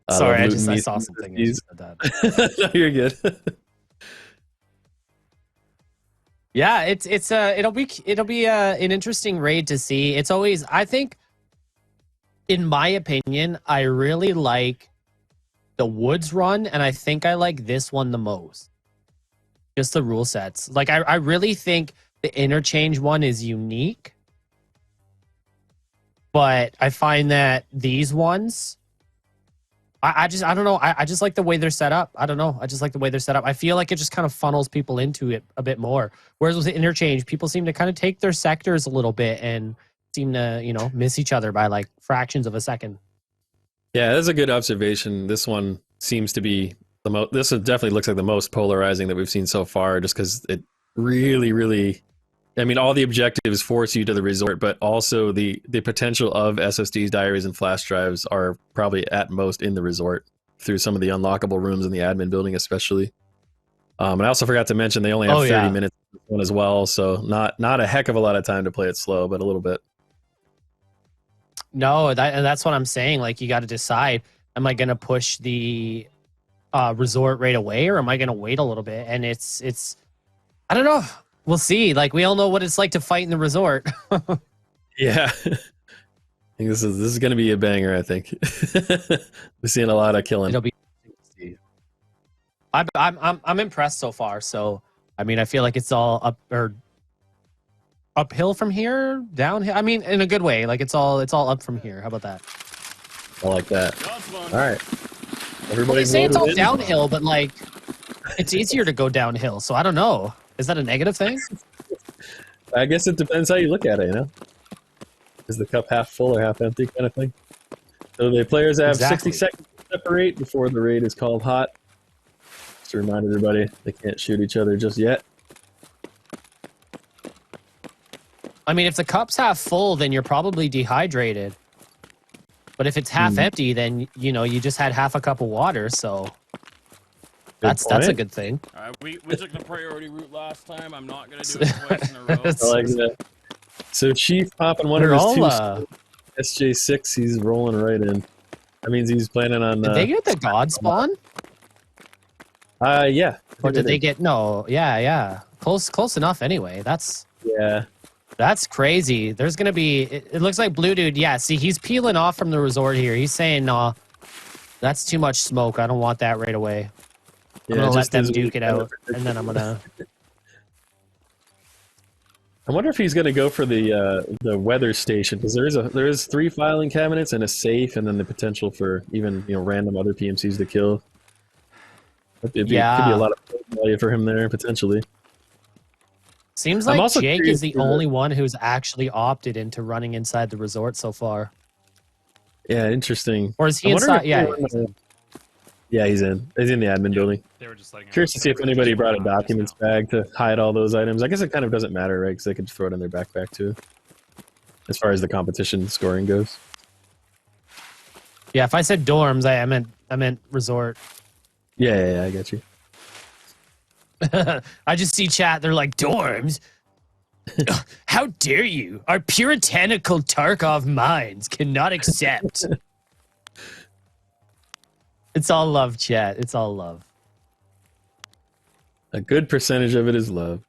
I Sorry, love looting I these saw something. and I these. just said that. No, you're good. Yeah, it'll be an interesting raid to see. It's always, I think, in my opinion, I really like the Woods run, and I think I like this one the most. Just the rule sets. Like I really think the Interchange one is unique, but I find that these ones, I don't know. I just like the way they're set up. I don't know. I just like the way they're set up. I feel like it just kind of funnels people into it a bit more. Whereas with the Interchange, people seem to kind of take their sectors a little bit and seem to, you know, miss each other by like fractions of a second. Yeah, that's a good observation. This one seems to be the most. This one definitely looks like the most polarizing that we've seen so far, just because it really, really. I mean, all the objectives force you to the resort, but also the potential of SSDs, diaries, and flash drives are probably at most in the resort through some of the unlockable rooms in the admin building, especially. And I also forgot to mention they only have 30 minutes for this one as well, so not a heck of a lot of time to play it slow, but a little bit. No, that's what I'm saying. Like, you got to decide: am I going to push the resort right away, or am I going to wait a little bit? And it's I don't know. We'll see. Like, we all know what it's like to fight in the resort. Yeah, I think this is going to be a banger. I think we're seeing a lot of killing. It'll be. I'm impressed so far. So I mean, I feel like it's all up or uphill from here, downhill. I mean, in a good way. Like it's all up from here. How about that? I like that. All right, everybody. They say it's all downhill, but like it's easier to go downhill. So I don't know. Is that a negative thing? I guess it depends how you look at it. You know, is the cup half full or half empty, kind of thing. So the players have 60 seconds to separate before the raid is called hot. Just to remind everybody, they can't shoot each other just yet. I mean, if the cup's half full, then you're probably dehydrated. But if it's half empty, then, you know, you just had half a cup of water, so that's a good thing. All right, we took the priority route last time. I'm not going to do it twice in a row. I like that. So Chief popping one of his two SJ6, he's rolling right in. That means he's planning on... Did they get the God spawn? Yeah. Or did they get... No, yeah. Close enough anyway. Yeah. That's crazy. There's going to be... It looks like Blue Dude, yeah, see, he's peeling off from the resort here. He's saying, nah, that's too much smoke. I don't want that right away. I'm going to let them duke it out, and then I'm going to... I wonder if he's going to go for the weather station, because there is 3 filing cabinets and a safe, and then the potential for even random other PMCs to kill. Could be a lot of value for him there potentially. Seems like Jake is the only one who's actually opted into running inside the resort so far. Yeah, interesting. Or is he inside? Yeah. Yeah, he's in. He's in the admin building. They were just letting Curious to see if anybody brought a documents bag to hide all those items. I guess it kind of doesn't matter, right? Because they could throw it in their backpack too. As far as the competition scoring goes. Yeah, if I said dorms, I meant resort. Yeah, I got you. I just see chat. They're like, dorms? How dare you? Our puritanical Tarkov minds cannot accept. It's all love, chat. It's all love. A good percentage of it is love.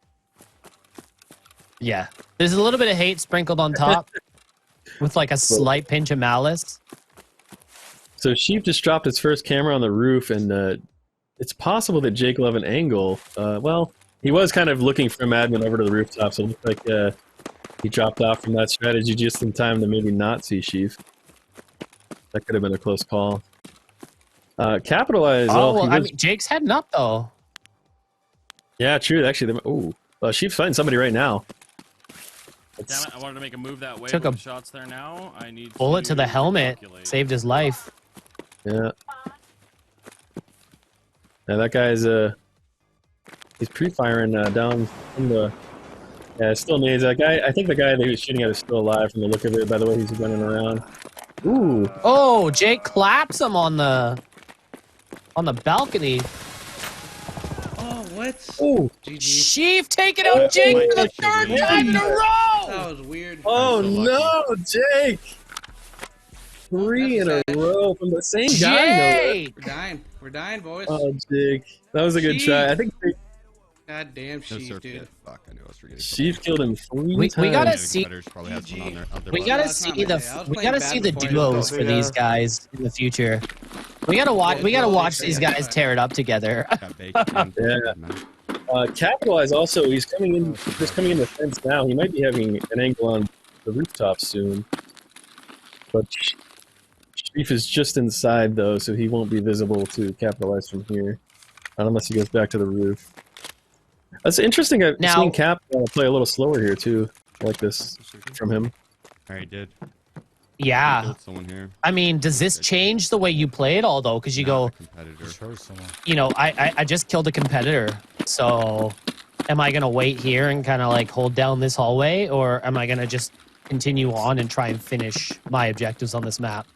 Yeah. There's a little bit of hate sprinkled on top with like a slight pinch of malice. So Sheep just dropped his first camera on the roof, and it's possible that Jake will have an angle. Well, he was kind of looking from admin over to the rooftop, so it looks like he dropped off from that strategy just in time to maybe not see Sheep. That could have been a close call. Capitalize. Oh, well, I mean, Jake's heading up, though. Yeah, true. Actually, Sheep's fighting somebody right now. Damn it, I wanted to make a move that way. Took a shots there now. I need bullet to the helmet. Saved his life. Yeah. Yeah, that guy's he's pre-firing down in the. Yeah, still needs that guy. I think the guy that he was shooting at is still alive from the look of it. By the way, he's running around. Ooh. Oh, Jake claps him on the balcony. Oh, What? Oh, GG. Sheaf taking out Jake for the third time in a row. That was weird. oh so no, Jake! 3 in a That's row from the same guy. No, Jake. We're dying. We're dying, boys. oh, Jake, that was a good try. I think God damn, No Sheaf, surf dude. yet. Fuck, I knew I was forgetting. Sheaf killed him 3 We times. gotta Yeah, the see. competitors probably has one on their other We button. gotta that's not see my day. I was we playing gotta bad see the before I duos did for these guys in the future. We gotta watch these guys tear it up together. Got bacon. Yeah. Capitalize also. He's coming in. Just coming in the fence now. He might be having an angle on the rooftop soon. But Chief is just inside though, so he won't be visible to capitalize from here, not unless he goes back to the roof. That's interesting. I've seen Cap play a little slower here too. I like this from him. Alright, did. Yeah. Killed someone here. I mean, does this change the way you play it all though? Because you go, you know, I just killed a competitor, so am I gonna wait here and kind of like hold down this hallway, or am I gonna just continue on and try and finish my objectives on this map?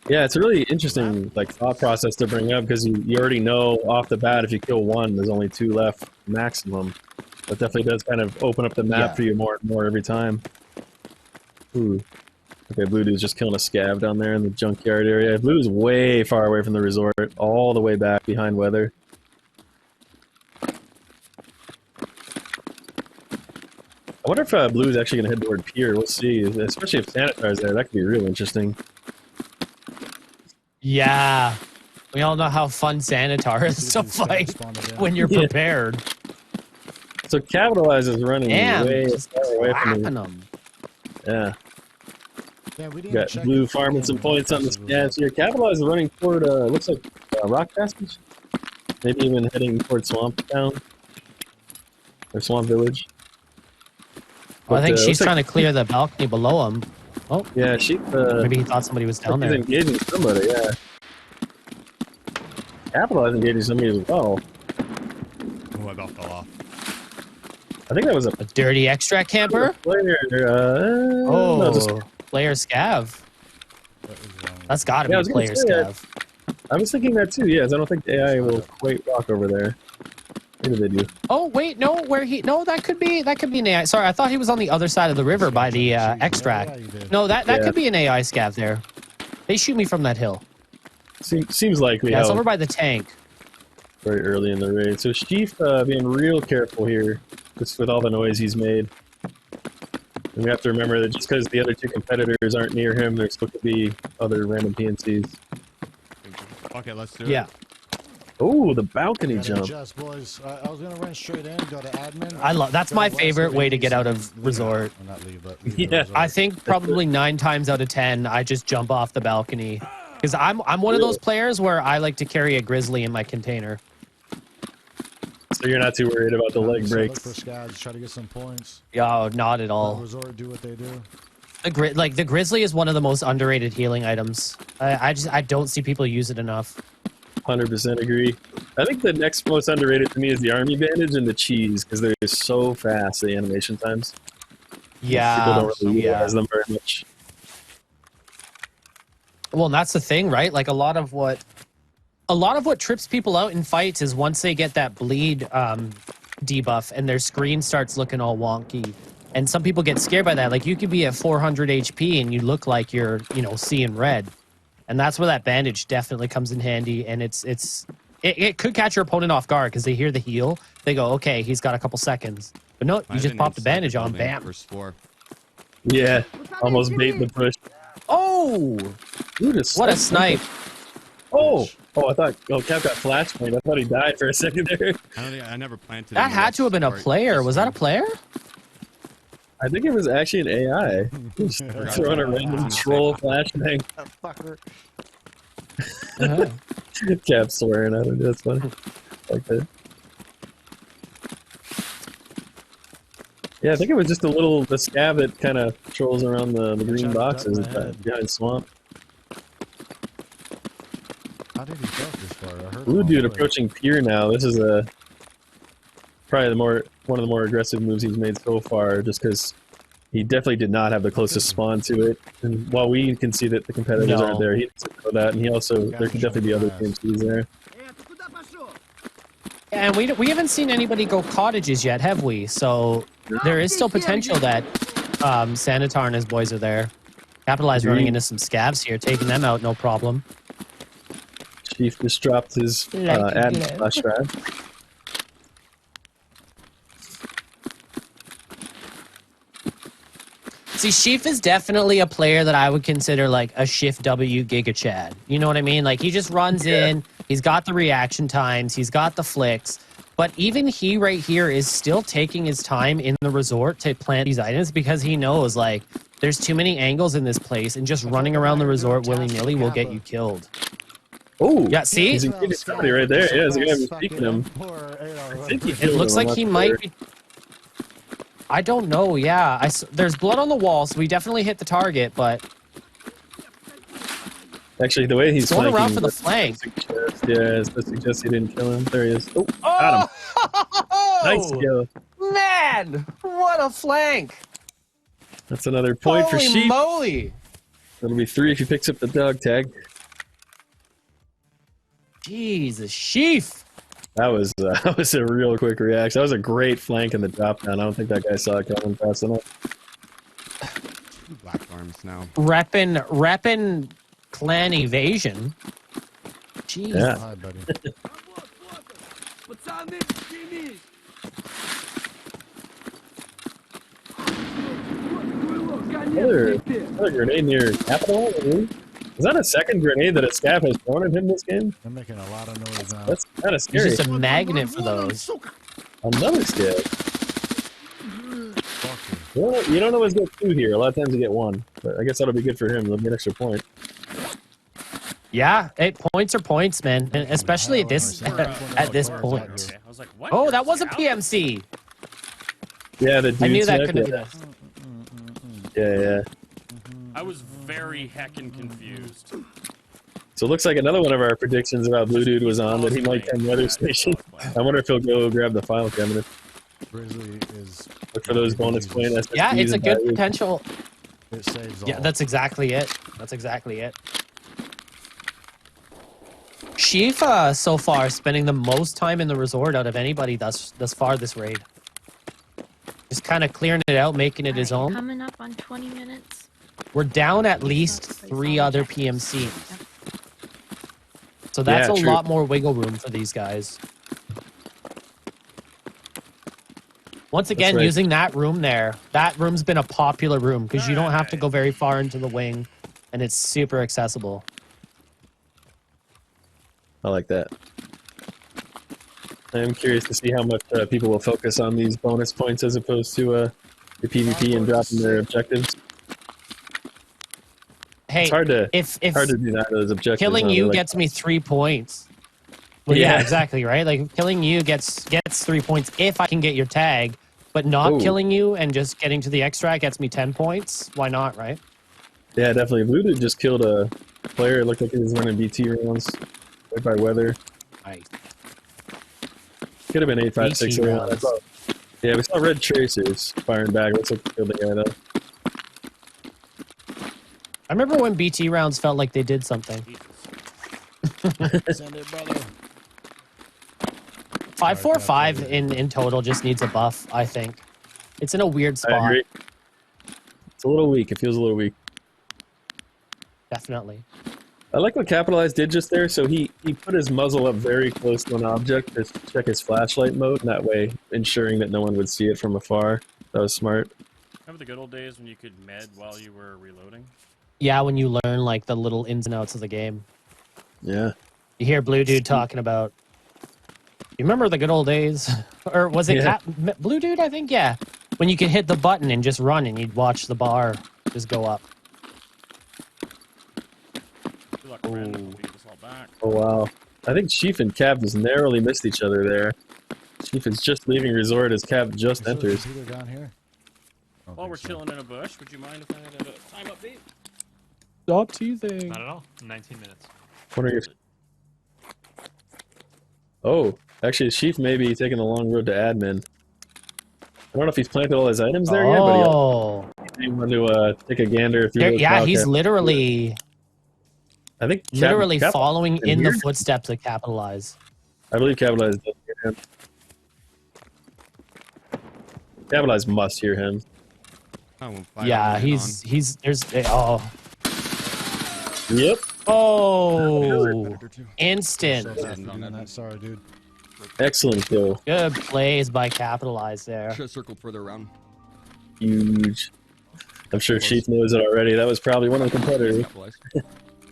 Yeah, it's a really interesting like thought process to bring up because you already know off the bat if you kill one, there's only 2 left maximum. That definitely does kind of open up the map for you more and more every time. Ooh. Okay, Blue Dude's just killing a scav down there in the junkyard area. Blue's way far away from the resort, all the way back behind Weather. I wonder if Blue's actually going to head toward Pier. We'll see. Especially if Sanitire's there, that could be real interesting. Yeah. We all know how fun Sanitar is to fight when you're prepared. So Capitalize is running way far away from them. Yeah. Yeah, we didn't Got Blue farming some points on the scabs here. Capitalize is running toward, looks like Rock Passage. Maybe even heading toward Swamp Town. Or Swamp Village. Well, I think she's like, trying to clear the balcony below him. Oh. Yeah, she... maybe he thought somebody was down there. She's engaging somebody, yeah. Capitalize engaging somebody as well. Oh, I about fell off. I think that was a dirty extract camper? Player, no, player scav. That's gotta be a player scav. I was thinking that too, yes. I don't think the AI will quite walk over there. Maybe they do. Oh wait, no, that could be an AI. Sorry, I thought he was on the other side of the river by the extract. No, that could be an AI scav there. They shoot me from that hill. Seems likely. Yeah, it's over by the tank. Very early in the raid. So Chief being real careful here, just with all the noise he's made. And we have to remember that just because the other 2 competitors aren't near him, there's supposed to be other random PNCs. Okay, let's do it. Yeah. Oh, the balcony jump. Adjust, boys. I was gonna run straight in, go to admin. I love. That's my favorite way to get out of resort. Well, not leave, but Yeah, I think probably 9 times out of 10, I just jump off the balcony because I'm one of those players where I like to carry a grizzly in my container. So you're not too worried about the leg breaks. Look for scabs, try to get some points. Yo, not at all. Resort do what they do. The grizzly is one of the most underrated healing items. I don't see people use it enough. 100% agree. I think the next most underrated to me is the army bandage and the cheese because they're so fast, the animation times. Yeah. People don't really utilize them very much. Well, and that's the thing, right? Like a lot of what trips people out in fights is once they get that bleed debuff and their screen starts looking all wonky. And some people get scared by that. Like you could be at 400 HP and you look like you're, seeing red. And that's where that bandage definitely comes in handy. And it could catch your opponent off guard because they hear the heal. They go, okay, he's got a couple seconds. But no, you just pop the bandage on, bam. Yeah, almost bait the push. Oh! What a snipe. Oh, I thought Cap got flashpoint. I thought he died for a second there. I never planted. That had to have been a player. Was that a player? I think it was actually an AI. Just throwing a random troll flashbang. Fucker. Cap swearing at him. That's funny. Like that. Yeah, I think it was just the scab that kind of trolls around the green boxes behind swamp. How did he get this far? I heard Blue Dude approaching Pier now. This is probably one of the more aggressive moves he's made so far, just because he definitely did not have the closest spawn to it. And while we can see that the competitors aren't there, he doesn't know that, and there could definitely be other PMCs there. And we haven't seen anybody go cottages yet, have we? So there is still potential that Sanitar and his boys are there. Capitalize running into some scavs here, taking them out, no problem. Chief just dropped his ad flash drive. See, Sheaf is definitely a player that I would consider like a Shift W Giga Chad. You know what I mean? Like he just runs in, he's got the reaction times, he's got the flicks, but even he right here is still taking his time in the resort to plant these items because he knows like there's too many angles in this place and just running around the resort willy-nilly will get you killed. Oh, yeah, see? He's including somebody right there. Yeah, there's a guy who's peeking him. I think he It looks like he might be... I don't know, yeah. There's blood on the wall, so we definitely hit the target, but... Actually, the way he's going flanking... around for the flank. That suggests he didn't kill him. There he is. Oh, got him. Nice kill. Man, what a flank. That's another point for Sheep. Holy moly. That'll be 3 if he picks up the dog tag. Jesus, Sheaf. That was a real quick reaction. That was a great flank in the drop down. I don't think that guy saw it coming fast enough. 2 black arms now. Reppin' clan evasion. Jeez. Yeah. Hi, buddy. Another grenade near Capital? Is that a second grenade that a scav has thrown at him this game? They're making a lot of noise now. That's kind of scary. He's just a magnet for those. Another scav. You don't always get 2 here. A lot of times you get 1. But I guess that'll be good for him. It'll be an extra point. Yeah, hey, points are points, man. And especially at this point. I was like, what? Oh, that was a PMC. Yeah, the dude I knew that snipe, couldn't be yeah. this. Yeah. I was very heckin' confused. So it looks like another one of our predictions about Blue Dude was on, that he might come weather station. I wonder if he'll go grab the file cabinet. Grizzly is... Look for those bonus point SSDs. Yeah, it's a and good batteries. potential. It saves all. Yeah, that's exactly it. That's exactly it. Sheaf, so far, spending the most time in the resort out of anybody thus far this raid. Just kind of clearing it out, making it his own. Coming up on 20 minutes. We're down at least 3 other PMCs. So that's a lot more wiggle room for these guys. Once again, using that room there. That room's been a popular room because you don't have to go very far into the wing, and it's super accessible. I like that. I am curious to see how much people will focus on these bonus points as opposed to the PvP and dropping their objectives. Hey, it's hard to deny those objectives. Killing you gets me 3 points. Well, yeah, exactly, right? Like, killing you gets 3 points if I can get your tag, but not killing you and just getting to the extract gets me 10 points. Why not, right? Yeah, definitely. Blue Dude just killed a player. It looked like he was running BT rounds right by weather. Nice. Could have been 856 around. Yeah, we saw red tracers firing back. Looks like they killed the guy though. I remember when BT rounds felt like they did something. Send it, brother. 545 in total just needs a buff, I think. It's in a weird spot. I agree. It's a little weak. It feels a little weak. Definitely. I like what Capitalize did just there. So he put his muzzle up very close to an object to check his flashlight mode, and that way ensuring that no one would see it from afar. That was smart. Remember the good old days when you could med while you were reloading? Yeah, when you learn like the little ins and outs of the game. Yeah. You hear Blue Dude talking about. You remember the good old days, or was it Blue Dude? I think when you could hit the button and just run, and you'd watch the bar just go up. Oh wow! I think Chief and Cav just narrowly missed each other there. Chief is just leaving resort as Cav just enters. Down here? While we're chilling in a bush, would you mind if I had a time update? Stop teasing. Not at all. 19 minutes. Wondering if... Oh, actually, Chief may be taking the long road to admin. I don't know if he's planted all his items there yet, but he want to take a gander through. Yeah, he's literally. I think literally following in the footsteps of Capitalize. I believe Capitalize does here. him. Capitalize must hear him. Yeah, he's there's oh. Yep. Oh, instant. Sorry, dude. Excellent kill. Good plays by Capitalize there. Should have circled further around. Huge. I'm sure Sheath knows it already. That was probably one of the competitors.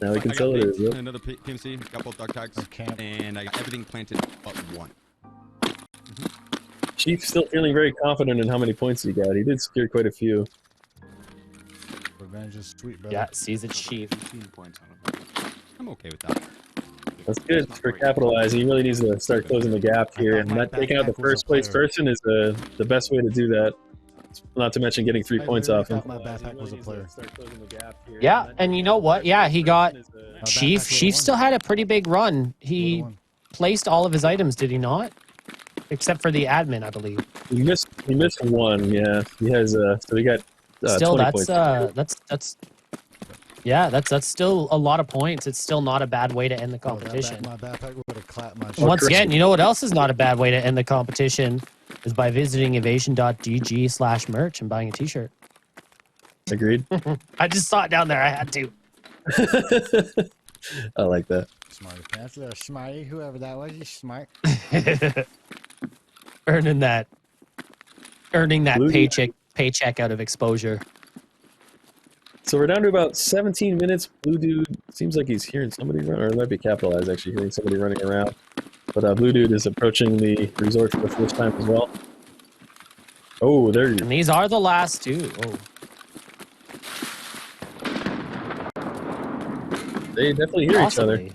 Now we can tell it is. Yep. Another PMC, got both duck tags, and I got everything planted but one. Sheath still feeling very confident in how many points he got. He did secure quite a few. Revenge is sweet, brother. Yeah, sees it Sheath. I'm okay with that. That's good for Capitalizing. He really needs to start closing the gap here, and not taking out the first place person is the best way to do that. Not to mention getting 3 points off him. My backpack was a player. Yeah, and you know what? Yeah, he got Sheaf. Sheaf still had a pretty big run. He placed all of his items, did he not? Except for the admin, I believe. He missed one. Yeah, he has. So he got. Still, 20 that's points. yeah, that's still a lot of points. It's still not a bad way to end the competition. My backpack would have clapped my. Once again, you know what else is not a bad way to end the competition is by visiting evasion.gg/merch and buying a t-shirt. Agreed. I just saw it down there. I had to. I like that. Smarty pants, little smarty, whoever that was, he's smart. Earning that Blue paycheck out of exposure. So we're down to about 17 minutes. Blue Dude seems like he's hearing somebody run, or it might be Capitalized actually hearing somebody running around. But Blue Dude is approaching the resort for the first time as well. Oh, there you go. And these are the last two. Oh. They definitely hear each other.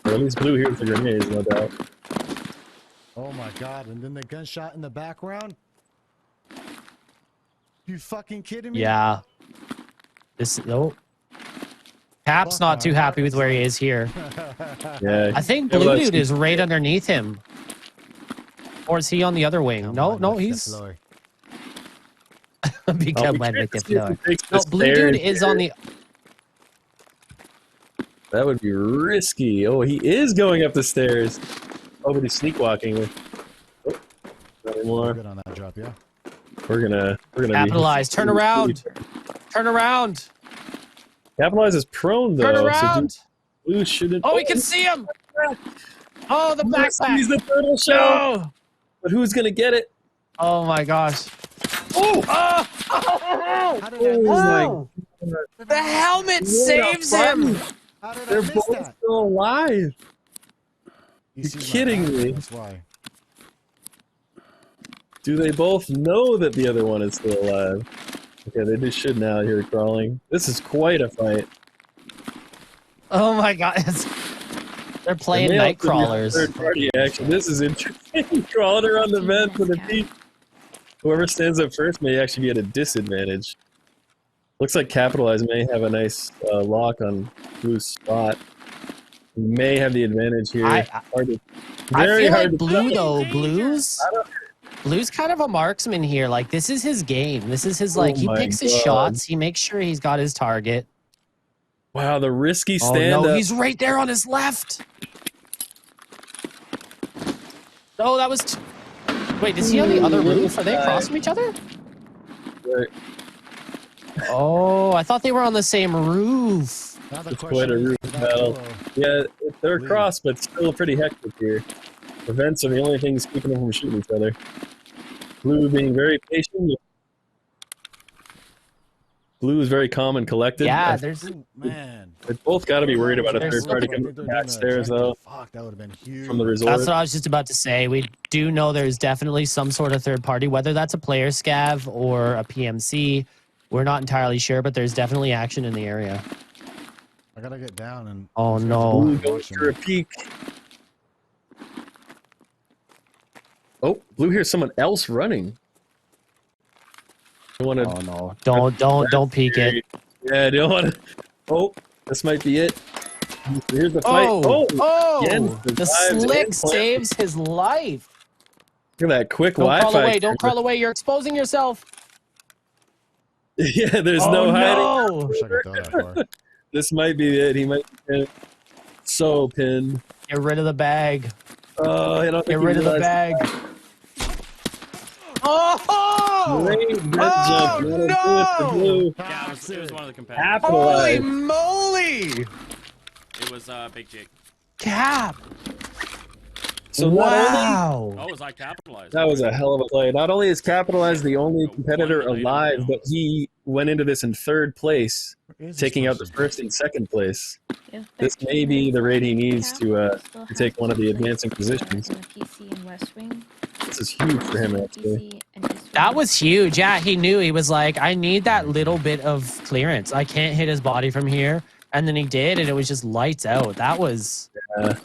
Or at least Blue hears the grenades, no doubt. Oh my god, and then the gunshot in the background? You fucking kidding me? Yeah. Cap's not too happy with where he is here. Yeah. I think Blue Dude is right underneath him. Or is he on the other wing? No, he's... Become one with the floor. No, Blue Dude is on the... That would be risky. Oh, he is going up the stairs. Oh, but he's sneak walking. Oh, not anymore. Good on that drop, yeah. We're gonna Capitalize. Turn around. Turn around. Capitalize is prone though. Turn around. So Blue shouldn't. Oh, we can see him. Oh, the backpack. He's the turtle shell. No. But who's gonna get it? Oh my gosh. Oh! Oh! The helmet saves him. How did They're I miss both that? still alive. You're see kidding me. That's why. Do they both know that the other one is still alive? Okay, they just should now hear crawling. This is quite a fight. Oh my god. They're playing night crawlers. Third party action. This is interesting. Crawling around the vent with a peak. Whoever stands up first may actually be at a disadvantage. Looks like Capitalize may have a nice lock on Blue's spot. He may have the advantage here. I feel like Blue though, Blue's kind of a marksman here. Like this is his game. This is his like he picks his shots. He makes sure he's got his target. Wow, the risky stand Oh no, up. he's right there on his left. Oh, that was. Wait, is he on the other roof? Are they across from each other? Right. Oh, I thought they were on the same roof. It's quite a roof battle. Yeah, they're across, but still pretty hectic here. The vents are the only things keeping them from shooting each other. Blue being very patient. Blue is very calm and collected. Yeah, there's man. They both got to be worried about a third party coming backstairs though. Fuck, that would have been huge. From the resort. That's what I was just about to say. We do know there's definitely some sort of third party, whether that's a player scav or a PMC. We're not entirely sure, but there's definitely action in the area. I gotta get down and. Oh no! Blue goes for a peek. Oh, Blue hears someone else running. Oh no! Don't peek it. Yeah, I don't want to. Oh, this might be it. Here's the fight. The slick saves his life. Look at that quick Don't Wi-Fi. crawl away! Don't crawl away! You're exposing yourself. Yeah, there's no hiding. No. Wish I could throw that far. This might be it. He might be so pinned. Get rid of the bag. Oh, I don't think Get he rid of the realized bag. Oh! Great dead jump. Oh, That'll do it for no! Blue. Yeah, it was one of the competitors. Holy Capitalize. moly! It was Big Jake. Cap! So wow! Oh, was I capitalized? That was a hell of a play. Not only is Capitalize the only Got competitor one item alive, now. but he went into this in third place, Where is this taking out the person? first and second place. Yeah, This may be the raid he needs to take one of the advancing positions. In the PC in West Wing. This is huge for him, actually. PC and East Wing. That was huge. Yeah, he knew. He was like, I need that little bit of clearance. I can't hit his body from here. And then he did, and it was just lights out. That was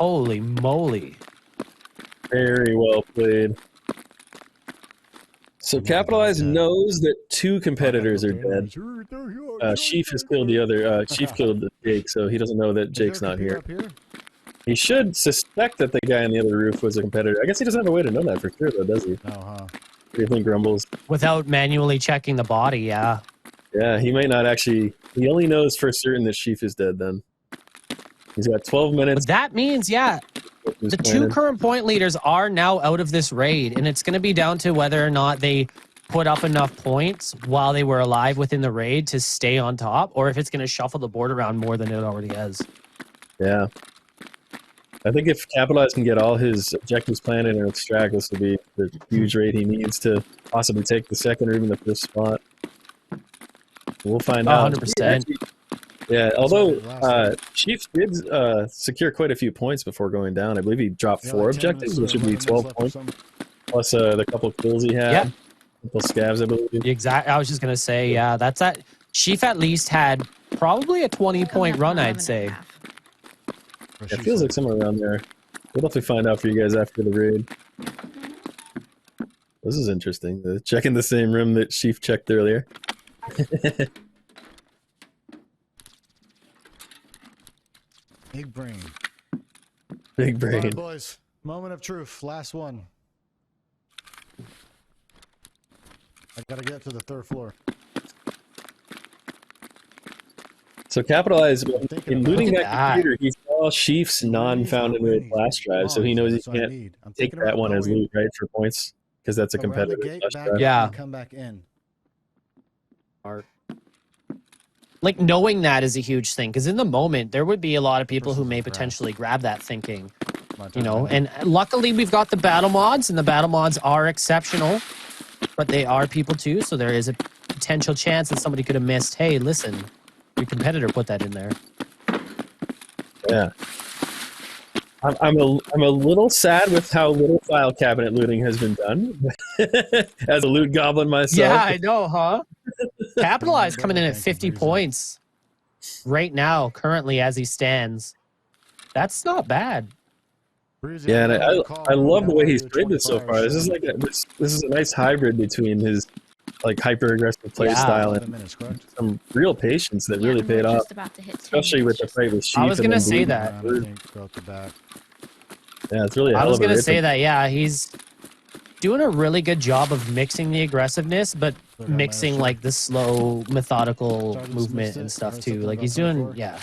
holy moly. Very well played. So Capitalize knows that two competitors are dead. Sheaf has killed the other. Sheaf killed Jake, so he doesn't know that Jake's not here. He should suspect that the guy on the other roof was a competitor. I guess he doesn't have a way to know that for sure, though, does he? No, huh? What do you think, Grumbles? Without manually checking the body, yeah. Yeah, he might not actually. He only knows for certain that Sheaf is dead then. He's got 12 minutes. But that means, yeah, the two current point leaders are now out of this raid, and it's going to be down to whether or not they put up enough points while they were alive within the raid to stay on top, or if it's going to shuffle the board around more than it already has. Yeah. I think if Capitalize can get all his objectives planted and extract, this will be the huge raid he needs to possibly take the second or even the first spot. We'll find out. 100%. Yeah, although Chief did secure quite a few points before going down. I believe he dropped 4 objectives, which would be 12 points, plus the couple kills he had. Yeah. A couple scavs, I believe. Exactly. I was just going to say, yeah, that's that. Chief at least had probably a 20-point run, I'd say. Yeah, it feels like somewhere around there. We'll definitely find out for you guys after the raid. This is interesting. Checking the same room that Chief checked earlier. Big brain. Big Come brain. on, boys. Moment of truth. Last one. I gotta get to the 3rd floor. So Capitalize, in looting Look that at computer, he saw Chief's non-found in raid flash drive, so he knows he can't take that one as loot, right, for points, because that's a competitive flash drive. Yeah. Come back in. Like, knowing that is a huge thing, because in the moment, there would be a lot of people who may potentially grab that thinking, you know, and luckily we've got the battle mods, and the battle mods are exceptional, but they are people too, so there is a potential chance that somebody could have missed, hey, listen, your competitor put that in there. Yeah. I'm a little sad with how little file cabinet looting has been done. As a loot goblin myself. Yeah, I know, huh? Capitalize coming in at 50 points right now, currently as he stands. That's not bad. Yeah, and I love the way he's played this so far. This is like this is a nice hybrid between his like hyper aggressive play style and some real patience that really paid off, especially with the fight with Sheep. I was gonna say Blue. that. Yeah, it's really. I was gonna say that. Yeah, he's doing a really good job of mixing the aggressiveness, but mixing like the slow, methodical movement and stuff too. Like he's doing, yeah.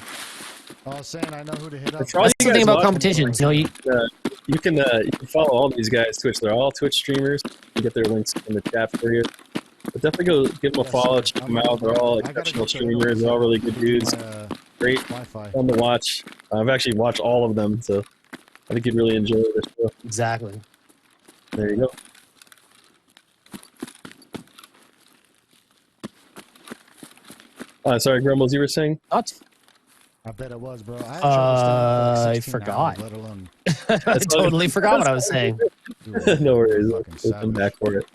I was saying I know who to hit up. That's the thing about competitions. You know, you can follow all these guys Twitch. They're all Twitch streamers. You get their links in the chat for you. But definitely go give them a follow, check them out. They're all exceptional streamers. They're all really good dudes. Great, fun to watch. I've actually watched all of them, so I think you'd really enjoy this show. Exactly. There you go. Sorry, Grumbles, you were saying? What? I bet it was, bro. I forgot. I totally forgot what I was saying. No worries. We'll come back for it.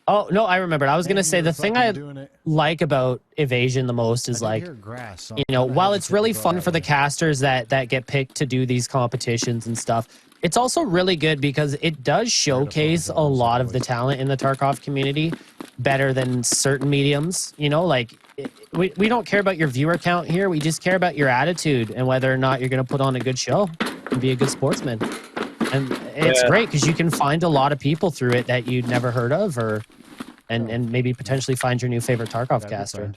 Oh, no, I remembered. I was going to say the thing I like about Evasion the most is like, you know, while it's really fun for the casters that get picked to do these competitions and stuff, it's also really good because it does showcase a lot of the talent in the Tarkov community better than certain mediums. You know, like we don't care about your viewer count here. We just care about your attitude and whether or not you're going to put on a good show and be a good sportsman. And it's great because you can find a lot of people through it that you'd never heard of, and maybe potentially find your new favorite Tarkov caster.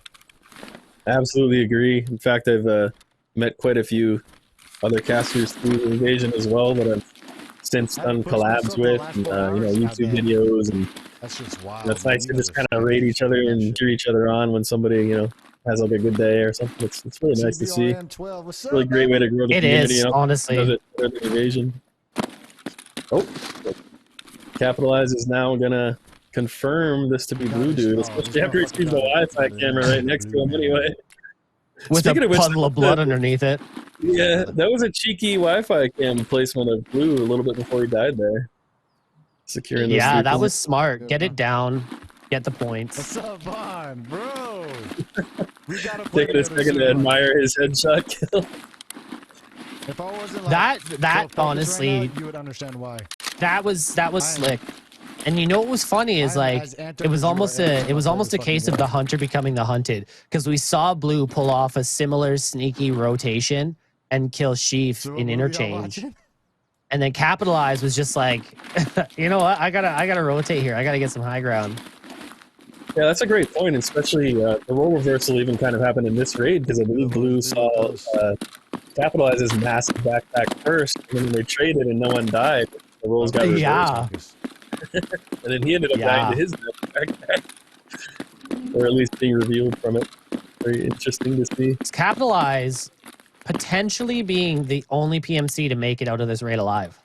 I absolutely agree. In fact, I've met quite a few other casters through the invasion as well that I've since done collabs with, and YouTube videos, and That's just wild. it's man. nice You to guys just are kind of sweating rate and each other shooting that and shit. cheer each other on when somebody has like a good day or something. It's really nice to see. TBRN12, what's up, Really great way to grow the It community. is, honestly. Does it for the invasion. Oh, Capitalize is now gonna confirm this to be Blue Dude, especially after he sees the Wi-Fi camera right next to him anyway. With Speaking a of which, puddle of blood underneath it. yeah, that was a cheeky Wi-Fi cam placement of Blue a little bit before he died there. Securing those Yeah, 3 that points. was smart. Get it down. Get the points. What's up, Vaughn? Bro! We gotta play Taking a together second to soon, admire his headshot kill. If I wasn't like that so focused honestly, right now, you would understand why. that was slick. And you know what was funny is like it was almost a case of the hunter becoming the hunted, because we saw Blue pull off a similar sneaky rotation and kill Sheaf in Interchange. And then Capitalize was just like, you know what? I gotta rotate here. I gotta get some high ground. Yeah, that's a great point, especially the role reversal even kind of happened in this raid, because I believe Blue saw Capitalize's massive backpack first, and then they traded and no one died. The roles got reversed. Yeah. And then he ended up dying to his backpack. Or at least being revealed from it. Very interesting to see. Capitalize potentially being the only PMC to make it out of this raid alive.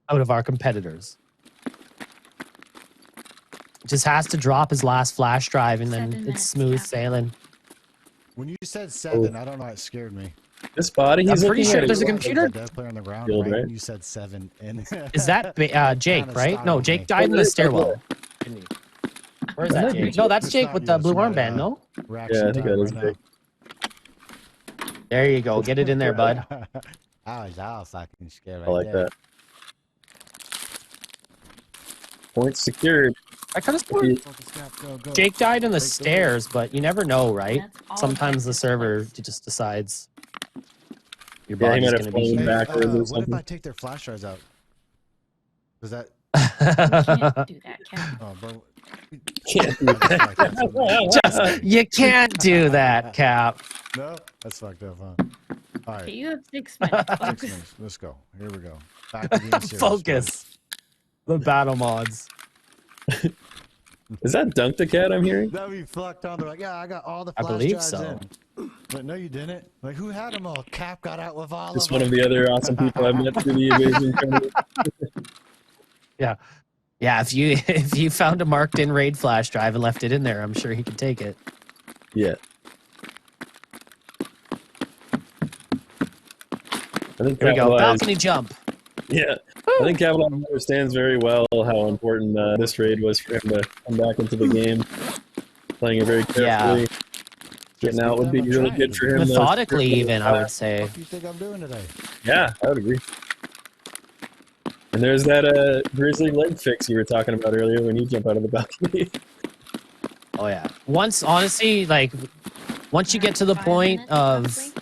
Out of our competitors. Just has to drop his last flash drive and then it's smooth sailing. When you said 7, I don't know, it scared me. This body, I'm pretty sure there's a computer. Dead player on the ground, Field, right? right? You said 7. And Is that Jake, right? No, Jake died in the stairwell. Where is that Jake? No, that's Jake with the blue armband, no? Yeah, I think that is Jake. There you go. Get it in there, bud. I was all fucking scared. I like that. Points secured. I could have sworn Jake died in the stairs, but you never know, right? Sometimes the server just decides your body's going to be here. What if I take their flash drives out? Does that... You can't do that, Cap. Oh, bro. You can't do that, Cap. No? That's fucked up, huh? All right. Okay, you have 6 minutes. 6 minutes. Let's go. Here we go. Back to being serious. Focus. The battle mods. Is that Dunk the Cat I'm hearing? That'd be fucked on. They're like, yeah, I got all the flash I believe drives so. in. But no, you didn't. Like, who had them all? Cap got out with all Just of one them. of the other awesome people I've met through the invasion tournament. Yeah. Yeah, if you found a marked in raid flash drive and left it in there, I'm sure he could take it. Yeah. I think Here we go. Balcony jump. Yeah. I think Capitalize understands very well how important this raid was for him to come back into the game. Playing it very carefully. Getting out would be really good for him. Methodically, even, I would say. What do you think I'm doing today? Yeah, I would agree. And there's that grizzly leg fix you were talking about earlier when you jump out of the balcony. Oh, yeah. Honestly, like, once you get to the point of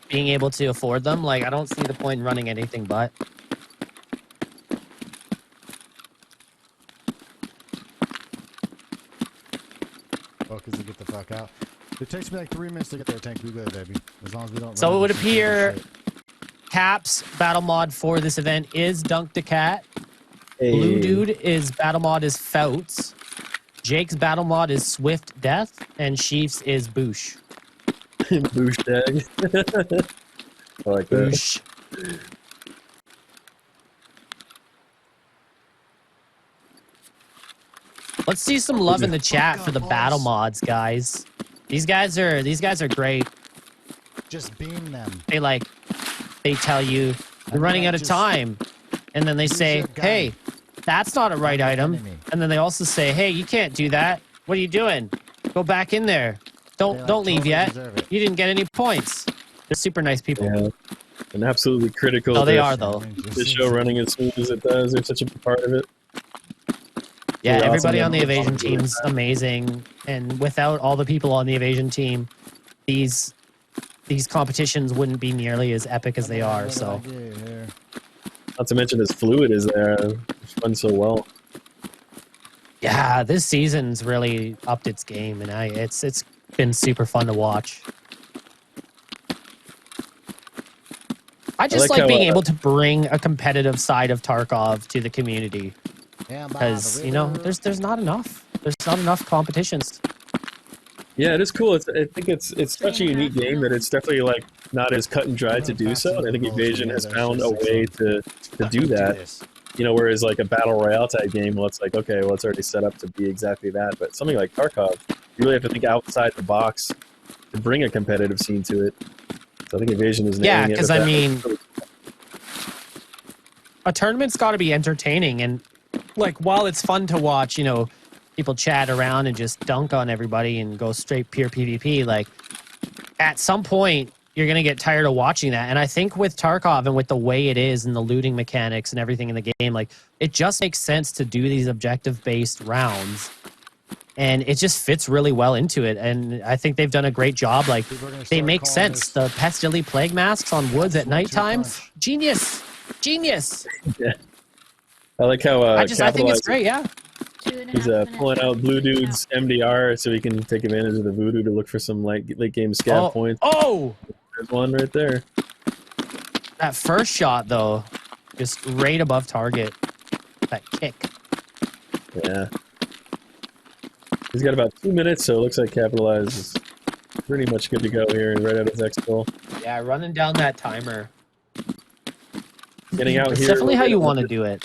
being able to afford them, like, I don't see the point in running anything but. Focus and get the fuck out. It takes me like 3 minutes to get there, Tank. We good, baby. As long as we don't. So it would appear Cap's battle mod for this event is Dunk the Cat. Hey. Blue Dude is battle mod is Fouts. Jake's battle mod is Swift Death, and Sheaf's is Boosh. Boosh tag. I like that. Boosh. Let's see some love in the chat for the battle mods, guys. These guys are great. Just beam them. They tell you you're running out of time, and then they say, "Hey, that's not a right item." And then they also say, "Hey, you can't do that. What are you doing? Go back in there. Don't leave yet. You didn't get any points." They're super nice people. Yeah. And absolutely critical. Oh, they are though. The show running as smooth as it does. They're such a big part of it. Yeah, Really everybody awesome. on the evasion team's amazing, and without all the people on the evasion team, these competitions wouldn't be nearly as epic as they are. So, not to mention as fluid as they are. It's run so well. yeah, this season's really upped its game, and it's been super fun to watch. I just like like how, being able to bring a competitive side of Tarkov to the community because there's not enough. There's not enough competitions. Yeah, it is cool. I think it's such a unique game that it's definitely like not as cut and dried to do so. And I think Evasion has found a way to do that. Whereas like a battle royale type game, well, it's like, okay, well, it's already set up to be exactly that. But something like Tarkov, you really have to think outside the box to bring a competitive scene to it. So I think Evasion is nailing it. Yeah, because I mean, a tournament's got to be entertaining, and like while it's fun to watch, people chat around and just dunk on everybody and go straight pure PvP, like at some point you're going to get tired of watching that. And I think with Tarkov and with the way it is and the looting mechanics and everything in the game, like it just makes sense to do these objective-based rounds. And it just fits really well into it. And I think they've done a great job. Like, they make sense. The Pestilly Plague Masks on woods at nighttime. Genius. Genius. Yeah. I like how I think it's great, yeah. He's pulling out Blue Dude's MDR so he can take advantage of the voodoo to look for some late game scab points. Oh! There's one right there. That first shot, though, just right above target. That kick. Yeah. He's got about 2 minutes, so it looks like Capitalize is pretty much good to go here and right out his X goal. Yeah, running down that timer. Getting out It's here. definitely how you want to do it.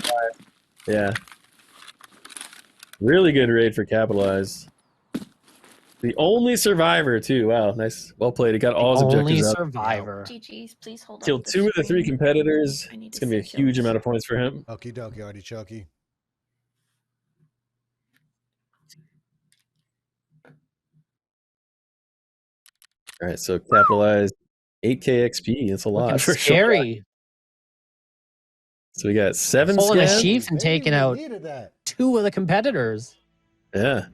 Yeah. Really good raid for Capitalize. The only survivor, too. Wow, nice. Well played. He got all his objectives out. Only survivor. GG's, please hold Killed 2 of the 3 competitors. It's going to be a huge amount of points for him. Okie dokie, artichoke. All right, so Capitalize 8K XP. That's a lot for scary. Sure. So we got 7 pulling scans. A sheaf and taking out 2 of the competitors. Yeah.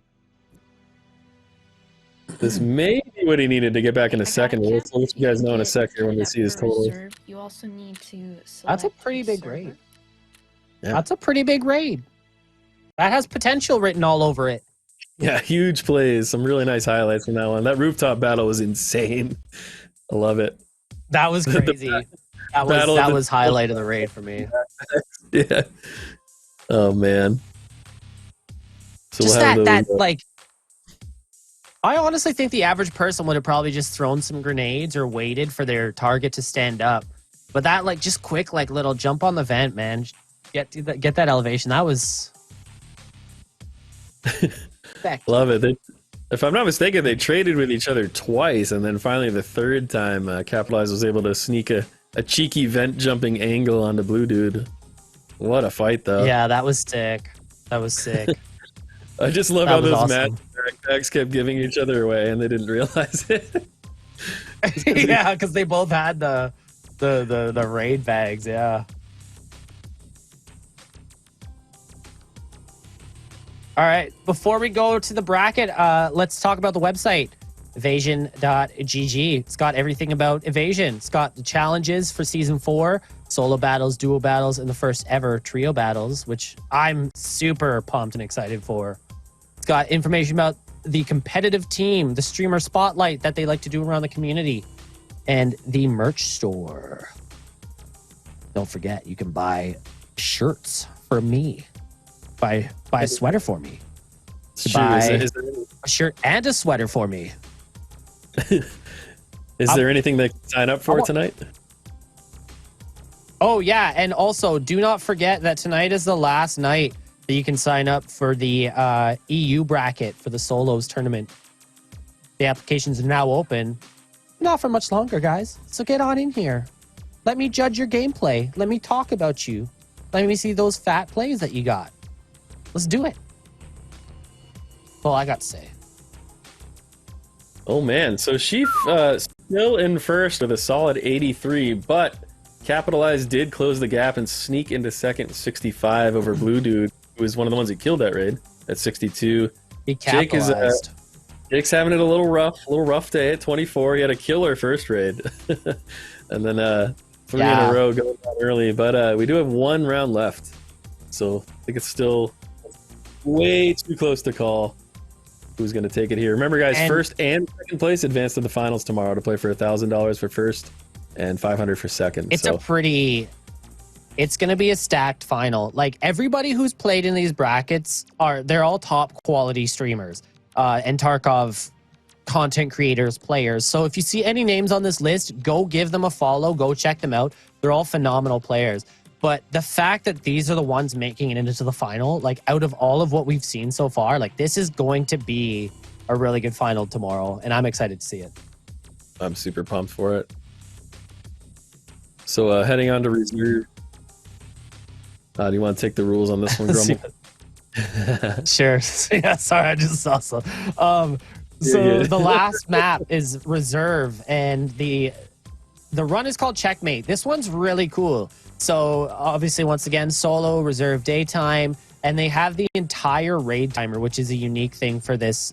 This may be what he needed to get back in a second. We'll let you guys know in a second when we see his total. You also need to That's a pretty big raid. Yeah. That's a pretty big raid. That has potential written all over it. Yeah, huge plays. Some really nice highlights from that one. That rooftop battle was insane. I love it. That was crazy. that was highlight of the raid for me. Yeah. Oh man. So just that like I honestly think the average person would have probably just thrown some grenades or waited for their target to stand up. But that like just quick like little jump on the vent, man. Get that elevation. That was love it. If I'm not mistaken, they traded with each other twice, and then finally the third time, Capitalize was able to sneak a cheeky vent jumping angle onto Blue Dude. What a fight, though. Yeah, that was sick. That was sick. I just love how those backpacks kept giving each other away, and they didn't realize it. Yeah, because they both had the raid bags. Yeah. All right. Before we go to the bracket, let's talk about the website, evasion.gg. It's got everything about Evasion. It's got the challenges for Season 4, solo battles, duo battles, and the first ever trio battles, which I'm super pumped and excited for. It's got information about the competitive team, the streamer spotlight that they like to do around the community, and the merch store. Don't forget, you can buy shirts for me. Buy a sweater for me. Buy a shirt and a sweater for me. Is there anything they can sign up for tonight? Oh, yeah. And also, do not forget that tonight is the last night that you can sign up for the EU bracket for the solos tournament. The applications are now open. Not for much longer, guys. So get on in here. Let me judge your gameplay. Let me talk about you. Let me see those fat plays that you got. Let's do it. Well, I got to say. Oh, man. So Sheaf still in first with a solid 83, but Capitalize did close the gap and sneak into second, 65 over Blue Dude, who was one of the ones that killed that raid at 62. He capitalized. Jake's having it a little rough day at 24. He had a killer first raid. And then 3 in a row going down early. But we do have 1 round left. So I think it's still way too close to call who's going to take it here. Remember, guys, first and second place advance to the finals tomorrow to play for $1,000 for first and 500 for second. It's so. It's going to be a stacked final. Like everybody who's played in these brackets they're all top quality streamers and Tarkov content creators, players. So if you see any names on this list, go give them a follow, go check them out. They're all phenomenal players. But the fact that these are the ones making it into the final, like out of all of what we've seen so far, like this is going to be a really good final tomorrow. And I'm excited to see it. I'm super pumped for it. So heading on to reserve. Do you want to take the rules on this one, Grumble? Sure. Yeah, sorry, I just saw some. So the last map is reserve, and the run is called Checkmate. This one's really cool. So obviously, once again, solo, reserve, daytime, and they have the entire raid timer, which is a unique thing for this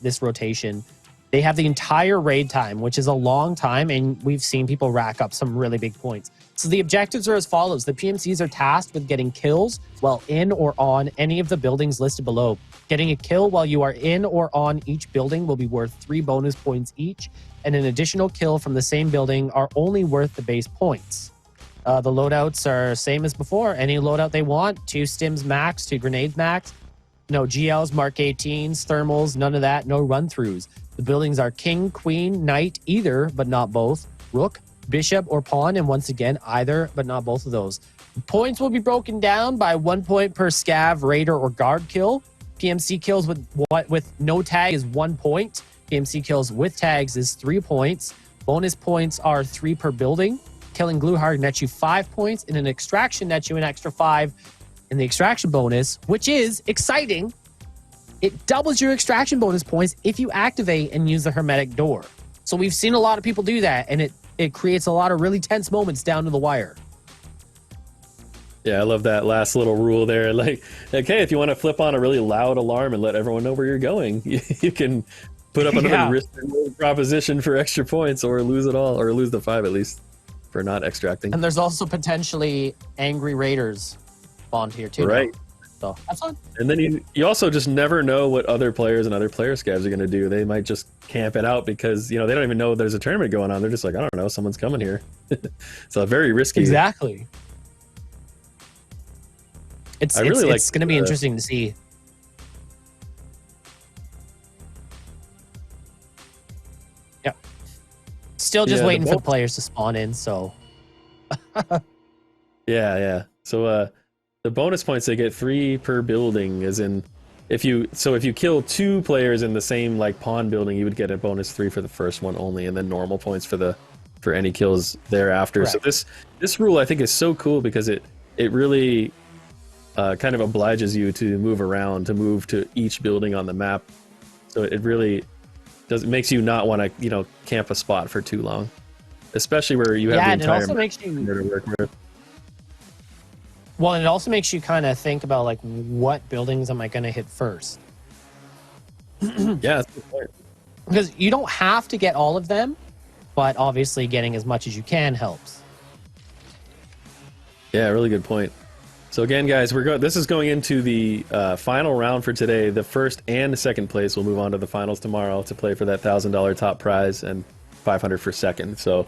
this rotation. They have the entire raid time, which is a long time, and we've seen people rack up some really big points. So the objectives are as follows. The PMCs are tasked with getting kills while in or on any of the buildings listed below. Getting a kill while you are in or on each building will be worth 3 bonus points each, and an additional kill from the same building are only worth the base points. The loadouts are same as before. Any loadout they want, 2 stims max, 2 grenades max. No GLs, Mark 18s, thermals, none of that, no run-throughs. The buildings are king, queen, knight, either, but not both, rook, bishop, or pawn, and once again, either, but not both of those. Points will be broken down by 1 point per scav, raider, or guard kill. PMC kills with no tag is 1 point. PMC kills with tags is 3 points. Bonus points are 3 per building. Killing glue hard nets you 5 points, and an extraction nets you an extra 5. And the extraction bonus, which is exciting, it doubles your extraction bonus points if you activate and use the hermetic door. So we've seen a lot of people do that, and it creates a lot of really tense moments down to the wire. Yeah, I love that last little rule there. Like, hey, if you want to flip on a really loud alarm and let everyone know where you're going, you can put up another risk proposition for extra points, or lose it all, or lose the 5 at least for not extracting. And there's also potentially angry raiders spawned here too. Right. So that's fun. And then you also just never know what other players and other player scavs are going to do. They might just camp it out because, they don't even know there's a tournament going on. They're just like, I don't know, someone's coming here. So very risky. Exactly. It's going to be interesting to see. Yeah. Still just waiting for the players to spawn in, so. Yeah. So the bonus points, they get 3 per building, as in if you kill 2 players in the same like pawn building, you would get a bonus 3 for the first one only, and then normal points for any kills thereafter. Correct. So this rule I think is so cool because it really kind of obliges you to move around, to move to each building on the map. So it really makes you not want to camp a spot for too long, especially where you have the entire map to work with. Well, and it also makes you kind of think about like, what buildings am I going to hit first? Yeah, that's a good point. Because you don't have to get all of them, but obviously getting as much as you can helps. Yeah, really good point. So again, guys, this is going into the final round for today. The first and second place will move on to the finals tomorrow to play for that $1,000 top prize and 500 for second. So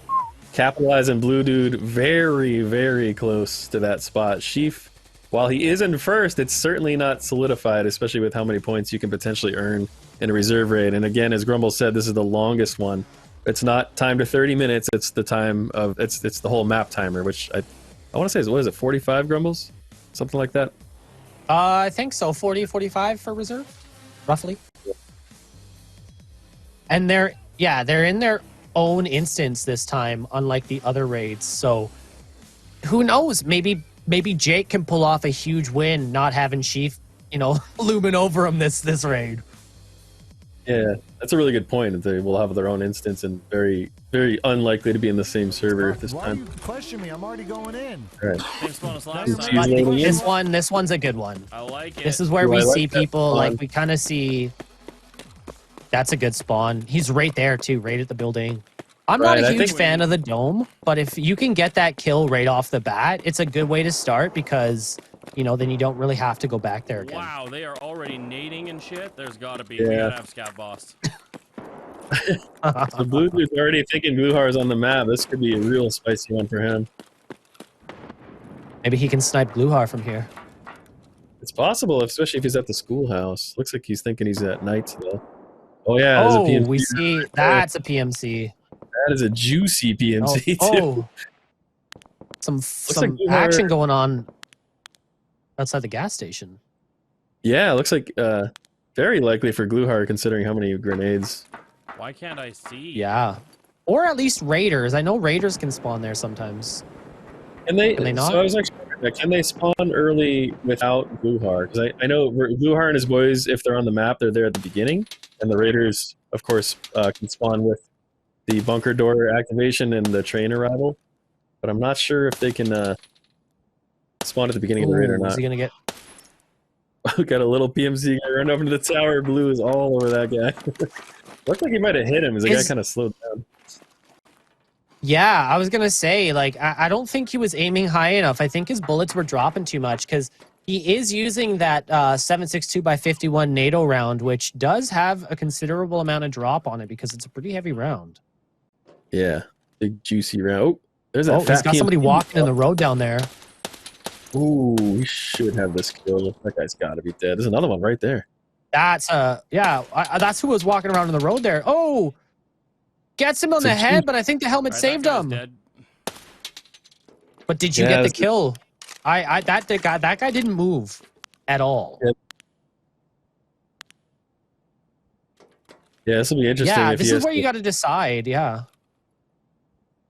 Capitalize and Blue Dude very, very close to that spot. Sheaf, while he is in first, it's certainly not solidified, especially with how many points you can potentially earn in a reserve raid. And again, as Grumble said, this is the longest one. It's not timed to 30 minutes. It's the time of it's the whole map timer, which I want to say what is it, 45 Grumbles, something like that. I think so, 40, 45 for reserve, roughly. And they're in their own instance this time, unlike the other raids. So who knows? Maybe Jake can pull off a huge win, not having Sheaf, looming over him this raid. Yeah, that's a really good point. They will have their own instance and very, very unlikely to be in the same server this time. Why do you question me? I'm already going in. All right. This one's a good one. I like it. This is where we see people we kind of see. That's a good spawn. He's right there too, right at the building. I'm not a huge fan of the dome, but if you can get that kill right off the bat, it's a good way to start because, then you don't really have to go back there again. Wow, they are already nading and shit. There's got to be. We got to have scav boss. The blue dude's already thinking Gluhar's on the map. This could be a real spicy one for him. Maybe he can snipe Gluhar from here. It's possible, especially if he's at the schoolhouse. Looks like he's thinking he's at night though. Oh yeah, there's a Oh, PMC. we see. That's a PMC. That is a juicy Oh, PMC too. oh. Some like Gluhar- action going on outside the gas station. Yeah, it looks like very likely for Gluhar considering how many grenades. Why can't I see? Yeah. Or at least raiders. I know raiders can spawn there sometimes. Can they not? So I was actually wondering, like, can they spawn early without Gluhar? Because I know Gluhar and his boys, if they're on the map, they're there at the beginning. And the raiders, of course, can spawn with the bunker door activation and the train arrival. But I'm not sure if they can spawn at the beginning of the raid or Ooh, not. is he gonna get? Got a little PMC guy run over to the tower. Blue is all over that guy. Looks like he might have hit him as the guy kind of slowed down. Yeah, I was gonna say, like, I don't think he was aiming high enough. I think his bullets were dropping too much because he is using that 7.62x51 NATO round, which does have a considerable amount of drop on it because it's a pretty heavy round. Yeah, big juicy round. Oh, there's that. He's got somebody walking in the road down there. Ooh, we should have this kill. That guy's got to be dead. There's another one right there. That's that's who was walking around on the road there. Oh, gets him on the head, but I think the helmet saved him. Dead. But did you get the kill? That guy didn't move at all. Yep. Yeah, this will be interesting. Yeah, if this he is where you got to decide. Yeah.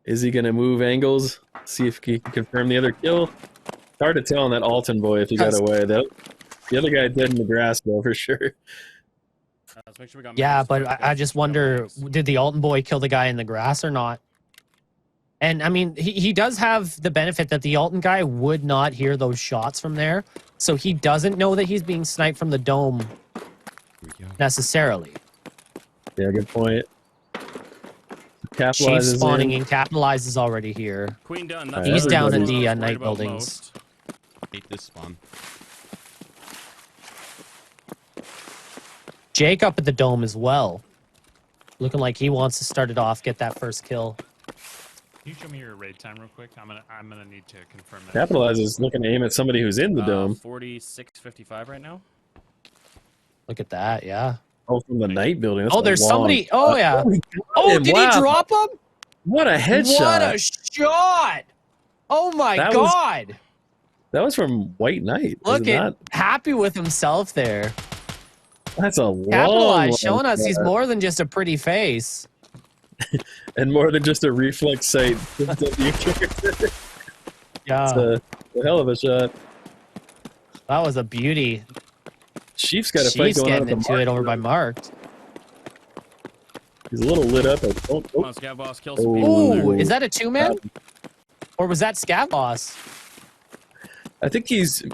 Is he going to move angles? See if he can confirm the other kill. It's hard to tell on that Alton boy if he got away. The other guy dead in the grass though, for sure. Let's make sure we got Yeah, but I just wonder, did the Alton boy kill the guy in the grass or not? And I mean, he does have the benefit that the Alton guy would not hear those shots from there, so he doesn't know that he's being sniped from the dome necessarily. Yeah, good point. Chief spawning in, capitalizes already here. Queen done. He's down in the night buildings. Hate this spawn. Jake up at the dome as well. Looking like he wants to start it off, get that first kill. Can you show me your raid time real quick? I'm gonna need to confirm that. Capitalize is looking to aim at somebody who's in the dome. 46:55 right now. Look at that, yeah. Oh, from the night building. That's There's long somebody. Oh, yeah. Oh, did he drop him? What a headshot. What a shot. Oh, my God. That was from White Knight. Look at happy with himself there. That's a long Capitalize, showing us he's more than just a pretty face. And more than just a reflex sight. Yeah. It's a hell of a shot. That was a beauty. Chief's got a fight going on getting into it over by Marked. He's a little lit up. Come on, Scav Boss, kill some people. Ooh, is that a two-man? Or was that Scav Boss? I think he's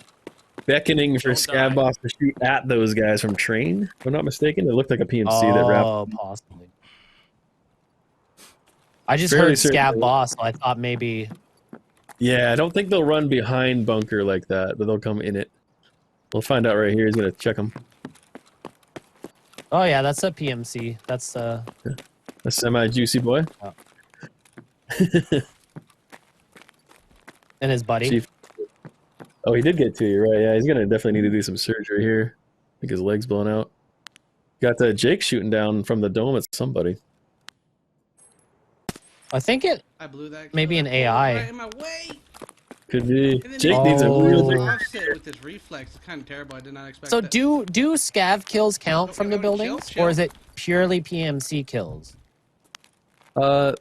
beckoning for Scav Boss to shoot at those guys from Train. If I'm not mistaken, it looked like a PMC that wrapped. Oh, possibly. I just heard Scav Boss, so I thought maybe... Yeah, I don't think they'll run behind bunker like that, but they'll come in it. We'll find out right here. He's going to check them. Oh, yeah, that's a PMC. That's a semi-juicy boy. Oh. And his buddy. Chief. Oh, he did get to you, right? Yeah, he's going to definitely need to do some surgery here. I think his leg's blown out. Got Jake shooting down from the dome at somebody. I think I blew that maybe an AI. Right in my way. Could be. Jake needs a real big offset with his reflex. It's kind of terrible. I did not expect So that. do scav kills count from the buildings, or is it purely PMC kills? I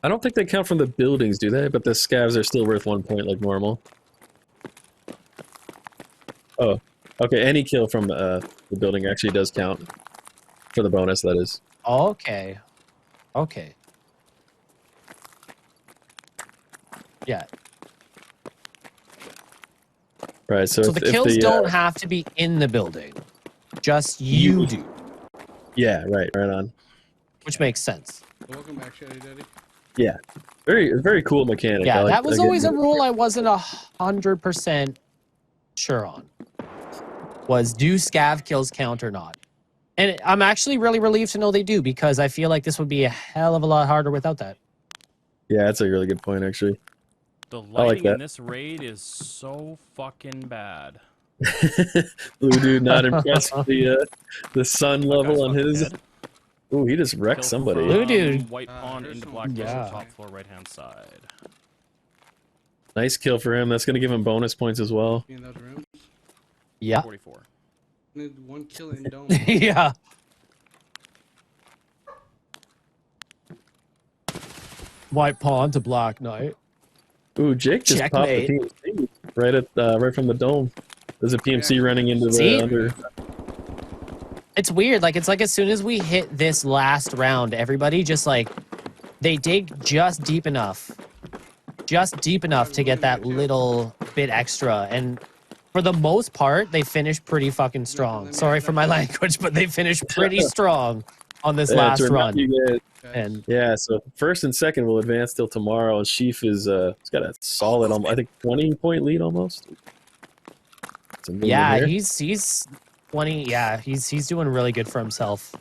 don't think they count from the buildings, do they? But the scavs are still worth 1 point like normal. Oh, okay. Any kill from the building actually does count for the bonus. That is. Okay. Okay. Yeah. Right. So the kills don't have to be in the building. Just you do. Yeah. Right. Right on. Which makes sense. Welcome back, Shady Daddy. Yeah. Very cool mechanic. Yeah, that was always a rule I wasn't 100% sure on. Was do scav kills count or not? And I'm actually really relieved to know they do, because I feel like this would be a hell of a lot harder without that. Yeah, that's a really good point, actually. The I like lighting in that. this raid is so fucking bad. Blue dude not impressed with the sun That level guy's on fucking his. dead. Ooh, he just wrecked Kill somebody. from Blue dude. White Pond there's into someone Black close Desert, to top me. floor, right hand side. Nice kill for him. That's gonna give him bonus points as well. In those rooms. Yeah. 44. Need one kill in dome. Yeah. White Pawn to Black Knight. Ooh, Jake just popped the Checkmate. PMC right from the dome. There's a PMC running into the See? under. It's weird. Like, it's like as soon as we hit this last round, everybody just like, they dig just deep enough to get that little bit extra. And for the most part, they finish pretty fucking strong. Sorry for my language, but they finish pretty strong on this last to remind run. you guys, And yeah, so first and second will advance till tomorrow, and Sheaf is he's got a solid, I think 20-point lead almost. yeah, he's 20. Yeah, he's doing really good for himself.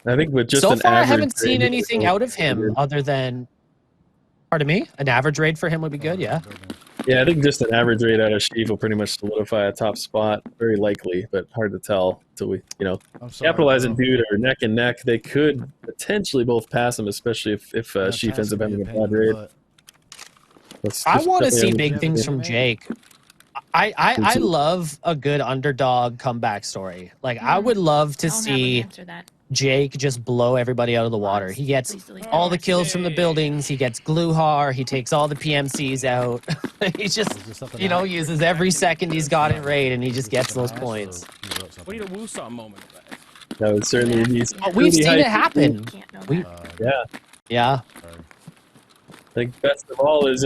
I think with just So an far, I average haven't seen raid, anything out of him other than, pardon me, an average raid for him would be good. Yeah. Yeah, I think just an average rate out of Sheaf will pretty much solidify a top spot. Very likely, but hard to tell until we, Capitalize and Dude are neck and neck. They could potentially both pass him, especially if Sheaf ends up having a bad raid. I want to see definitely big things from Jake. I love a good underdog comeback story. Like, I would love to see Jake just blow everybody out of the water. He gets all the kills from the buildings. He gets Gluhar. He takes all the PMCs out. He just, uses every second he's got in raid, and he just gets those points. We need a Woosah moment. That would certainly be. We've seen it happen. Yeah. I think best of all is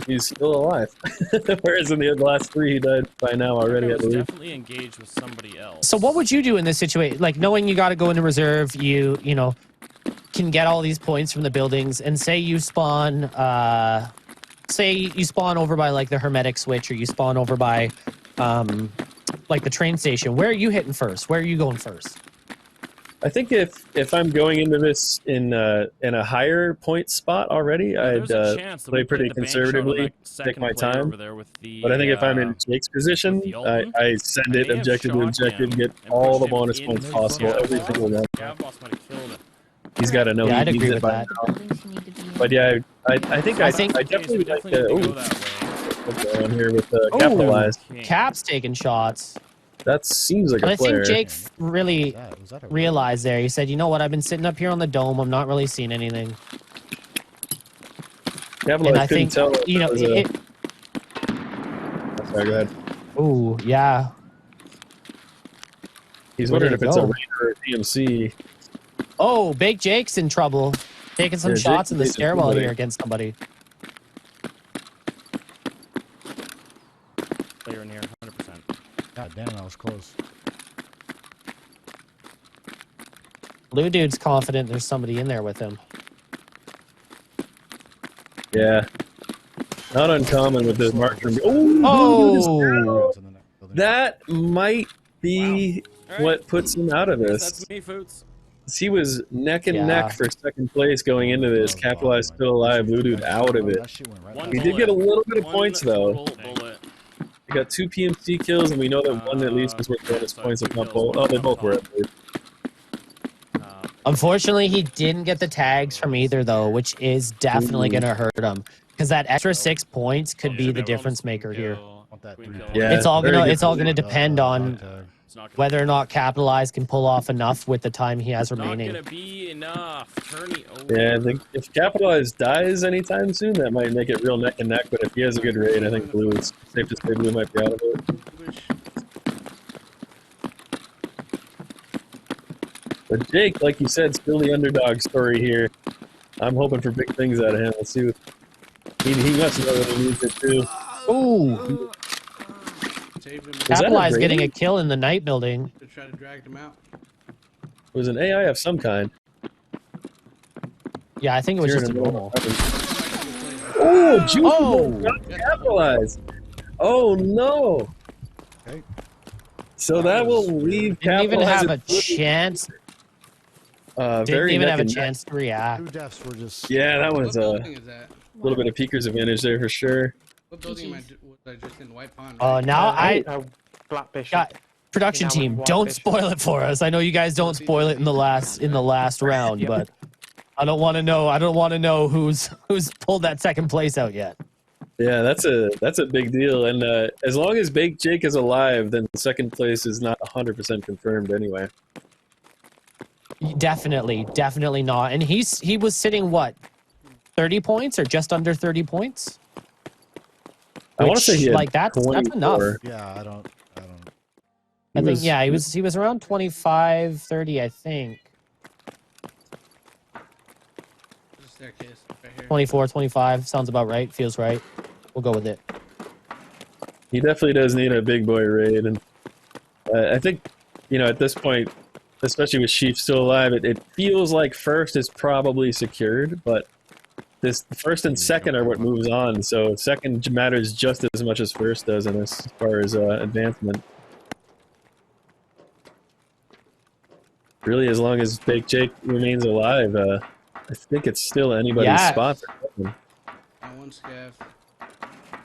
he's still alive, whereas in the last three he died by now already. I believe. Definitely engaged with somebody else. So what would you do in this situation? Like, knowing you got to go into reserve, you can get all these points from the buildings, and say you spawn over by like the hermetic switch, or you spawn over by like the train station. Where are you hitting first? Where are you going first? I think if I'm going into this in a higher point spot already, I'd play pretty conservatively, take my time. But I think if I'm in Jake's position, I send it objective to objective, get all the bonus points possible, every single one. He's got to know he needs it by now. But yeah, I think I definitely like to go on here with Capitalize. Cap's taking shots. That seems like a I player. think Jake really realized there. He said, "You know what? I've been sitting up here on the dome. I'm not really seeing anything." And I think, sorry, go ahead. Ooh, yeah. He's wondering if it's a Raider or a PMC. Oh, Big Jake's in trouble. Taking some shots in the stairwell here against somebody. Player in here, 100%. God damn, that was close. Blue dude's confident there's somebody in there with him. Yeah. Not uncommon with the marker. Oh! That might be what puts him out of this. That's me, Foots. He was neck and neck for second place going into this. Capitalized, still alive. Blue dude out of it. He did get a little bit of points though. He got 2 PMC kills, and we know that one at least was worth bonus points. If not both. Oh, they both were. Unfortunately, he didn't get the tags from either, though, which is definitely going to hurt him, because that extra 6 points could be the difference maker here. Yeah, it's all gonna depend on whether or not Capitalize can pull off enough with the time he has remaining. Not gonna be enough. Yeah, I think if Capitalize dies anytime soon, that might make it real neck and neck. But if he has a good raid, I think Blue is safe to say Blue might be out of it. But Jake, like you said, still the underdog story here. I'm hoping for big things out of him. Let's see. He must know that he needs it too. Ooh. Capitalize getting a kill in the night building. To try to drag them out. It was an AI of some kind. Yeah, I think it was just a normal. Oh, Juicy got Capitalized. Oh no. Okay. So that will leave Didn't even have a Capitalize chance. Didn't very even neck have a and neck. chance to react. 2 deaths were just. Yeah, that was What a building is that? little bit of peeker's advantage there for sure. What building was I just in? White Pond, Oh, right? now Black Bishop. got production You know, team. White Don't Bishop. spoil it for us. I know you guys don't spoil it in the last round, but I don't want to know. I don't want to know who's pulled that second place out yet. Yeah, that's a big deal. And as long as Baked Jake is alive, then second place is not 100% confirmed anyway. Definitely not. And he was sitting what, 30 points or just under 30 points? I want to say he had like that's enough. Yeah, I don't. I think yeah, he was around 25, 30, I think. There's a staircase right here. 24, 25 sounds about right. Feels right. We'll go with it. He definitely does need a big boy raid, and I think, you know, at this point, especially with Sheep still alive, it feels like first is probably secured, but this first and second are what moves on. So second matters just as much as first does in this, as far as advancement. Really, as long as Baked Jake remains alive, I think it's still anybody's spot. For one scav.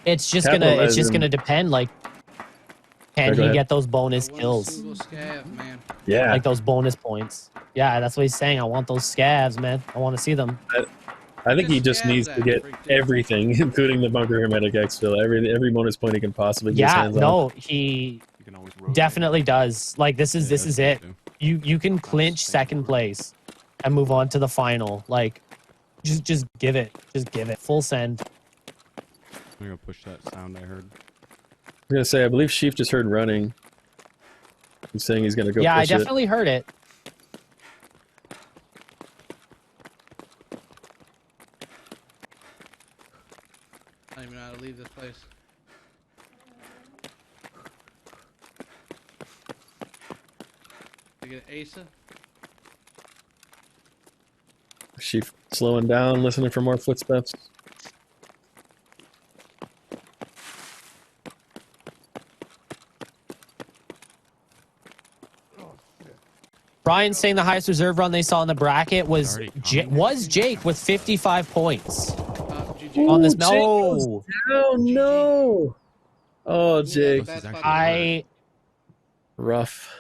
It's just gonna depend. Like, can he get those bonus kills? Scav, man. Yeah, like those bonus points. Yeah, that's what he's saying. I want those scavs, man. I want to see them. I think he just needs to get everything, including the bunker hermetic exfil, every bonus point he can possibly get his hands on. He definitely does. Like this is it. You can clinch second place and move on to the final. Like just give it. Just give it. Full send. I'm gonna push that sound I heard. I'm gonna say I believe Sheep just heard running. He's saying he's gonna go. Yeah, push I definitely heard it. I don't even know how to leave this place. I get Asa. Sheep slowing down, listening for more footsteps. Brian's saying the highest reserve run they saw in the bracket was Jake with 55 points. On this, no. No. Oh, Jake. Rough.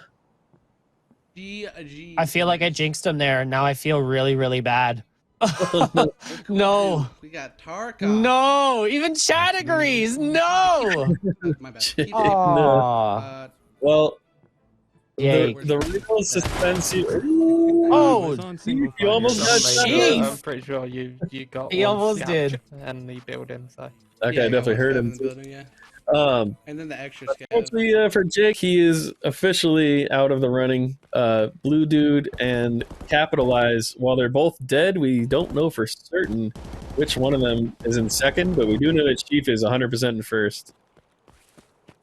I feel like I jinxed him there, and now I feel really, really bad. No. We got Tarkov. No. Even Chad agrees. No. My bad. No. Well, Jake. the real suspense. Oh, you almost got shot. I'm pretty sure you got. He almost did. And the building. So. Okay, I definitely heard him. And then the extra scav. Hopefully for Jake, he is officially out of the running. Blue Dude and Capitalize, while they're both dead, we don't know for certain which one of them is in second, but we do know that Chief is 100% in first.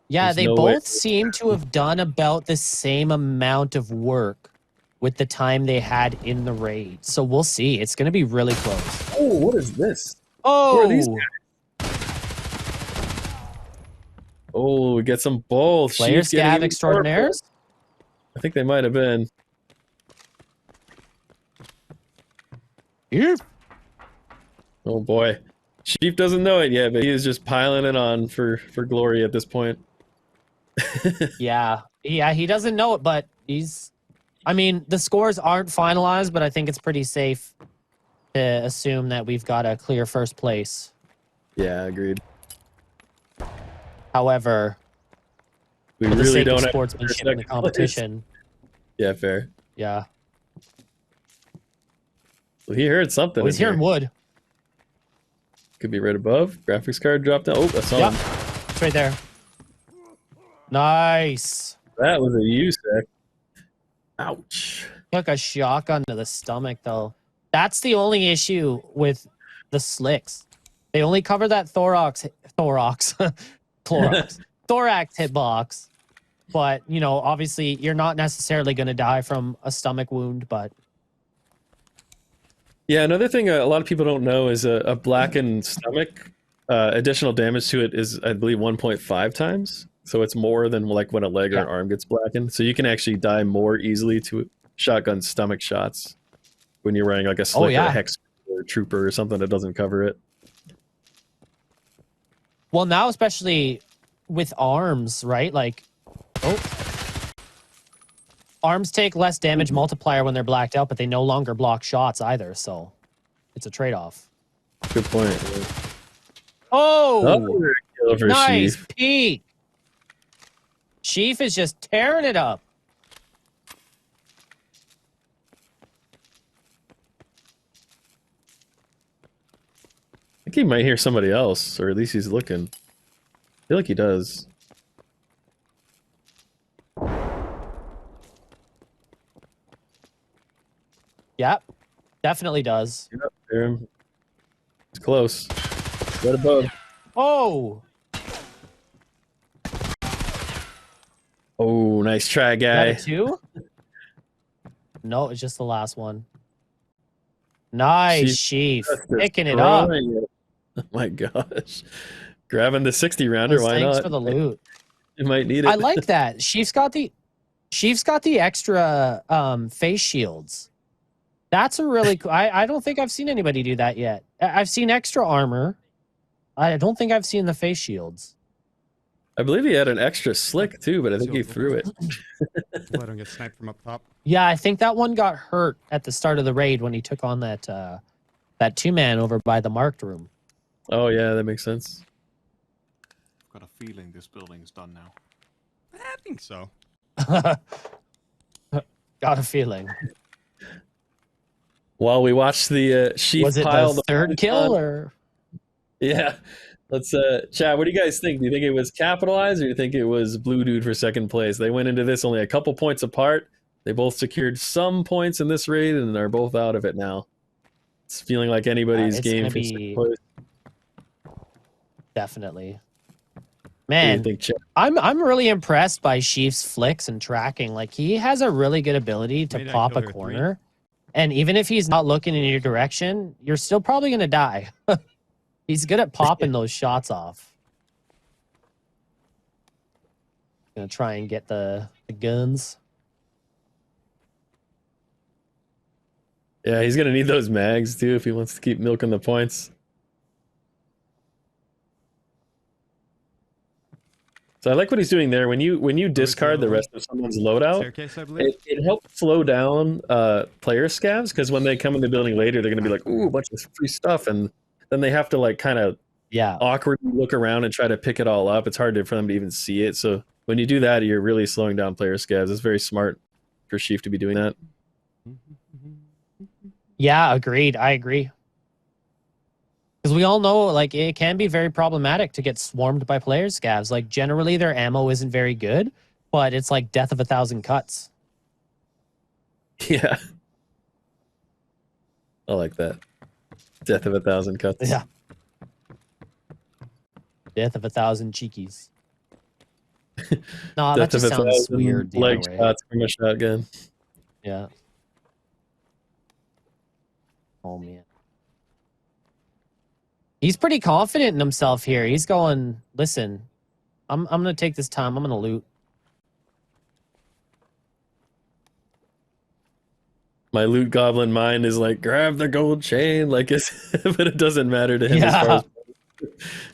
Yeah, There's they no both way. seem to have done about the same amount of work with the time they had in the raid. So we'll see. It's going to be really close. Oh, what is this? Oh, Where are these guys? Oh, we get some both. Player She's getting scav even extraordinaires? more. I think they might have been. Yep. Oh boy. Sheep doesn't know it yet, but he is just piling it on for glory at this point. Yeah, he doesn't know it, but I mean, the scores aren't finalized, but I think it's pretty safe to assume that we've got a clear first place. Yeah, agreed. However, We for the really sake don't of have sportsmanship in the competition. Yeah, fair. Yeah. Well, he heard something. Oh, he's in hearing here. wood. Could be right above. Graphics card dropped down. Oh, I saw him. It's right there. Nice. That was a USEC. Ouch. Took a shotgun to the stomach, though. That's the only issue with the slicks. They only cover that thorax hitbox. But, you know, obviously, you're not necessarily going to die from a stomach wound, but... Yeah, another thing a lot of people don't know is a blackened stomach. Additional damage to it is, I believe, 1.5 times. so it's more than like when a leg or an arm gets blackened. So you can actually die more easily to shotgun stomach shots when you're wearing like a slick or a hex or a trooper or something that doesn't cover it. Well, now especially with arms, right? Like, arms take less damage multiplier when they're blacked out, but they no longer block shots either. So it's a trade-off. Good point. Oh, kill for nice Sheaf. peek. Sheaf is just tearing it up. I think he might hear somebody else, or at least he's looking. I feel like he does. Yep, definitely does. Yep, hear him. It's close. Right above. Oh. Oh, nice try, guy. Is that a 2? No, it's just the last one. Nice, Sheaf. Picking it up. Oh my gosh. Grabbing the 60 rounder, why Thanks not? for the loot. You might need it. I like that. Sheaf's got the extra face shields. That's a really cool. I don't think I've seen anybody do that yet. I've seen extra armor. I don't think I've seen the face shields. I believe he had an extra slick too, but I think he threw it. I don't get sniped from up top. Yeah, I think that one got hurt at the start of the raid when he took on that that 2-man over by the marked room. Oh yeah, that makes sense. I've got a feeling this building's done now. I think so. Got a feeling. While we watch the Sheaf Was it pile the third kill or? Yeah. Let's chat. What do you guys think? Do you think it was capitalized or do you think it was Blue Dude for second place? They went into this only a couple points apart. They both secured some points in this raid and are both out of it now. It's feeling like anybody's game for second place. Definitely. Man, I'm really impressed by Sheaf's flicks and tracking. Like, he has a really good ability to pop a corner. And even if he's not looking in your direction, you're still probably going to die. He's good at popping those shots off. Gonna try and get the guns. Yeah, he's gonna need those mags too if he wants to keep milking the points. So I like what he's doing there. When you discard the rest of someone's loadout, it helps slow down player scavs, because when they come in the building later, they're gonna be like, ooh, a bunch of free stuff, and then they have to like kind of awkwardly look around and try to pick it all up. It's hard for them to even see it. So when you do that, you're really slowing down player scavs. It's very smart for Sheaf to be doing that. Yeah, agreed. I agree. Because we all know, like, it can be very problematic to get swarmed by player scavs. Like, generally their ammo isn't very good, but it's like death of 1,000 cuts. Yeah. I like that. Death of 1,000 cuts. Yeah. Death of 1,000 cheekies. No, that just sounds weird. Leg shots from a shotgun. Yeah. Oh man. He's pretty confident in himself here. He's going, listen, I'm gonna take this time. I'm gonna loot. My loot goblin mind is like, grab the gold chain, like but it doesn't matter to him as far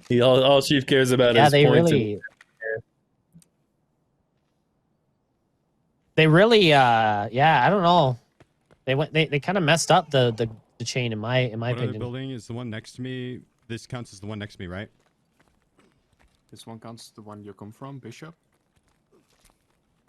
as all Sheaf cares about is points. They really I don't know. They kind of messed up the chain in my opinion. The building is the one next to me. This counts as the one next to me, right? This one counts as the one you come from, Bishop.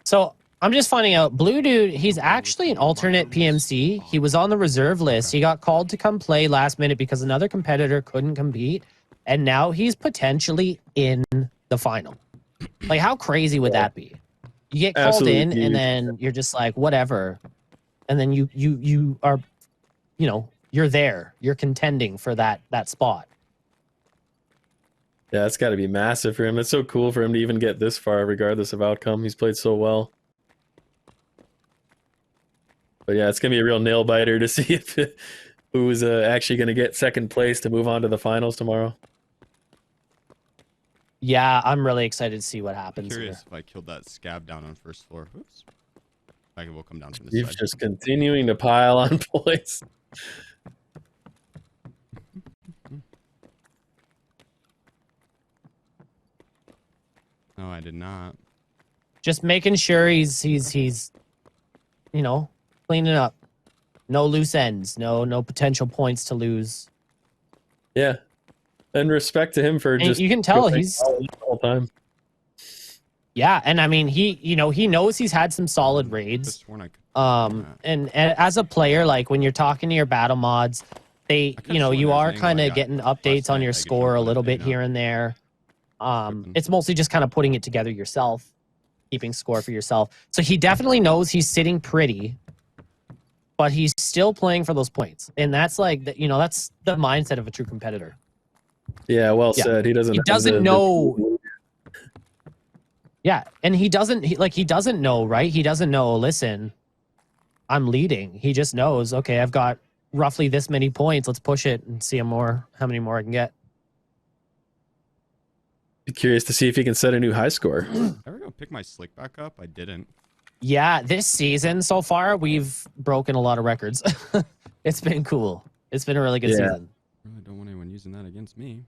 So I'm just finding out, Blue Dude, he's actually an alternate PMC. He was on the reserve list. He got called to come play last minute because another competitor couldn't compete. And now he's potentially in the final. Like, how crazy would that be? You get called in and then you're just like, whatever. And then you are, you're there. You're contending for that spot. Yeah, it's got to be massive for him. It's so cool for him to even get this far, regardless of outcome. He's played so well. But yeah, it's going to be a real nail biter to see if who's actually going to get second place to move on to the finals tomorrow. Yeah, I'm really excited to see what I'm happens curious here. if I killed that scab down on first floor. Oops. I will come down from this You've side. just continuing to pile on points. No, I did not. Just making sure he's you know, cleaning up. No loose ends. No potential points to lose. Yeah. And respect to him for And just you can tell going he's all in the whole time. Yeah, and I mean he knows he's had some solid raids. And as a player, like when you're talking to your battle mods, they you are kind of getting updates on your score a little bit here and there. It's mostly just kind of putting it together yourself, keeping score for yourself. So he definitely knows he's sitting pretty, but he's still playing for those points. And that's like that's the mindset of a true competitor. Yeah, well said. He doesn't know. Yeah, and he doesn't know, right? He doesn't know, listen, I'm leading. He just knows, okay, I've got roughly this many points. Let's push it and see how many more I can get. Be curious to see if he can set a new high score. Ever go pick my slick back up? I didn't. Yeah, this season so far, we've broken a lot of records. It's been cool. It's been a really good season. I really don't want anyone using that against me.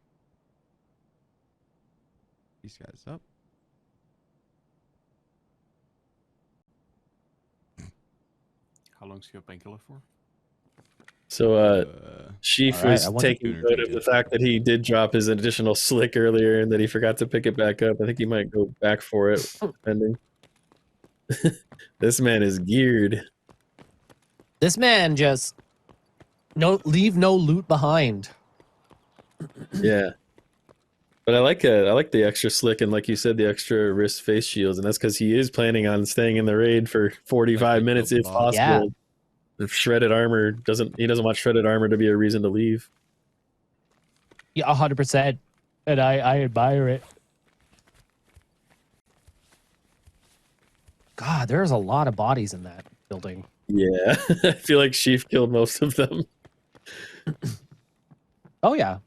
These guys up. How long's your painkiller for? So Sheaf was taking note of the fact that he did drop his additional slick earlier and that he forgot to pick it back up. I think he might go back for it, depending. This man is geared. This man just leave no loot behind. Yeah. But I like the extra slick and, like you said, the extra wrist face shields, and that's because he is planning on staying in the raid for 45 minutes if possible. Yeah. If shredded armor doesn't want shredded armor to be a reason to leave. Yeah, 100%. And I admire it. God, there's a lot of bodies in that building. Yeah. I feel like Sheaf killed most of them. Oh, yeah.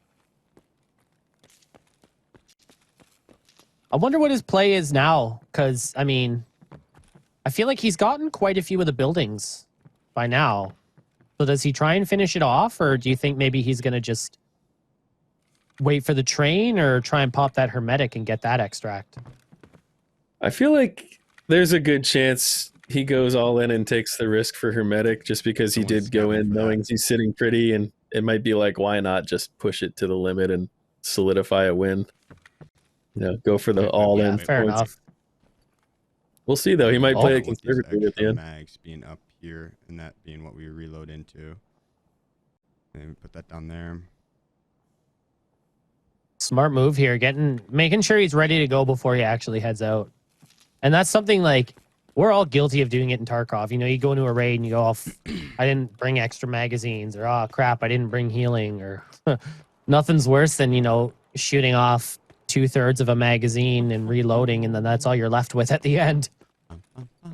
I wonder what his play is now, because, I mean, I feel like he's gotten quite a few of the buildings by now. So does he try and finish it off, or do you think maybe he's going to just wait for the train or try and pop that hermetic and get that extract? I feel like there's a good chance he goes all in and takes the risk for hermetic just because he did go in knowing he's sitting pretty, and it might be like, why not just push it to the limit and solidify a win? Go for the all-in. Fair enough. We'll see, though. He might play it conservatively at the end. Mags being up here and that being what we reload into. And we put that down there. Smart move here, making sure he's ready to go before he actually heads out. And that's something like we're all guilty of doing it in Tarkov. You go into a raid and you go, oh, I didn't bring extra magazines, or oh crap, I didn't bring healing, or nothing's worse than shooting off 2/3 of a magazine and reloading, and then that's all you're left with at the end.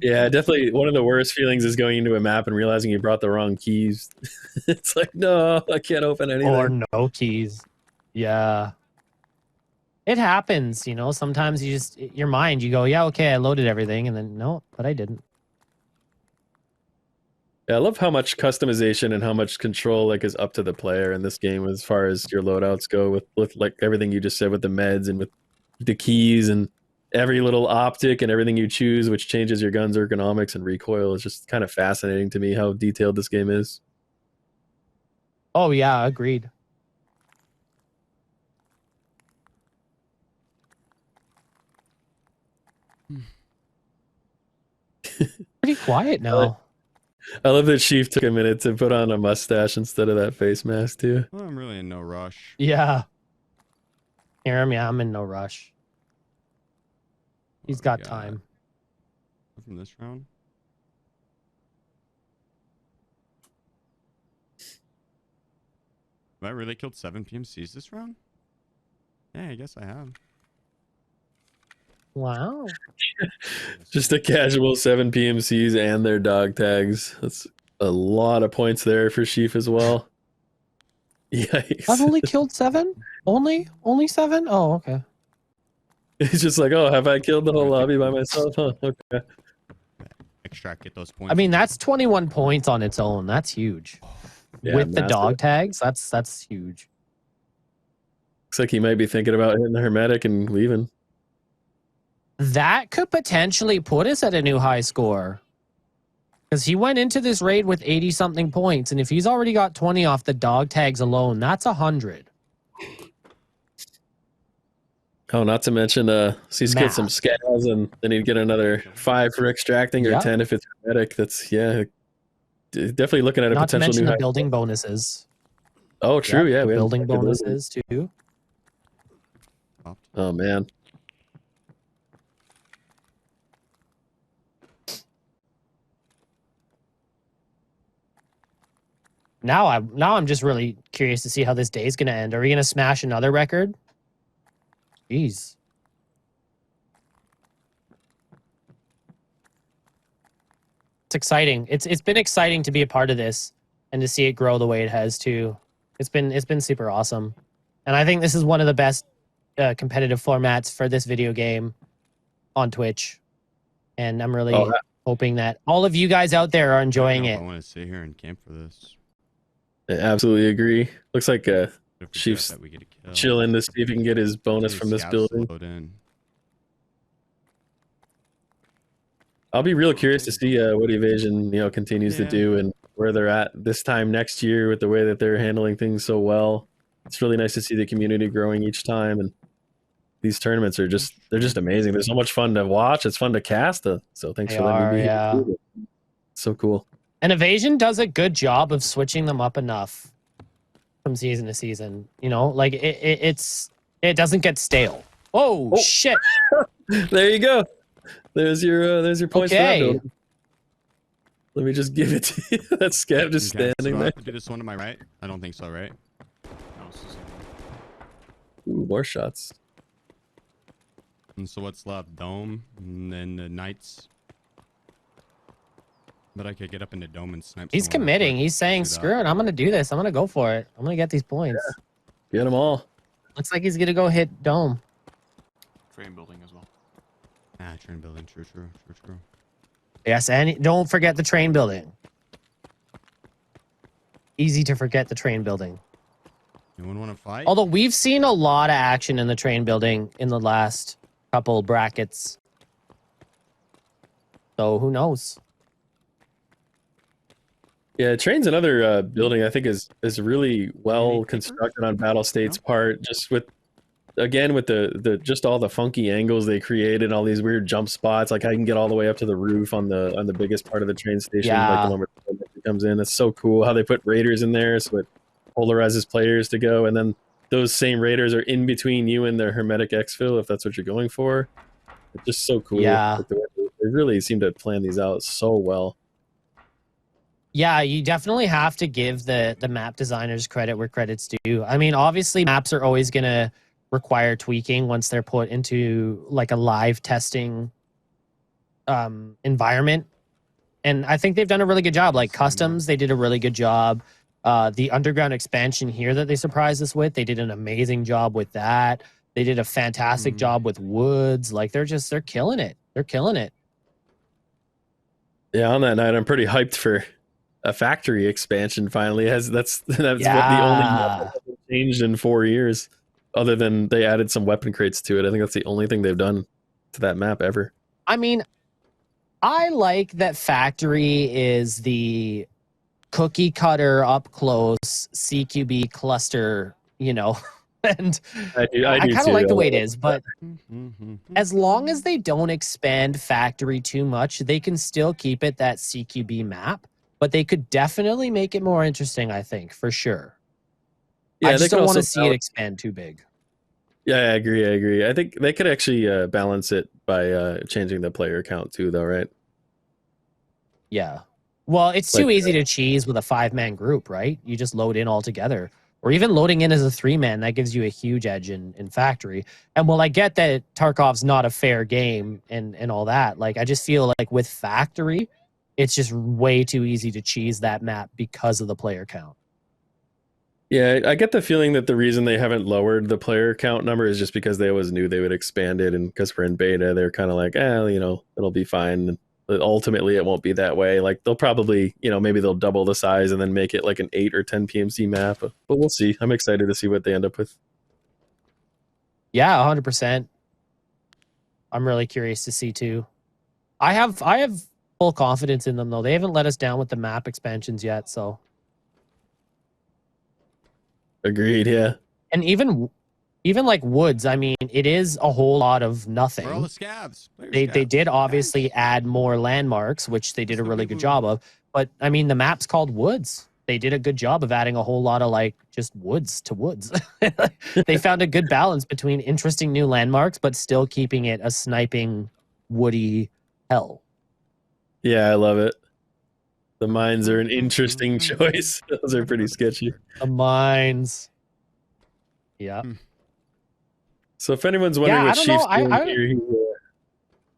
Yeah, definitely. One of the worst feelings is going into a map and realizing you brought the wrong keys. It's like, no, I can't open anything. Or no keys. Yeah. It happens, sometimes your mind, you go, yeah, okay, I loaded everything, and then no, but I didn't. Yeah, I love how much customization and how much control is up to the player in this game as far as your loadouts go with like everything you just said with the meds and with the keys and every little optic and everything you choose, which changes your gun's ergonomics and recoil. Is just kind of fascinating to me how detailed this game is. Oh yeah, agreed. Pretty quiet now. I love that Sheaf took a minute to put on a mustache instead of that face mask too. Well, I'm really in no rush. Yeah. I'm in no rush. He's got time. From this round. Have I really killed 7 PMCs this round? Yeah, I guess I have. Wow. Just a casual 7 PMCs and their dog tags. That's a lot of points there for Sheaf as well. Yikes. I've only killed 7? Only 7? Oh, okay. He's just like, oh, have I killed the whole lobby by myself? Huh? Okay. Extract, get those points. I mean, that's 21 points on its own. That's huge. Yeah, With the massive. dog tags, that's huge. Looks like he might be thinking about hitting the hermetic and leaving. That could potentially put us at a new high score. Because he went into this raid with 80-something points, and if he's already got 20 off the dog tags alone, that's 100. Oh, not to mention, he's get some scales, and then he'd get another 5 for extracting, or 10 if it's hermetic. That's definitely looking at a Not to potential mention new the high building bonuses. Oh, true. Yep, Yeah, the we building haven't looked at those. bonuses too. Oh man. Now I'm just really curious to see how this day is going to end. Are we going to smash another record? Jeez. It's exciting. It's been exciting to be a part of this and to see it grow the way it has too. It's been super awesome. And I think this is one of the best competitive formats for this video game on Twitch. And I'm really hoping that all of you guys out there are enjoying it. I want to sit here and camp for this. I absolutely agree. Looks like Chief's chilling to see if he can get his bonus from this building. I'll be real curious to see what Evasion continues to do and where they're at this time next year with the way that they're handling things so well. It's really nice to see the community growing each time, and these tournaments are just amazing. They're so much fun to watch. It's fun to cast. So thanks for letting me be here. So cool. And Evasion does a good job of switching them up enough from season to season. Like it doesn't get stale. Oh shit! There you go. There's your points. Okay. Let me just give it to you. That scab just standing so I there. have to do this one to my right? I don't think so, right? Ooh, more shots. And so what's left? Dome, and then the Knights. But I could get up in the dome and snipe. He's committing. He's saying, "Screw it! I'm gonna do this. I'm gonna go for it. I'm gonna get these points. Get them all." Looks like he's gonna go hit dome. Train building as well. Ah, train building. True. Yes, and don't forget the train building. Easy to forget the train building. Anyone want to fight? Although we've seen a lot of action in the train building in the last couple brackets. So who knows? Yeah, train's another building I think is really well constructed on Battle State's part. Just with the just all the funky angles they created, all these weird jump spots. Like I can get all the way up to the roof on the biggest part of the train station. Like the one where it comes in. It's so cool how they put raiders in there, so it polarizes players to go, and then those same raiders are in between you and their hermetic exfil if that's what you're going for. It's just so cool. Yeah, like they really seem to plan these out so well. Yeah, you definitely have to give the map designers credit where credit's due. I mean, obviously maps are always going to require tweaking once they're put into like a live testing environment. And I think they've done a really good job. Like customs, they did a really good job. The underground expansion here that they surprised us with, they did an amazing job with that. They did a fantastic job with woods. Like they're killing it. They're killing it. Yeah, on that night, I'm pretty hyped for a factory expansion finally. That's what the only map that's changed in 4 years, other than they added some weapon crates to it. I think that's the only thing they've done to that map ever. I mean, I like that factory is the cookie cutter up close CQB cluster, and I kind of like the way it is, but as long as they don't expand factory too much, they can still keep it that CQB map. But they could definitely make it more interesting, I think, for sure. Yeah, I just don't want to see it expand too big. Yeah, I agree. I think they could actually balance it by changing the player count too, though, right? Yeah. Well, it's too easy to cheese with a 5-man group, right? You just load in all together. Or even loading in as a 3-man, that gives you a huge edge in factory. And I get that Tarkov's not a fair game and all that. Like, I just feel like with factory, it's just way too easy to cheese that map because of the player count. Yeah, I get the feeling that the reason they haven't lowered the player count number is just because they always knew they would expand it, and because we're in beta, they're kind of like, it'll be fine. But ultimately, it won't be that way. Like they'll probably, maybe they'll double the size and then make it like an 8 or 10 PMC map. But we'll see. I'm excited to see what they end up with. Yeah, 100%. I'm really curious to see too. I have full confidence in them though. They haven't let us down with the map expansions yet, so. Agreed. Yeah. And even like woods, I mean, it is a whole lot of nothing. Where are all the scabs? They did obviously add more landmarks, which they did a really good job of. But I mean, the map's called Woods. They did a good job of adding a whole lot of like just woods to woods. They found a good balance between interesting new landmarks, but still keeping it a sniping, woody hell. Yeah, I love it. The mines are an interesting choice. Those are pretty sketchy. The mines. Yeah. So if anyone's wondering what I don't Chief's know. doing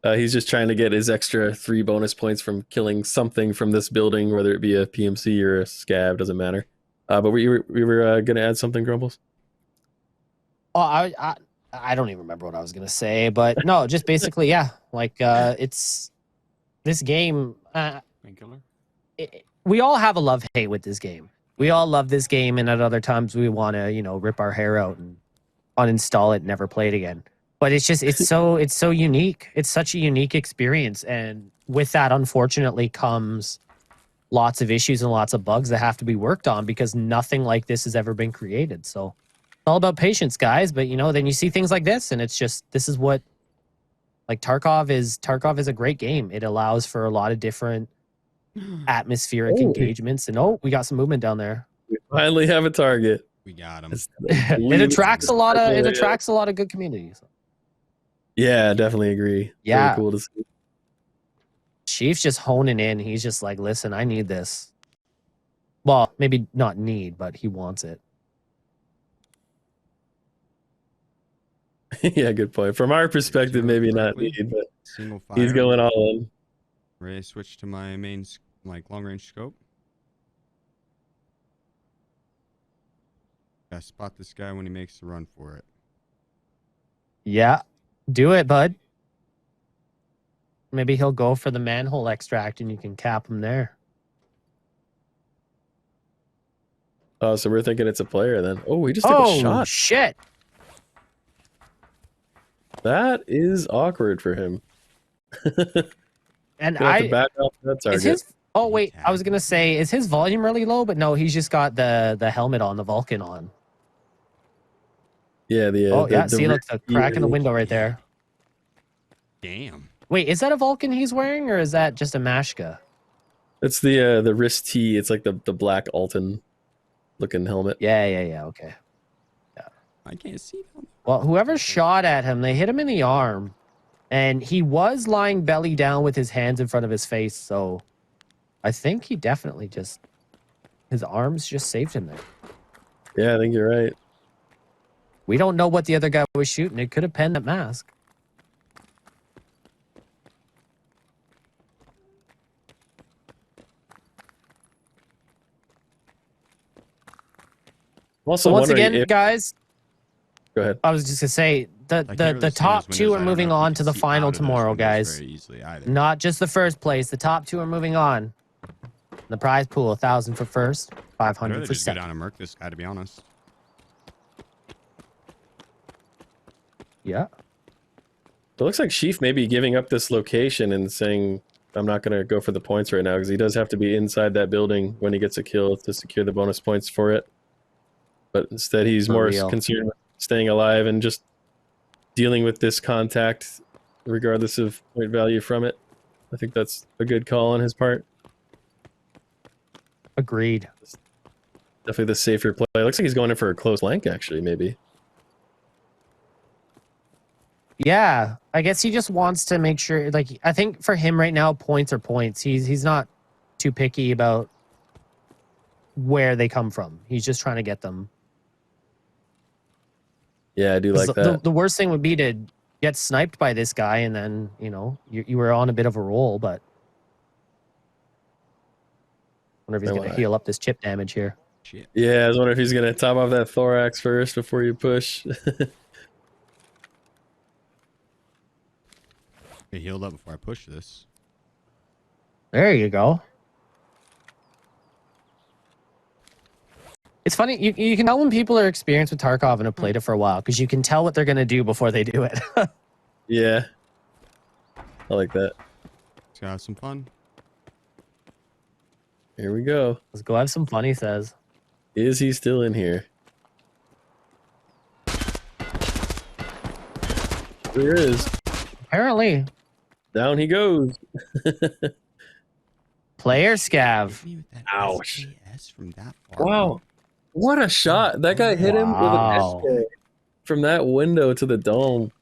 here, he's just trying to get his extra 3 bonus points from killing something from this building, whether it be a PMC or a scab, doesn't matter. But we were going to add something, Grumbles? Oh, I don't even remember what I was going to say, but no, just basically, yeah. Like, it's this game. We all have a love-hate with this game. We all love this game, and at other times we want to, rip our hair out and uninstall it, and never play it again. But it's so unique. It's such a unique experience, and with that, unfortunately, comes lots of issues and lots of bugs that have to be worked on because nothing like this has ever been created. So it's all about patience, guys. But then you see things like this, and it's just this is what like Tarkov is. Tarkov is a great game. It allows for a lot of different atmospheric engagements, and we got some movement down there. We finally have a target. We got him. It attracts a lot of good communities. Yeah, definitely agree. Yeah. Very cool to see. Chief's just honing in. He's just like, listen, I need this. Well, maybe not need, but he wants it. Yeah, good point. From our perspective, maybe not need, but he's going all in. Ready to switch to my main long range scope. Yeah, spot this guy when he makes the run for it. Yeah, do it, bud. Maybe he'll go for the manhole extract and you can cap him there. Oh, so we're thinking it's a player then. Oh, he just took a shot. Oh, shit. That is awkward for him. And have to back off that target. Oh, wait. I was going to say, is his volume really low? But no, he's just got the helmet on, the Vulcan on. Yeah, see, look, the crack in the window right there. Damn. Wait, is that a Vulcan he's wearing, or is that just a Mashka? It's the wrist T. It's like the black Alton looking helmet. Yeah. Okay. Yeah. I can't see them. Well, whoever shot at him, they hit him in the arm, and he was lying belly down with his hands in front of his face. So, I think he definitely his arms just saved him there. Yeah, I think you're right. We don't know what the other guy was shooting. It could have penned that mask. Also, so once again, guys, go ahead. I was just gonna say the top 2 are moving on to the final tomorrow, guys. Not just the first place. The top 2 are moving on. The prize pool: 1,000 for first, 500 for just second. go down and murk this guy, to be honest. Yeah. It looks like Sheaf may be giving up this location and saying, I'm not going to go for the points right now, because he does have to be inside that building when he gets a kill to secure the bonus points for it. But instead, he's more concerned with staying alive and just dealing with this contact, regardless of point value from it. I think that's a good call on his part. Agreed. Definitely the safer play. It looks like he's going in for a close flank, actually, maybe. Yeah, I guess he just wants to make sure. Like, I think for him right now, points are points. He's not too picky about where they come from. He's just trying to get them. Yeah, I do like that. The worst thing would be to get sniped by this guy, and then you were on a bit of a roll. But I wonder if he's going to heal up this chip damage here. Shit. Yeah, I was wondering if he's gonna top off that thorax first before you push. Get healed up before I push this. There you go. It's funny, you can tell when people are experienced with Tarkov and have played it for a while, because you can tell what they're going to do before they do it. Yeah. I like that. Let's go have some fun. Here we go. Let's go have some fun, he says. Is he still in here? There is. Apparently. Down he goes. Player scav. Ouch. From that far. Wow. What a shot. That guy hit him with an SK from that window to the dome.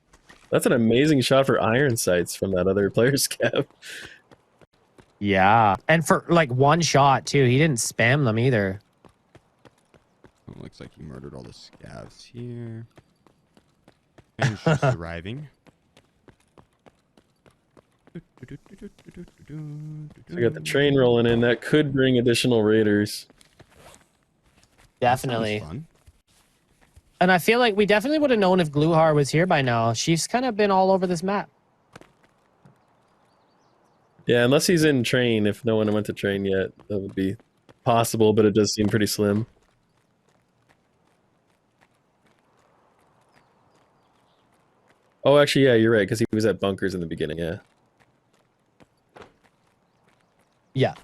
That's an amazing shot for iron sights from that other player scav. Yeah. And for like one shot too. He didn't spam them either. Oh, looks like he murdered all the scavs here. And she's arriving. So we got the train rolling in. That could bring additional raiders. Definitely. Fun. And I feel like we definitely would have known if Gluhar was here by now. She's kind of been all over this map. Yeah, unless he's in train. If no one went to train yet, that would be possible, but it does seem pretty slim. Oh, actually, yeah, you're right, because he was at bunkers in the beginning, yeah. Yeah.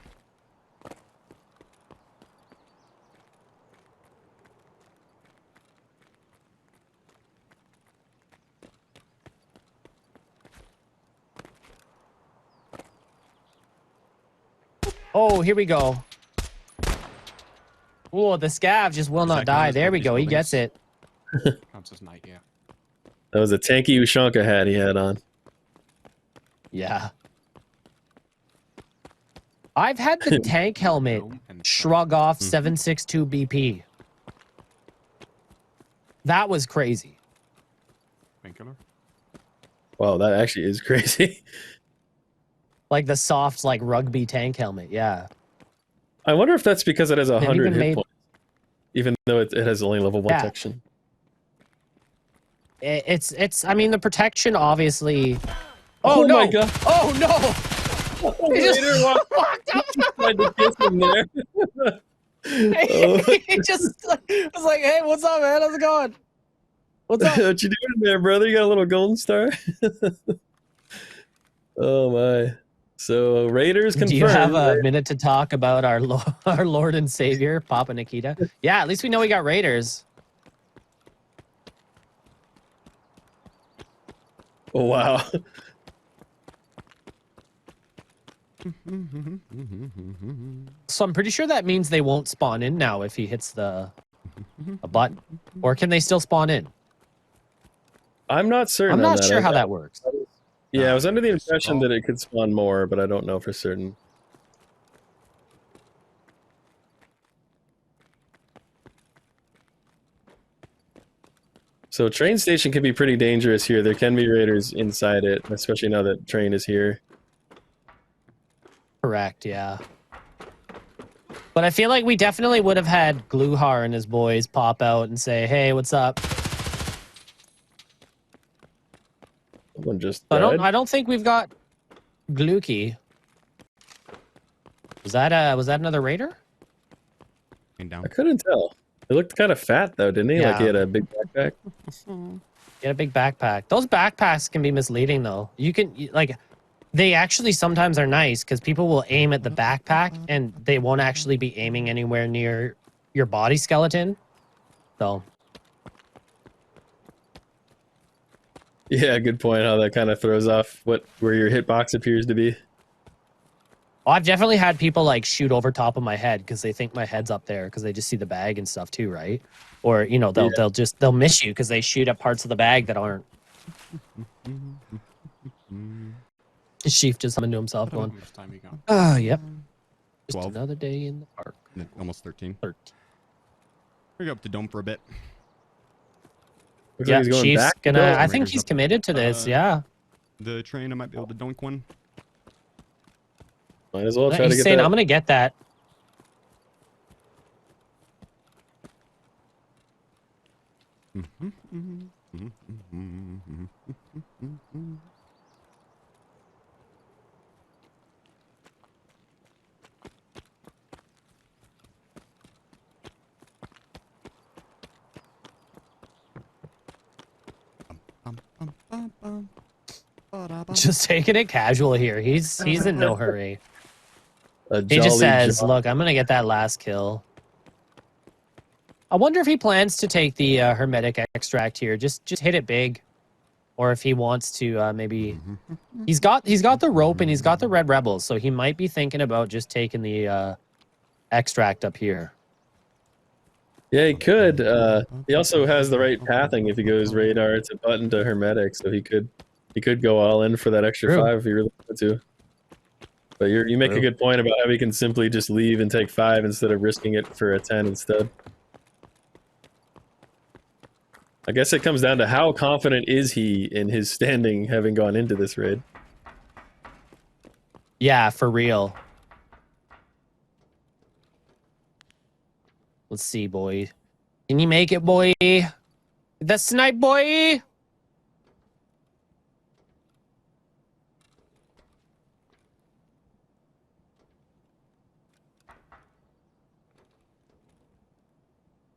Oh, here we go. Oh, the scav just will not die. There we go. He gets it. Counts as night, yeah. That was a tanky Ushanka hat he had on. Yeah. I've had the tank helmet shrug off 762 BP. That was crazy. Painkiller? Wow, that actually is crazy. Like the soft, like rugby tank helmet. Yeah. I wonder if that's because it has 100 hit made... points, even though it has only level 1 protection. It's. I mean, the protection obviously. Oh no. My god! Oh no! He just walked up. Tried to kiss him there. He just was like, "Hey, what's up, man? How's it going? What's up? What you doing there, brother? You got a little golden star?" Oh my! So Raiders confirmed. Do you have a minute to talk about our Lord and Savior, Papa Nikita? Yeah, at least we know we got Raiders. Oh wow! So I'm pretty sure that means they won't spawn in now if he hits a button, or can they still spawn in? I'm not certain. I'm not sure how that works. Yeah, I was under the impression that it could spawn more, but I don't know for certain. So train station can be pretty dangerous here. There can be raiders inside it, especially now that train is here. Correct, yeah. But I feel like we definitely would have had Gluhar and his boys pop out and say, "Hey, what's up?" Someone just I don't think we've got Gluki. Was that another raider? I couldn't tell. He looked kind of fat though, didn't he? Yeah. Like he had a big backpack. He had a big backpack. Those backpacks can be misleading though. You can like, they actually sometimes are nice because people will aim at the backpack and they won't actually be aiming anywhere near your body skeleton. So. Yeah, good point. How that kind of throws off where your hitbox appears to be. Well, I've definitely had people like shoot over top of my head because they think my head's up there because they just see the bag and stuff too, right? Or you know they'll miss you because they shoot at parts of the bag that aren't. Sheaf just coming to himself going, "Oh, yep, just 12. another day in the park." Almost 13. 13. We're go up to dome for a bit. Looks Yeah, like he's going Chief's back. gonna. I think he's committed to this. Yeah. The train, I might be able to dunk one. Might as well try to He's get saying, that. "I'm gonna get that." Just taking it casual here. He's in no hurry. A He just jolly says, jolly- "Look, I'm gonna get that last kill." I wonder if he plans to take the hermetic extract here. Just hit it big, or if he wants to maybe. He's got the rope and he's got the red rebels, so he might be thinking about just taking the extract up here. Yeah, he could. He also has the right pathing if he goes radar to button to hermetic, so he could go all in for that extra True. 5 if he really wanted to. But you make a good point about how he can simply just leave and take 5 instead of risking it for a 10 instead. I guess it comes down to how confident is he in his standing having gone into this raid. Yeah, for real. Let's see, boy. Can you make it, boy? The snipe, boy.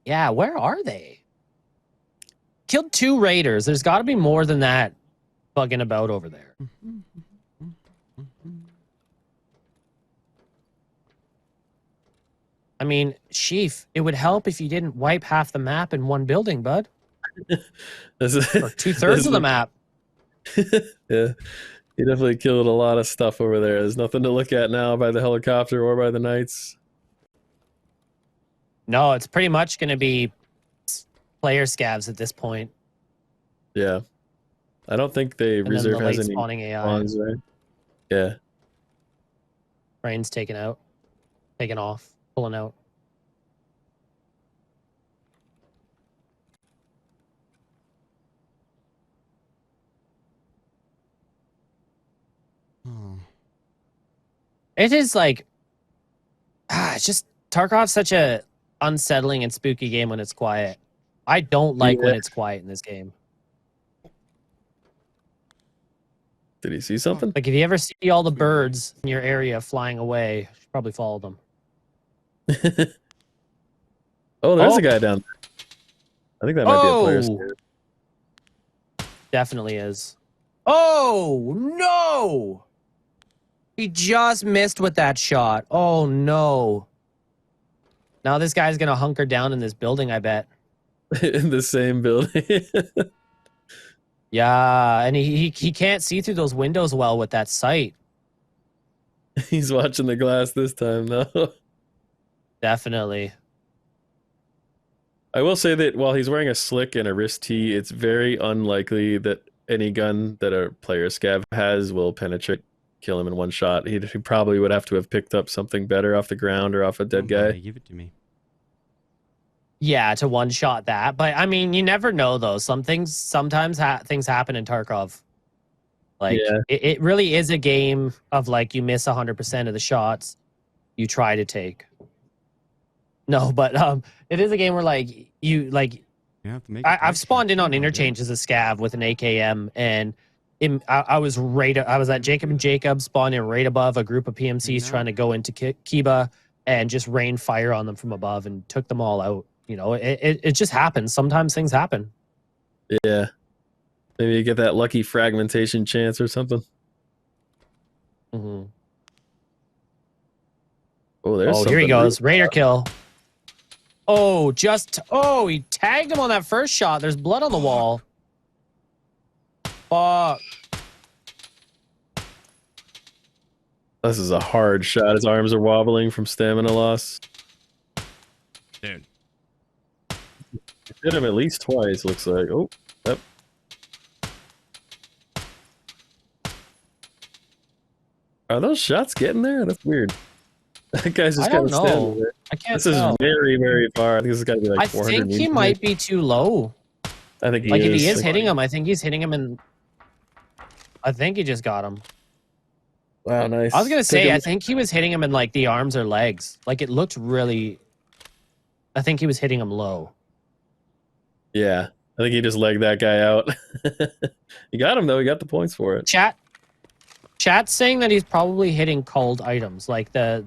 Yeah, where are they? Killed 2 raiders. There's got to be more than that bugging about over there. I mean, Sheaf, it would help if you didn't wipe half the map in one building, bud. Or 2/3 of the map. Yeah, he definitely killed a lot of stuff over there. There's nothing to look at now by the helicopter or by the knights. No, it's pretty much going to be player scavs at this point. Yeah, I don't think they And then reserve the has late any spawning AI. spawns, right? Yeah. Brain's taken out. Taken off. Pulling out. It is like, it's just Tarkov's such a unsettling and spooky game when it's quiet. I don't like when it's quiet in this game. Did he see something? Like if you ever see all the birds in your area flying away, you should probably follow them. Oh, there's a guy down there. I think that might be a player scav. Definitely is. Oh, no! He just missed with that shot. Oh, no. Now this guy's going to hunker down in this building, I bet. In the same building. Yeah, and he can't see through those windows well with that sight. He's watching the glass this time, though. Definitely. I will say that while he's wearing a slick and a wrist tee, it's very unlikely that any gun that a player scav has will penetrate, kill him in one shot. He probably would have to have picked up something better off the ground or off a dead guy. Give it to me. Yeah, to one-shot that. But, I mean, you never know, though. Sometimes things happen in Tarkov. Like, it really is a game of, like, you miss 100% of the shots you try to take. No, but it is a game where, like, I've spawned in on Interchange as a scav with an AKM, and I was at Jacob and Jacob, spawned in right above a group of PMCs trying to go into Kiba and just rain fire on them from above and took them all out. You know, it just happens. Sometimes things happen. Yeah. Maybe you get that lucky fragmentation chance or something. Mm-hmm. Oh, there's here he goes. Raider kill. Oh, he tagged him on that first shot. There's blood on the wall. Fuck. This is a hard shot. His arms are wobbling from stamina loss. Dude. Hit him at least twice, looks like. Oh, yep. Are those shots getting there? That's weird. That guy's just kind of standing there. I can't This tell. is very, very far. I think this has got to be like 400 I think he meters. might be too low. I think if he is hitting him, I think he's hitting him in... I think he just got him. Wow, nice. I was going to say, I think he was hitting him in like the arms or legs. Like it looked really... I think he was hitting him low. Yeah. I think he just legged that guy out. He got him though. He got the points for it. Chat's saying that he's probably hitting called items, like it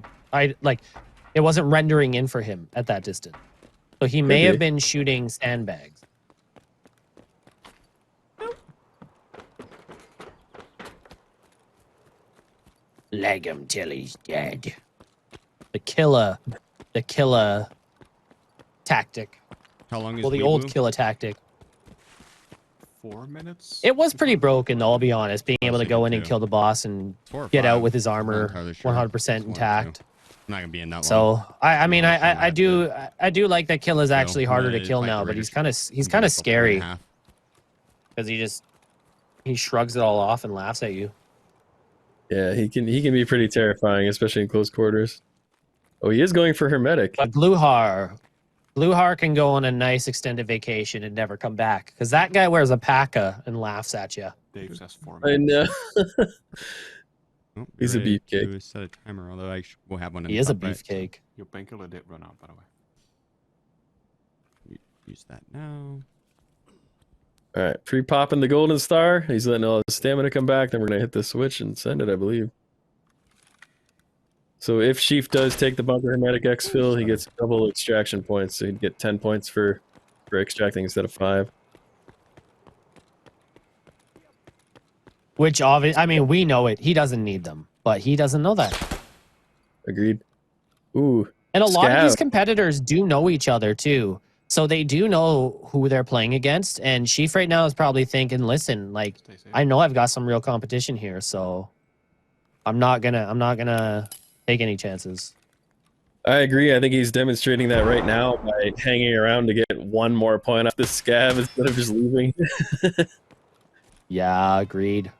wasn't rendering in for him at that distance. So he may have been shooting sandbags. Leg him till he's dead. The killer tactic. How long is the Weeaboo? old killer tactic. 4 minutes? It was pretty broken, though, I'll be honest. Being able to go in and kill the boss and get out with his armor 100% intact. I'm not gonna be in that long. So I mean I do like that kill is actually harder to kill now, but he's kind of scary because he shrugs it all off and laughs at you. Yeah, he can be pretty terrifying, especially in close quarters. Oh, he is going for hermetic. But Bluehar can go on a nice extended vacation and never come back because that guy wears a P.A.C.A. and laughs at you. Dave says 4 I minutes. know. Oh, He's a ready beefcake. to set a timer, although we'll have one. In He the is a top right. beefcake. Your painkiller did run out, by the way. Use that now. All right, pre-popping the golden star. He's letting all his stamina come back. Then we're gonna hit the switch and send it, I believe. So if Sheaf does take the bunker hermetic exfil, he gets double extraction points. So he'd get 10 points for extracting instead of 5. Which obviously, I mean, we know it. He doesn't need them, but he doesn't know that. Agreed. Ooh. And a lot of these Scav. competitors do know each other too. So they do know who they're playing against. And Sheaf right now is probably thinking, listen, like, I know I've got some real competition here, so I'm not gonna take any chances. I agree. I think he's demonstrating that right now by hanging around to get 1 more point off the scav instead of just leaving. Yeah, agreed.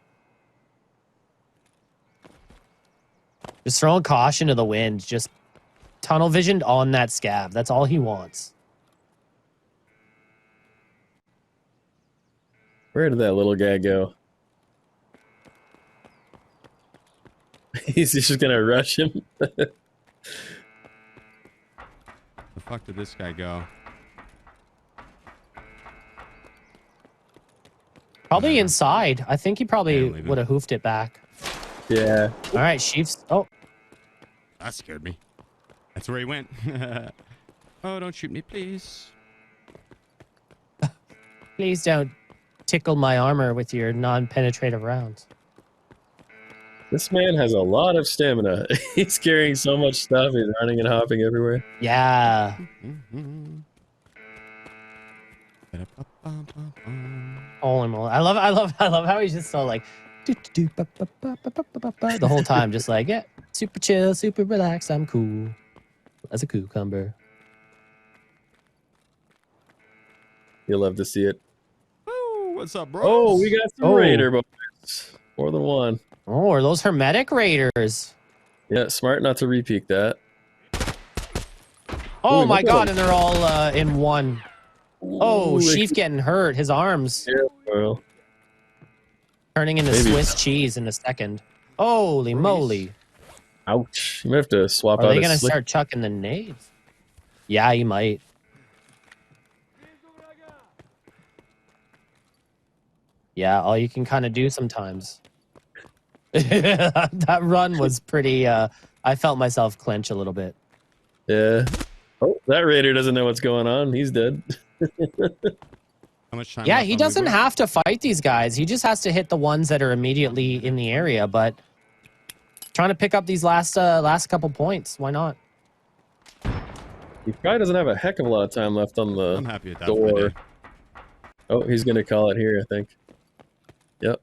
Just throwing caution to the wind. Just tunnel visioned on that scav. That's all he wants. Where did that little guy go? He's just gonna rush him. The fuck did this guy go? Probably inside. I think he probably would have hoofed it back. Yeah. All right, Sheaf's. Oh. That scared me. That's where he went. Oh, don't shoot me, please. Please don't tickle my armor with your non-penetrative rounds. This man has a lot of stamina. He's carrying so much stuff. He's running and hopping everywhere. Yeah. Holy moly. I love how he's just so like the whole time, just like, yeah, super chill, super relaxed, I'm cool as a cucumber. You'll love to see it. Oh, what's up, bro? Oh, we got some raider boys. More than one. Oh, are those hermetic raiders? Yeah, smart not to repeat that. Oh Ooh, my look at god, him. and they're all in one. Oh, Ooh, Sheaf getting hurt. His arms Well, turning into maybe. Swiss cheese in a second. Holy moly. Ouch. You might have to swap Are out they his going to slick. start chucking the nades? Yeah, he might. Yeah, all you can kind of do sometimes. That run was pretty, I felt myself clench a little bit. Yeah. Oh, that raider doesn't know what's going on. He's dead. How much time Yeah, left he on doesn't Weeaboo? have to fight these guys. He just has to hit the ones that are immediately in the area, but trying to pick up these last couple points. Why not? He probably doesn't have a heck of a lot of time left on the I'm happy with that for the door. day. Oh, he's going to call it here, I think. Yep.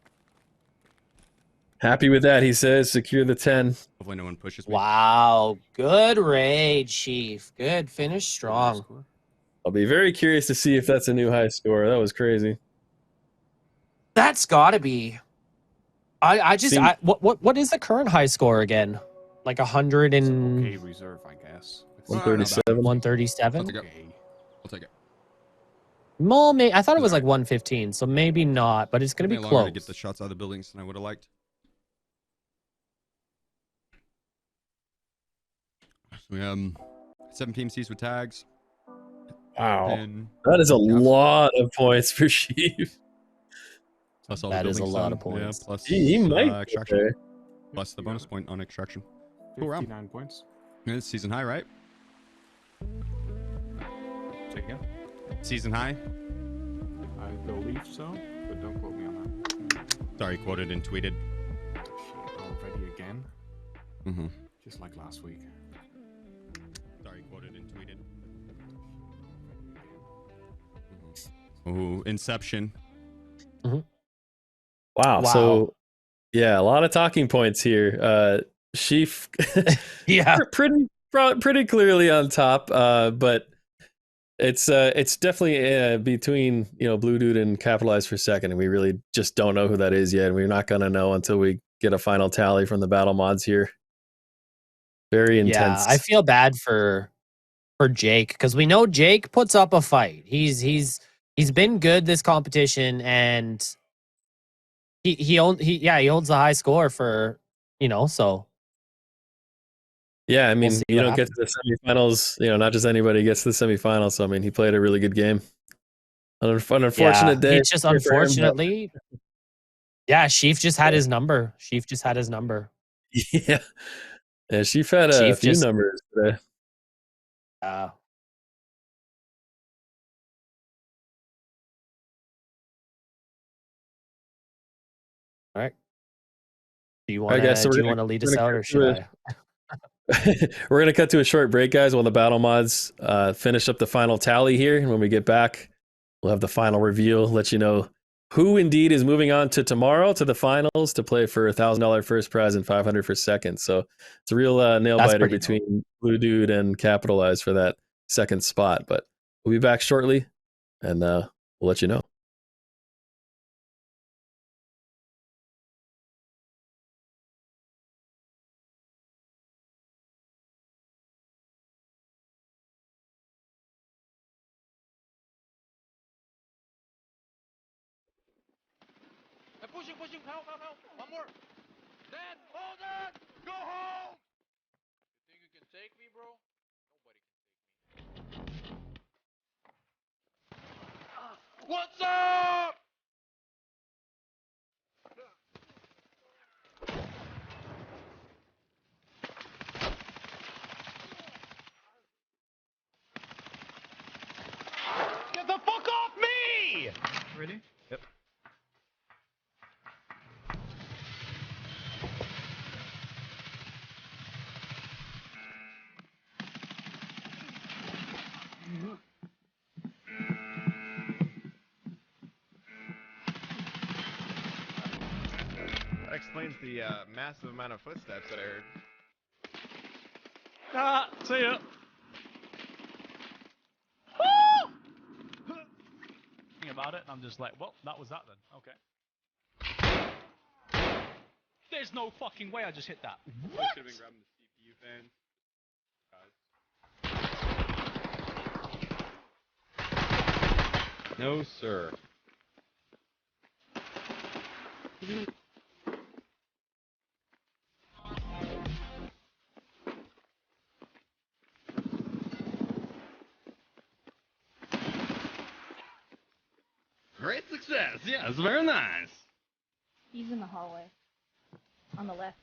Happy with that, he says. Secure the 10. Hopefully no one pushes me. Wow, good raid, Chief. Good finish strong. I'll be very curious to see if that's a new high score. That was crazy. That's got to be. What is the current high score again? Like 100 and Okay, reserve, I guess. 137. 137. I'll take it. I'll take it. Well, I thought it was like 115, so maybe not, but it's gonna be Took me longer close. to get the shots out of the buildings than I would have liked. So we have 7 PMCs with tags. Wow. And That is a yeah, lot of points for Sheep. plus all That the is a buildings lot done. of points. Yeah, plus He might get extraction. there. Plus the bonus point on extraction. Cool round. 59 points. Yeah, it's season high, right? Say again? Season high? I believe so, but don't quote me on that. Sorry, quoted and tweeted. Shit, already again? Mm-hmm. Just like last week. Sorry, quoted and tweeted. Ooh, Inception. Wow. Wow. So, yeah, a lot of talking points here. Sheaf, Yeah. pretty clearly on top. But it's definitely between Blue Dude and Capitalize for second, and we really just don't know who that is yet. And we're not gonna know until we get a final tally from the battle mods here. Very intense. Yeah, I feel bad for Jake because we know Jake puts up a fight. He's been good this competition, and he holds the high score for so. Yeah, I mean, see you what don't get to the semifinals. Not just anybody gets to the semifinals. So I mean, he played a really good game. An unfortunate day. He just unfortunately. Yeah, Sheaf just had his number. Yeah. Yeah, Sheaf had a few numbers today. All right. Do you want to lead us out, or should I? We're going to cut to a short break, guys, while the battle mods finish up the final tally here. And when we get back, we'll have the final reveal, let you know who indeed is moving on to tomorrow to the finals to play for $1,000 first prize and $500 for second. So it's a real nail biter between Blue Dude and Capitalize for that second spot. But we'll be back shortly, and we'll let you know. Pushing, help, one more. Dad, hold on, go home. You think you can take me, bro? Nobody can take me. What's up? Get the fuck off me! Ready? Yep. That explains the massive amount of footsteps that I heard. Ah, see ya. Think about it, I'm just like, well, that was that then. Okay. There's no fucking way I just hit that. What? Should have been grabbing the CPU fan. No, sir. Great success. Yes, very nice. He's in the hallway. On the left.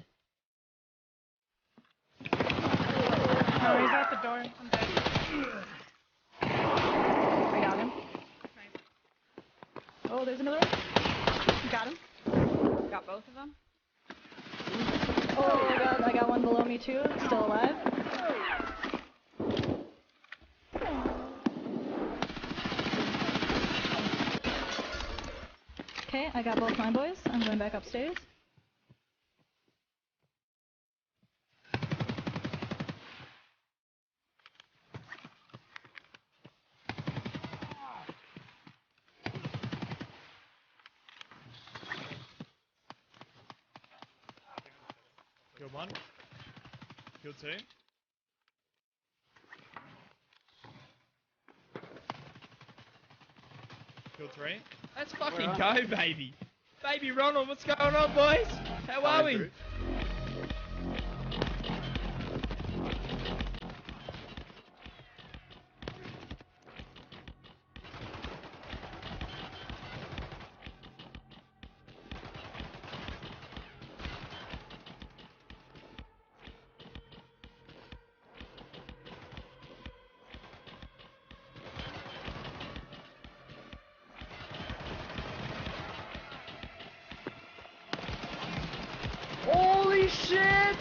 Oh, he's out the door. I'm dead. I got him. Nice. Oh, there's another one. You got him? Got both of them? Oh my god, I got one below me too. Still alive. Okay, I got both my boys. I'm going back upstairs. Kill one. Kill two. Kill three. Let's fucking go, baby. Baby Ronald, what's going on, boys? How are we? shit!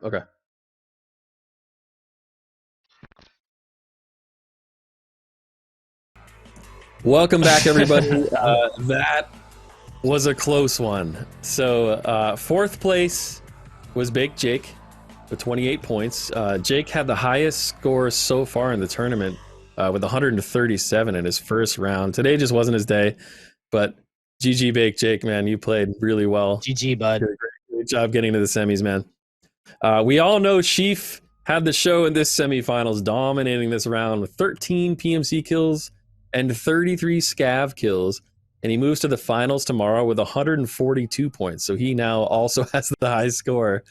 Okay. Welcome back, everybody. That was a close one. So, fourth place was Baked Jake with 28 points. Jake had the highest score so far in the tournament with 137 in his first round. Today just wasn't his day, but GG Baked Jake, man, you played really well. GG, bud. Great job getting to the semis, man. We all know Sheaf had the show in this semifinals, dominating this round with 13 PMC kills and 33 scav kills, and he moves to the finals tomorrow with 142 points. So he now also has the high score,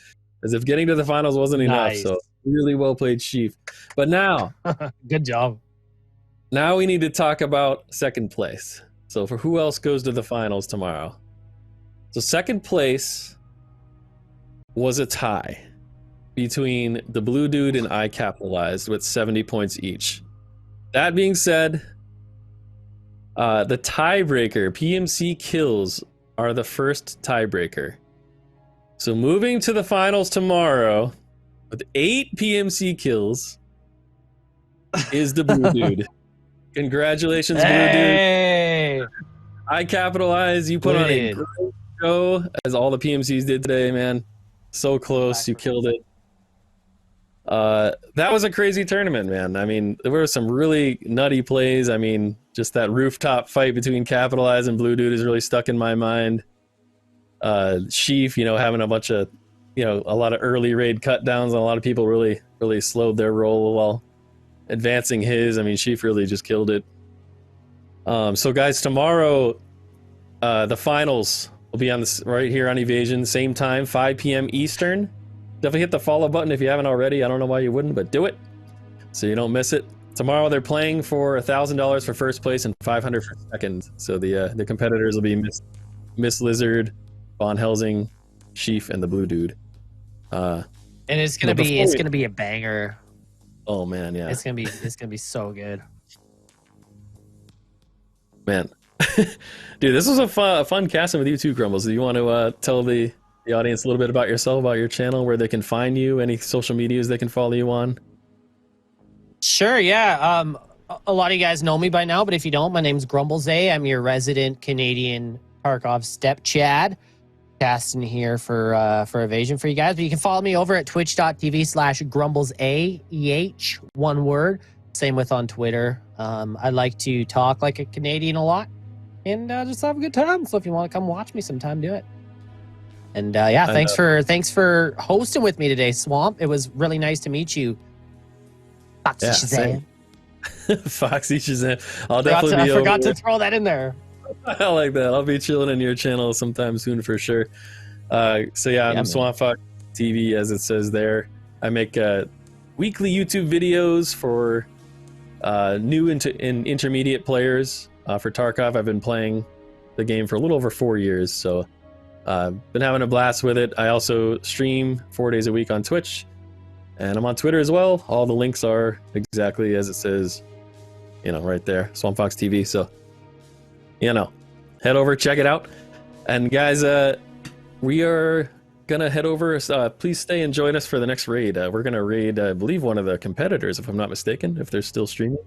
as if getting to the finals wasn't enough. So really well played, Sheaf. But now, good job. Now we need to talk about second place. So for who else goes to the finals tomorrow? So second place was a tie between the Blue Dude and I Capitalized with 70 points each. That being said, the tiebreaker, PMC kills, are the first tiebreaker. So moving to the finals tomorrow with 8 PMC kills is the Blue Dude. Congratulations, hey! Blue Dude. I Capitalized. You put on a great show, as all the PMCs did today, man. So close. You killed it. That was a crazy tournament, man. I mean, there were some really nutty plays. I mean, just that rooftop fight between Capitalize and Blue Dude is really stuck in my mind. Sheaf, having a bunch of, a lot of early raid cut downs, and a lot of people really slowed their roll while advancing his. I mean, Sheaf really just killed it. So guys, tomorrow, the finals will be on this right here on Evasion, same time, 5 p.m. Eastern. Definitely hit the follow button if you haven't already. I don't know why you wouldn't, but do it so you don't miss it. Tomorrow they're playing for $1,000 for first place and $500 for second. So the competitors will be Miss Lizard, Von Helsing, Sheaf, and the Blue Dude. And it's gonna be a banger. Oh man, yeah. It's gonna be so good. Man, dude, this was a fun casting with you too, Grumbles. Do you want to tell the audience a little bit about yourself, about your channel, where they can find you, any social medias they can follow you on? Sure, yeah. A lot of you guys know me by now, but if you don't, my name's Grumbles A. I'm your resident Canadian Tarkov step Chad, casting here for Evasion for you guys. But you can follow me over at twitch.tv/GrumblesAEH, one word. Same with on Twitter. I like to talk like a Canadian a lot and just have a good time. So if you want to come watch me sometime, do it. And yeah, thanks for hosting with me today, Swamp. It was really nice to meet you. Foxy Shazam. Foxy Shazam. I forgot to throw that in there. I like that. I'll be chilling in your channel sometime soon for sure. So yeah, I'm Swamp Fox TV, as it says there. I make weekly YouTube videos for new and intermediate players for Tarkov. I've been playing the game for a little over 4 years, so Been having a blast with it. I also stream 4 days a week on Twitch, and I'm on Twitter as well. All the links are exactly as it says, you know, right there, Swamp Fox TV. So, you know, head over, check it out. And guys, we are gonna head over. Please stay and join us for the next raid. We're gonna raid, I believe, one of the competitors, if I'm not mistaken, if they're still streaming.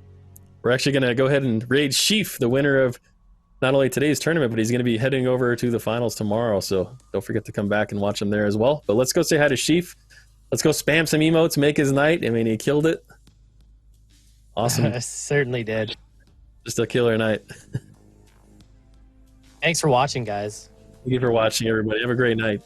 We're actually gonna go ahead and raid Sheaf, the winner of not only today's tournament, but he's going to be heading over to the finals tomorrow. So don't forget to come back and watch him there as well. But let's go say hi to Sheaf. Let's go spam some emotes, make his night. I mean, he killed it. Awesome. Certainly did. Just a killer night. Thanks for watching, guys. Thank you for watching, everybody. Have a great night.